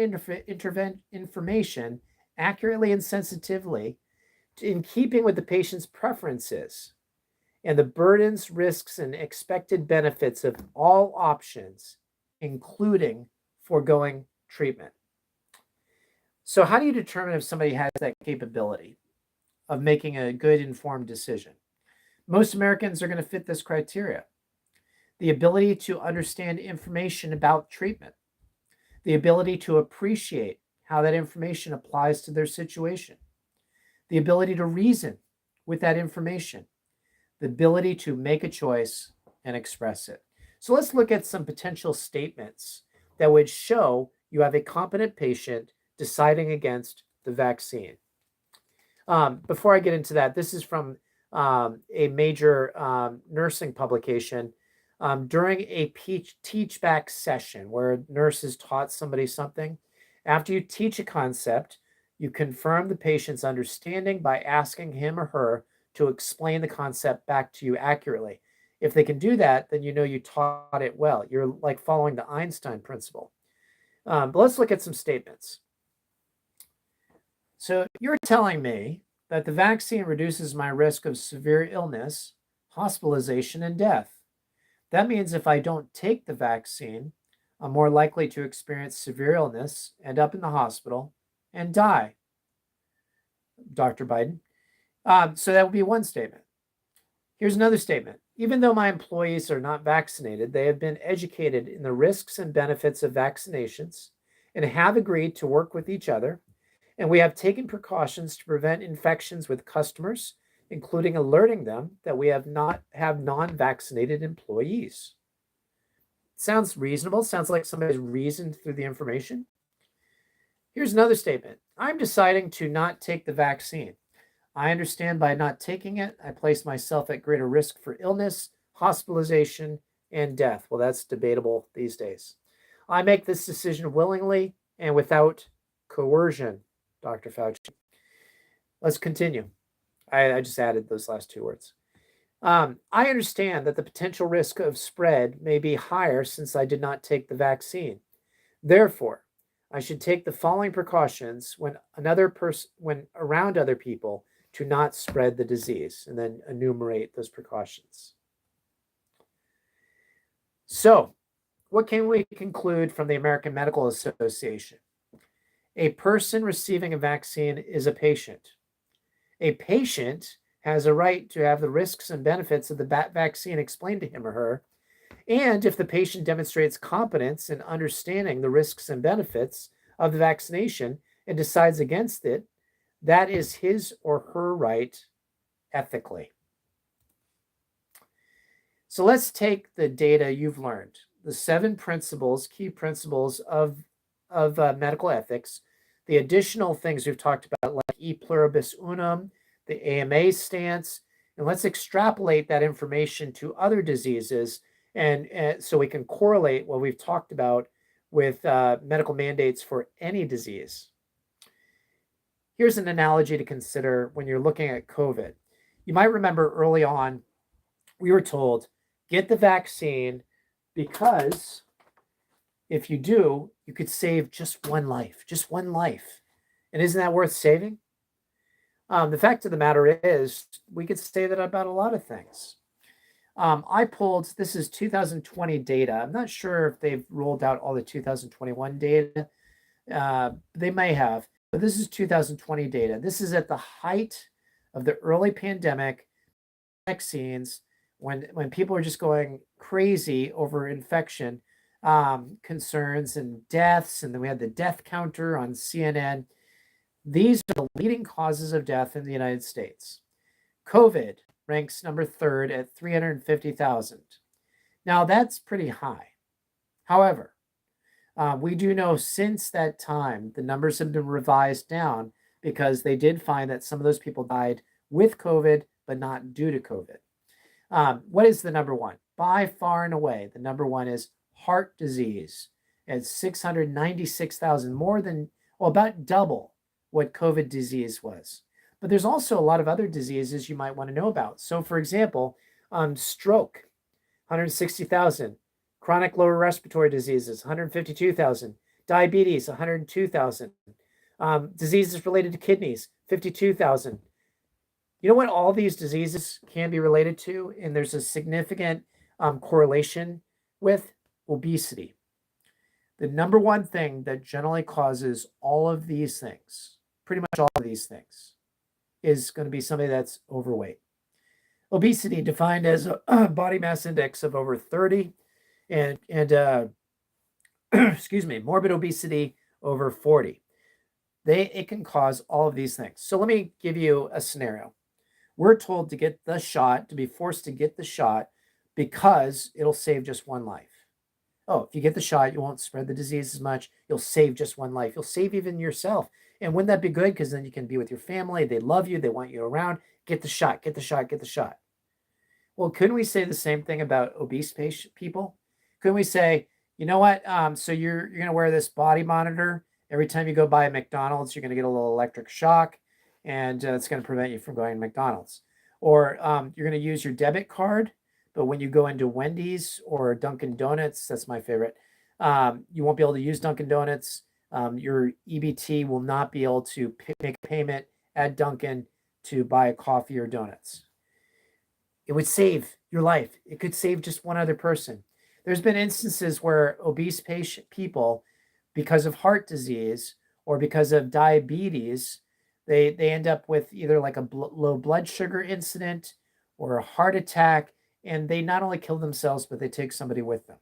information accurately and sensitively in keeping with the patient's preferences and the burdens, risks, and expected benefits of all options, including foregoing treatment. So how do you determine if somebody has that capability of making a good informed decision? Most Americans are going to fit this criteria. The ability to understand information about treatment, the ability to appreciate how that information applies to their situation, the ability to reason with that information, the ability to make a choice and express it. So let's look at some potential statements that would show you have a competent patient deciding against the vaccine. Before I get into that, this is from a major nursing publication. During a teach-back session where nurses taught somebody something, after you teach a concept, you confirm the patient's understanding by asking him or her to explain the concept back to you accurately. If they can do that, then you know you taught it well. You're like following the Einstein principle. But let's look at some statements. So you're telling me that the vaccine reduces my risk of severe illness, hospitalization, and death. That means if I don't take the vaccine, I'm more likely to experience severe illness, end up in the hospital, and die. Dr. Biden. So that would be one statement. Here's another statement. Even though my employees are not vaccinated, they have been educated in the risks and benefits of vaccinations and have agreed to work with each other. And we have taken precautions to prevent infections with customers, including alerting them that we have non-vaccinated employees. Sounds reasonable. Sounds like somebody's reasoned through the information. Here's another statement. I'm deciding to not take the vaccine. I understand by not taking it, I place myself at greater risk for illness, hospitalization, and death. Well, that's debatable these days. I make this decision willingly and without coercion, Dr. Fauci. Let's continue. I just added those last two words. I understand that the potential risk of spread may be higher since I did not take the vaccine. Therefore, I should take the following precautions when around other people to not spread the disease, and then enumerate those precautions. So, what can we conclude from the American Medical Association? A person receiving a vaccine is a patient. A patient has a right to have the risks and benefits of the vaccine explained to him or her. And if the patient demonstrates competence in understanding the risks and benefits of the vaccination and decides against it, that is his or her right ethically. So let's take the data you've learned, the 7 principles, key principles of medical ethics, the additional things we've talked about, like e pluribus unum, the AMA stance, and let's extrapolate that information to other diseases, and so we can correlate what we've talked about with medical mandates for any disease. Here's an analogy to consider when you're looking at COVID. You might remember early on, we were told, get the vaccine because if you do, you could save just one life. And isn't that worth saving? The fact of the matter is, we could say that about a lot of things. I pulled, this is 2020 data. I'm not sure if they've rolled out all the 2021 data. They may have, but this is 2020 data. This is at the height of the early pandemic vaccines, when people were just going crazy over infection concerns and deaths, and then we had the death counter on CNN. These are the leading causes of death in the United States. COVID ranks number 3rd at 350,000. Now that's pretty high. However, we do know since that time, the numbers have been revised down because they did find that some of those people died with COVID, but not due to COVID. What is the number one? By far and away, the number one is heart disease. It's 696,000, more than, well, about double what COVID disease was. But there's also a lot of other diseases you might want to know about. So, for example, stroke, 160,000. Chronic lower respiratory diseases, 152,000. Diabetes, 102,000. Diseases related to kidneys, 52,000. You know what all these diseases can be related to? And there's a significant correlation with obesity. The number one thing that generally causes all of these things, pretty much all of these things, is going to be somebody that's overweight. Obesity defined as a body mass index of over 30 and excuse me, morbid obesity over 40. It can cause all of these things. So let me give you a scenario. We're told to get the shot, to be forced to get the shot because it'll save just one life. Oh, if you get the shot, you won't spread the disease as much. You'll save just one life. You'll save even yourself. And wouldn't that be good? Because then you can be with your family. They love you. They want you around. Get the shot, get the shot, get the shot. Well, couldn't we say the same thing about obese people? Couldn't we say, you know what? So you're going to wear this body monitor. Every time you go by a McDonald's, you're going to get a little electric shock, and it's going to prevent you from going to McDonald's. Or you're going to use your debit card, but when you go into Wendy's or Dunkin' Donuts, that's my favorite, you won't be able to use Dunkin' Donuts. Your EBT will not be able to make a payment at Dunkin' to buy a coffee or donuts. It would save your life. It could save just one other person. There's been instances where obese people, because of heart disease or because of diabetes, they end up with either like a low blood sugar incident or a heart attack, and they not only kill themselves, but they take somebody with them.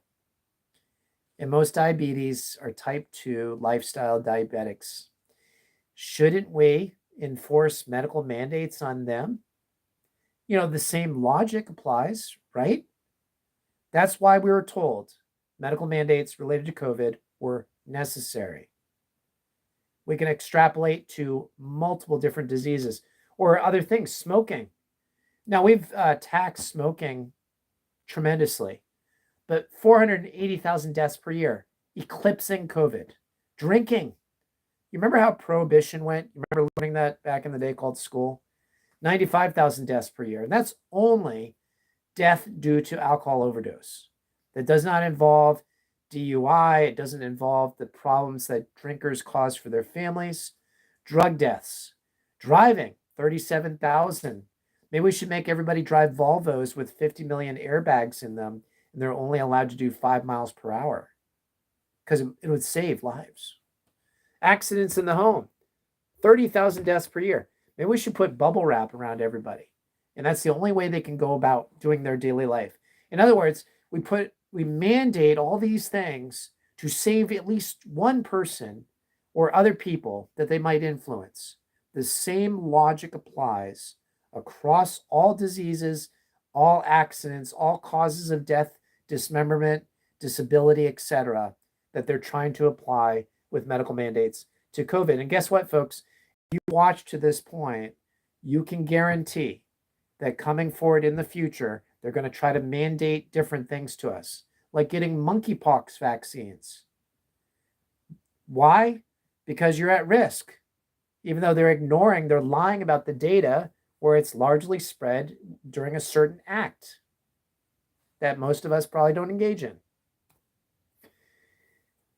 And most diabetes are type 2 lifestyle diabetics. Shouldn't we enforce medical mandates on them? You know, the same logic applies, right? That's why we were told medical mandates related to COVID were necessary. We can extrapolate to multiple different diseases or other things, smoking. Now, we've taxed smoking tremendously, but 480,000 deaths per year, eclipsing COVID. Drinking. You remember how prohibition went? You remember learning that back in the day called school? 95,000 deaths per year. And that's only death due to alcohol overdose. That does not involve DUI. It doesn't involve the problems that drinkers cause for their families. Drug deaths. Driving, 37,000. Maybe we should make everybody drive Volvos with 50 million airbags in them, and they're only allowed to do 5 miles per hour because it would save lives. Accidents in the home, 30,000 deaths per year. Maybe we should put bubble wrap around everybody. And that's the only way they can go about doing their daily life. In other words, we mandate all these things to save at least one person or other people that they might influence. The same logic applies across all diseases, all accidents, all causes of death, dismemberment, disability, etc., that they're trying to apply with medical mandates to COVID. And guess what, folks? You watch to this point, you can guarantee that coming forward in the future, they're going to try to mandate different things to us, like getting monkeypox vaccines. Why? Because you're at risk. Even though they're lying about the data where it's largely spread during a certain act that most of us probably don't engage in.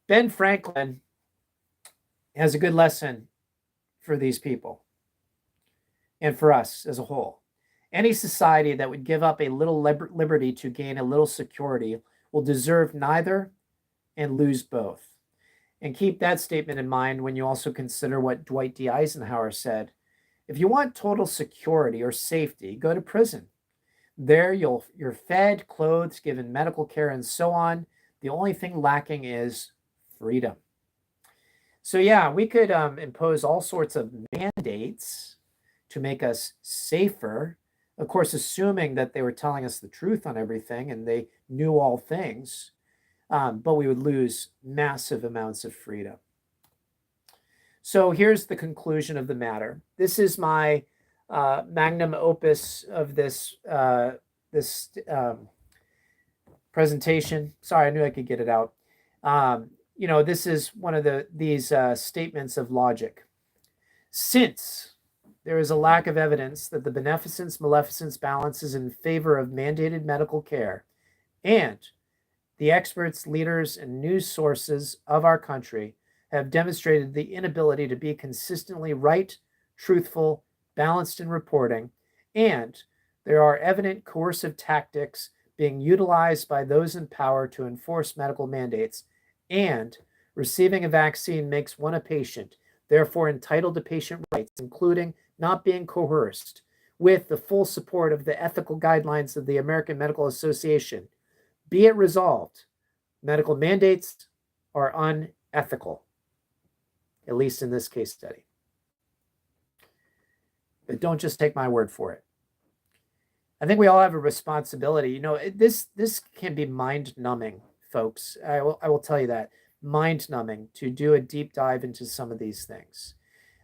Ben Franklin has a good lesson for these people and for us as a whole. Any society that would give up a little liberty to gain a little security will deserve neither and lose both. And keep that statement in mind when you also consider what Dwight D. Eisenhower said. If you want total security or safety, go to prison. There you're fed, clothed, given medical care, and so on. The only thing lacking is freedom. So yeah, we could impose all sorts of mandates to make us safer. Of course, assuming that they were telling us the truth on everything and they knew all things. but we would lose massive amounts of freedom. So here's the conclusion of the matter. This is my magnum opus of this presentation. Sorry, I knew I could get it out. This is one of these statements of logic. Since there is a lack of evidence that the beneficence-maleficence balance is in favor of mandated medical care, and the experts, leaders, and news sources of our country have demonstrated the inability to be consistently right, truthful, balanced in reporting, and there are evident coercive tactics being utilized by those in power to enforce medical mandates, and receiving a vaccine makes one a patient, therefore entitled to patient rights, including not being coerced, with the full support of the ethical guidelines of the American Medical Association. Be it resolved, medical mandates are unethical, at least in this case study. But don't just take my word for it. I think we all have a responsibility. This can be mind-numbing, folks. I will tell you that. Mind-numbing to do a deep dive into some of these things.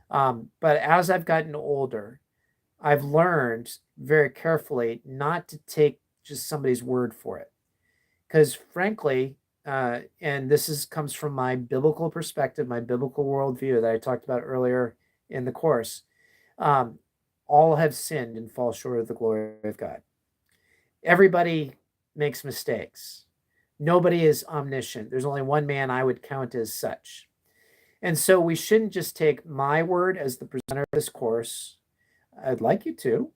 But as I've gotten older, I've learned very carefully not to take just somebody's word for it. Because frankly, and this comes from my biblical perspective, my biblical worldview that I talked about earlier in the course, all have sinned and fall short of the glory of God. Everybody makes mistakes. Nobody is omniscient. There's only one man I would count as such. And so we shouldn't just take my word as the presenter of this course. I'd like you to,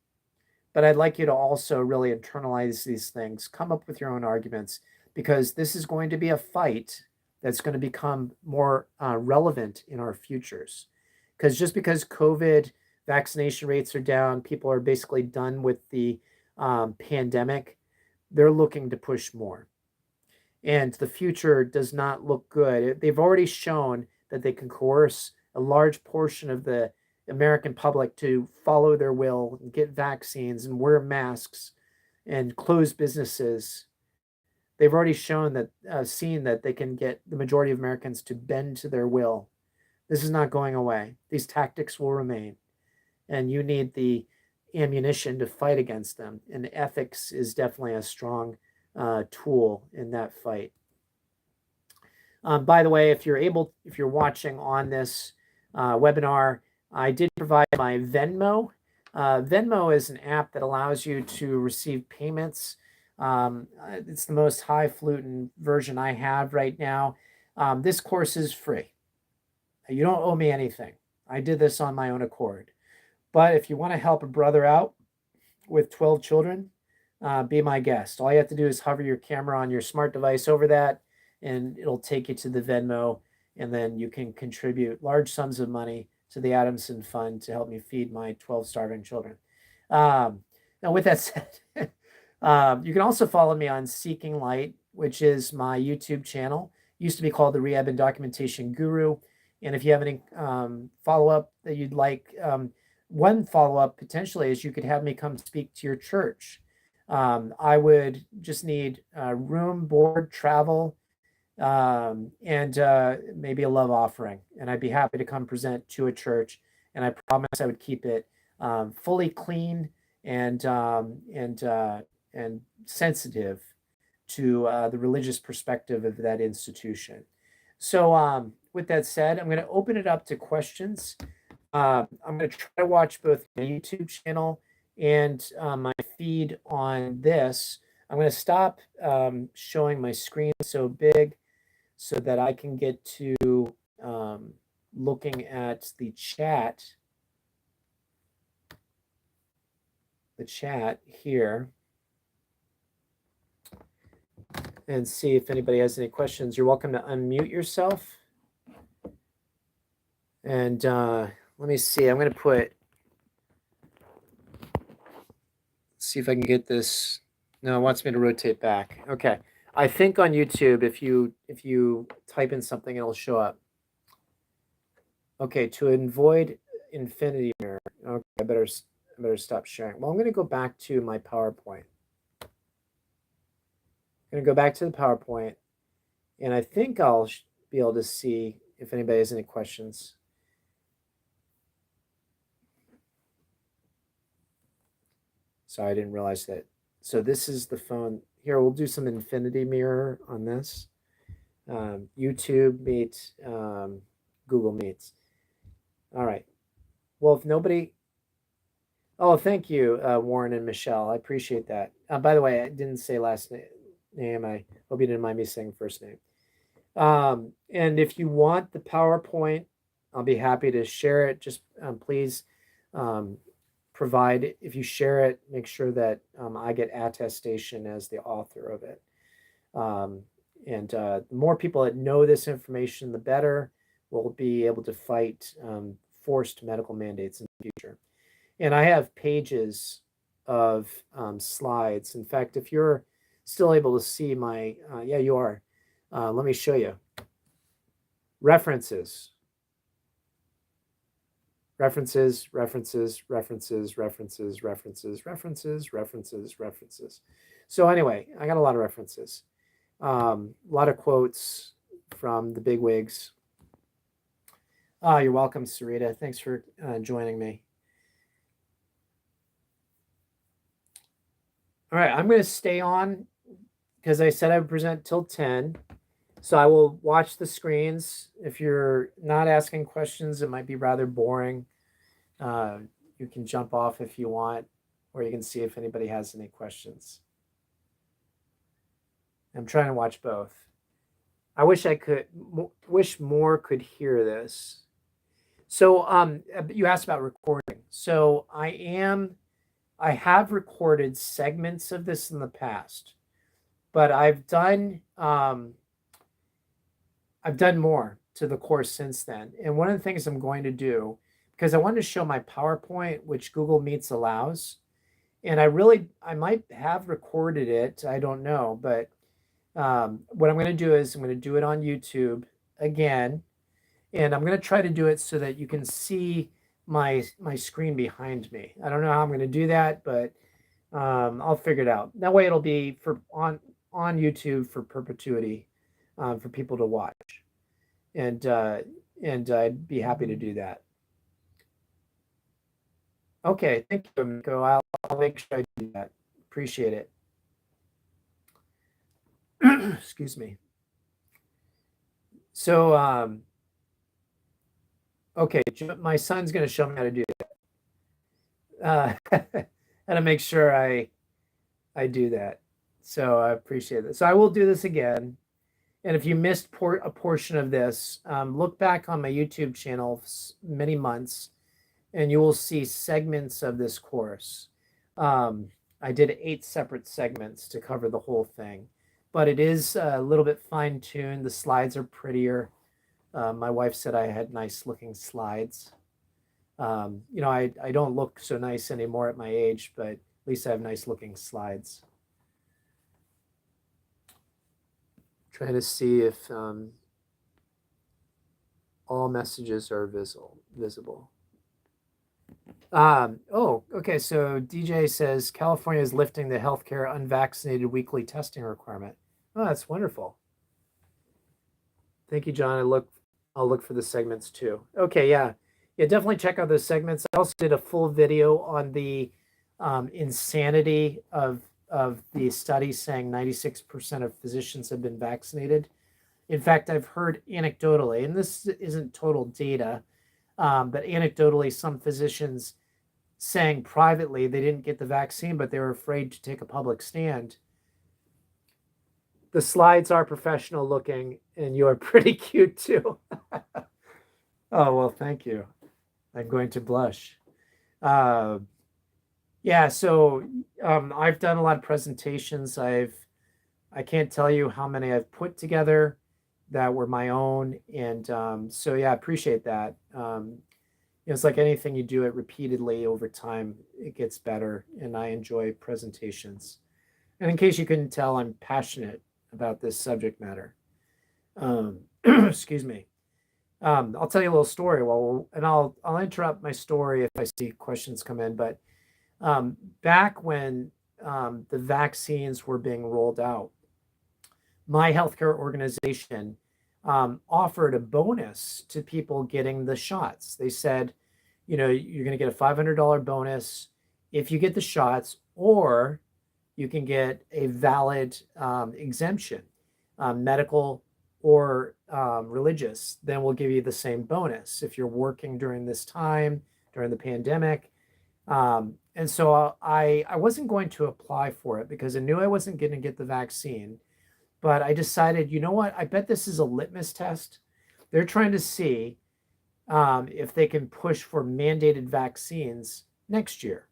but I'd like you to also really internalize these things, come up with your own arguments, because this is going to be a fight that's going to become more relevant in our futures. Because just because COVID vaccination rates are down, people are basically done with the pandemic, they're looking to push more. And the future does not look good. They've already shown that they can coerce a large portion of the American public to follow their will and get vaccines and wear masks and close businesses. They've already shown that, seen that they can get the majority of Americans to bend to their will. This is not going away. These tactics will remain. And you need the ammunition to fight against them. And ethics is definitely a strong tool in that fight. By the way, if you're watching on this webinar, I did provide my Venmo. Venmo is an app that allows you to receive payments. It's the most highfalutin version I have right now. This course is free. You don't owe me anything. I did this on my own accord. But if you want to help a brother out with 12 children, be my guest. All you have to do is hover your camera on your smart device over that, and it'll take you to the Venmo, and then you can contribute large sums of money to the Adamson Fund to help me feed my 12 starving children. Now, with that said, you can also follow me on Seeking Light, which is my YouTube channel. It used to be called the Rehab and Documentation Guru. And if you have any follow-up that you'd like, one follow-up potentially is you could have me come speak to your church. I would just need room, board, travel, and maybe a love offering. And I'd be happy to come present to a church. And I promise I would keep it fully clean and sensitive to the religious perspective of that institution. So with that said, I'm going to open it up to questions. I'm going to try to watch both my YouTube channel and my feed on this. I'm going to stop showing my screen so big so that I can get to looking at the chat here and see if anybody has any questions. You're welcome to unmute yourself. And let me see. I'm going to see if I can get this. No, it wants me to rotate back. Okay. I think on YouTube, if you type in something, it'll show up. Okay, to avoid infinity mirror. Okay, I better stop sharing. Well, I'm going to go back to my PowerPoint. I'm going to go back to the PowerPoint, And I think I'll be able to see if anybody has any questions. So I didn't realize that. So this is the phone. Here, we'll do some infinity mirror on this. YouTube Meet, Google Meets. All right. Well, if nobody... Oh, thank you, Warren and Michelle. I appreciate that. By the way, I didn't say last name. I hope you didn't mind me saying first name. And if you want the PowerPoint, I'll be happy to share it. Just please provide, if you share it, make sure that I get attestation as the author of it. And the more people that know this information, the better. We'll be able to fight forced medical mandates in the future. And I have pages of slides. In fact, if you're still able to see my, yeah, you are. Let me show you. References. References, references, references, references, references, references, references, references. So anyway, I got a lot of references. A lot of quotes from the bigwigs. You're welcome, Sarita. Thanks for joining me. All right, I'm going to stay on because I said I would present till 10. So I will watch the screens. If you're not asking questions, it might be rather boring. You can jump off if you want, or you can see if anybody has any questions. I'm trying to watch both. I wish I could, wish more could hear this. So you asked about recording. So I have recorded segments of this in the past, but I've done more to the course since then. And one of the things I'm going to do, because I wanted to show my PowerPoint, which Google Meets allows, and I might have recorded it. I don't know, but what I'm going to do is I'm going to do it on YouTube again, and I'm going to try to do it so that you can see my screen behind me. I don't know how I'm going to do that, but I'll figure it out. That way it'll be on YouTube for perpetuity, for people to watch. And I'd be happy to do that. Okay, thank you, Miko. I'll make sure I do that. Appreciate it. Excuse me. So, okay, my son's going to show me how to do that. How to make sure I do that. So I appreciate it. So I will do this again. And if you missed a portion of this, look back on my YouTube channel many months, and you will see segments of this course. I did 8 separate segments to cover the whole thing, but it is a little bit fine-tuned. The slides are prettier. My wife said I had nice-looking slides. You know, I don't look so nice anymore at my age, but at least I have nice-looking slides. Trying to see if all messages are visible. Oh, okay. So DJ says California is lifting the healthcare unvaccinated weekly testing requirement. Oh, that's wonderful. Thank you, John. I'll look for the segments too. Okay, yeah, definitely check out those segments. I also did a full video on the insanity of the study saying 96% of physicians have been vaccinated. In fact, I've heard anecdotally, and this isn't total data, but anecdotally, some physicians saying privately they didn't get the vaccine, but they were afraid to take a public stand. The slides are professional looking, and you are pretty cute too. Oh, well, thank you. I'm going to blush. Yeah, so I've done a lot of presentations. I can't tell you how many I've put together that were my own. And so, yeah, I appreciate that. It's like anything, you do it repeatedly over time, it gets better. And I enjoy presentations. And in case you couldn't tell, I'm passionate about this subject matter. Excuse me. I'll tell you a little story and I'll interrupt my story if I see questions come in. But back when the vaccines were being rolled out, my healthcare organization offered a bonus to people getting the shots. They said, you're going to get a $500 bonus if you get the shots, or you can get a valid exemption, medical or religious. Then we'll give you the same bonus if you're working during this time, during the pandemic. And so I wasn't going to apply for it because I knew I wasn't going to get the vaccine. But I decided, you know what? I bet this is a litmus test. They're trying to see if they can push for mandated vaccines next year.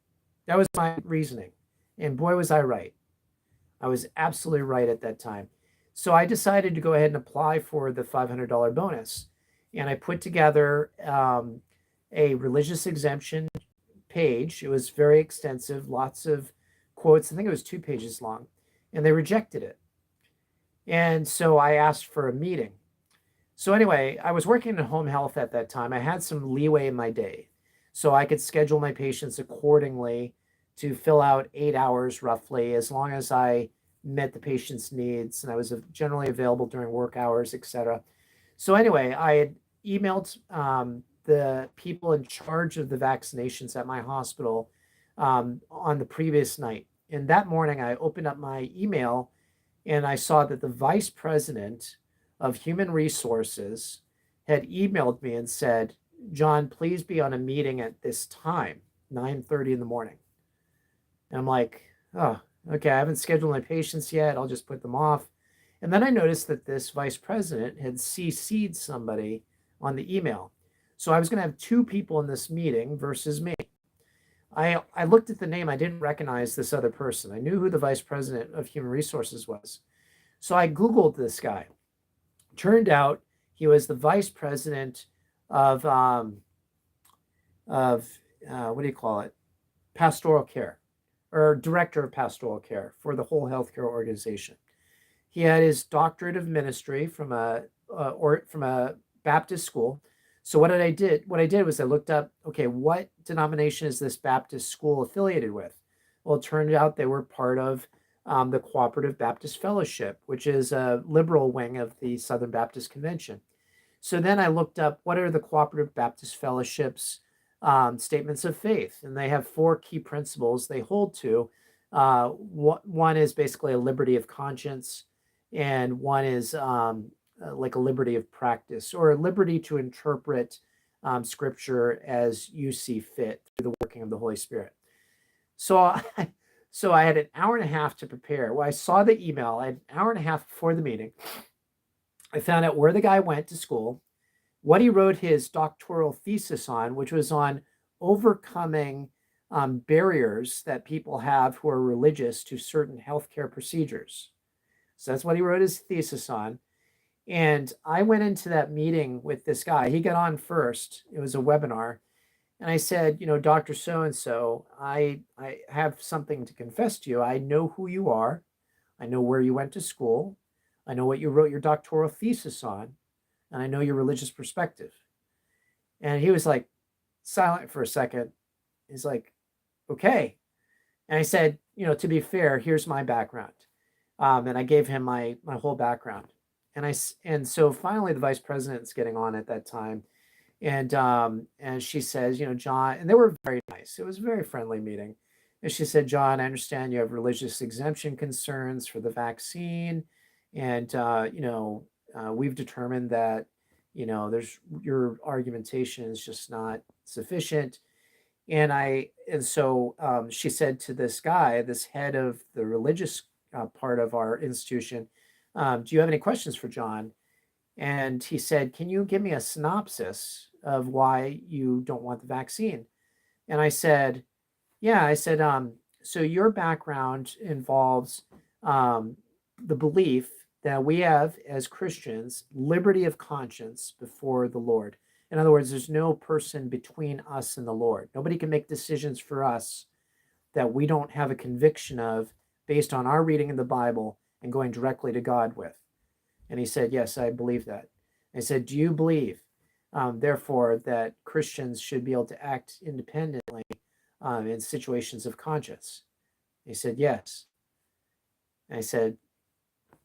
That was my reasoning. And boy, was I right. I was absolutely right at that time. So I decided to go ahead and apply for the $500 bonus. And I put together a religious exemption page. It was very extensive, lots of quotes. I think it was 2 pages long. And they rejected it. And so I asked for a meeting. So anyway, I was working in home health at that time. I had some leeway in my day, so I could schedule my patients accordingly to fill out 8 hours roughly, as long as I met the patient's needs and I was generally available during work hours, etc. So anyway, I had emailed the people in charge of the vaccinations at my hospital on the previous night. And that morning, I opened up my email and I saw that the vice president of human resources had emailed me and said, John, please be on a meeting at this time, 9:30 in the morning. And I'm like, oh, okay, I haven't scheduled my patients yet. I'll just put them off. And then I noticed that this vice president had CC'd somebody on the email. So I was going to have 2 people in this meeting versus me. I looked at the name. I didn't recognize this other person. I knew who the vice president of human resources was. So I Googled this guy. Turned out he was the vice president of what do you call it? Pastoral care, or director of pastoral care for the whole healthcare organization. He had his doctorate of ministry from a Baptist school. So what I did was I looked up, okay, what denomination is this Baptist school affiliated with? Well, it turned out they were part of the Cooperative Baptist Fellowship, which is a liberal wing of the Southern Baptist Convention. So then I looked up what are the Cooperative Baptist Fellowship's statements of faith, and they have 4 key principles they hold to. One is basically a liberty of conscience, and one is like a liberty of practice, or a liberty to interpret scripture as you see fit through the working of the Holy Spirit. So I had an hour and a half to prepare. Well, I saw the email. I had an hour and a half before the meeting. I found out where the guy went to school, what he wrote his doctoral thesis on, which was on overcoming barriers that people have who are religious to certain healthcare procedures. So that's what he wrote his thesis on. And I went into that meeting with this guy. He got on first. It was a webinar. And I said, Dr. So-and-so, I have something to confess to you. I know who you are. I know where you went to school. I know what you wrote your doctoral thesis on. And I know your religious perspective. And he was like silent for a second. He's like, okay. And I said, to be fair, here's my background. And I gave him my whole background. And so finally the vice president's getting on at that time. And she says, John, and they were very nice. It was a very friendly meeting. And she said, John, I understand you have religious exemption concerns for the vaccine. And, we've determined that, your argumentation is just not sufficient. And so she said to this guy, this head of the religious part of our institution, do you have any questions for John? And he said, can you give me a synopsis of why you don't want the vaccine? And I said, yeah, so your background involves the belief that we have as Christians liberty of conscience before the Lord. In other words, there's no person between us and the Lord. Nobody can make decisions for us that we don't have a conviction of based on our reading of the Bible and going directly to God with. And he said, yes, I believe that. I said, do you believe, therefore, that Christians should be able to act independently in situations of conscience? He said, yes. And I said,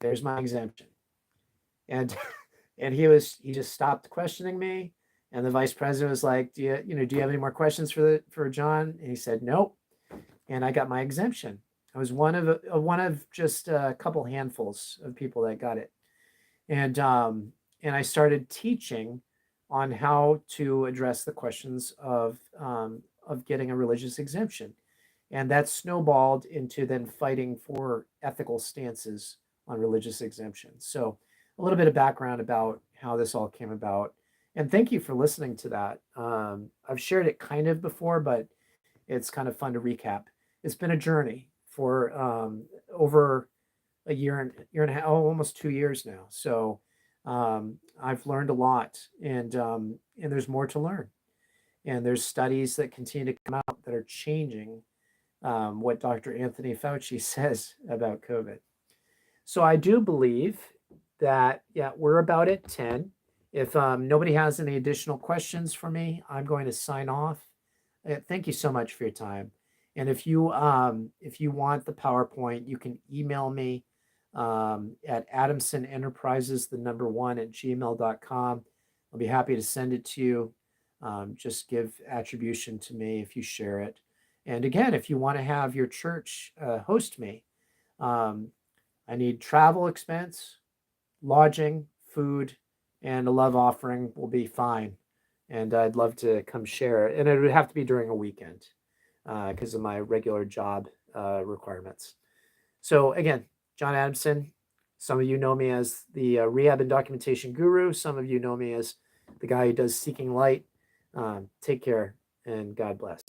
there's my exemption. And and he just stopped questioning me. And the vice president was like, do you have any more questions for John? And he said, nope. And I got my exemption. I was one of just a couple handfuls of people that got it. And I started teaching on how to address the questions of getting a religious exemption. And that snowballed into then fighting for ethical stances on religious exemptions. So a little bit of background about how this all came about. And thank you for listening to that. I've shared it kind of before, but it's kind of fun to recap. It's been a journey for over a year and a half, almost 2 years now. So I've learned a lot, and there's more to learn. And there's studies that continue to come out that are changing what Dr. Anthony Fauci says about COVID. So I do believe that, yeah, we're about at 10. If nobody has any additional questions for me, I'm going to sign off. Thank you so much for your time. And if you want the PowerPoint, you can email me at adamsonenterprises, the number 1 at gmail.com. I'll be happy to send it to you. Just give attribution to me if you share it. And again, if you want to have your church host me, I need travel expense, lodging, food, and a love offering will be fine. And I'd love to come share it. And it would have to be during a weekend because of my regular job requirements. So again, John Adamson, some of you know me as the rehab and documentation guru. Some of you know me as the guy who does Seeking Light. Take care and God bless.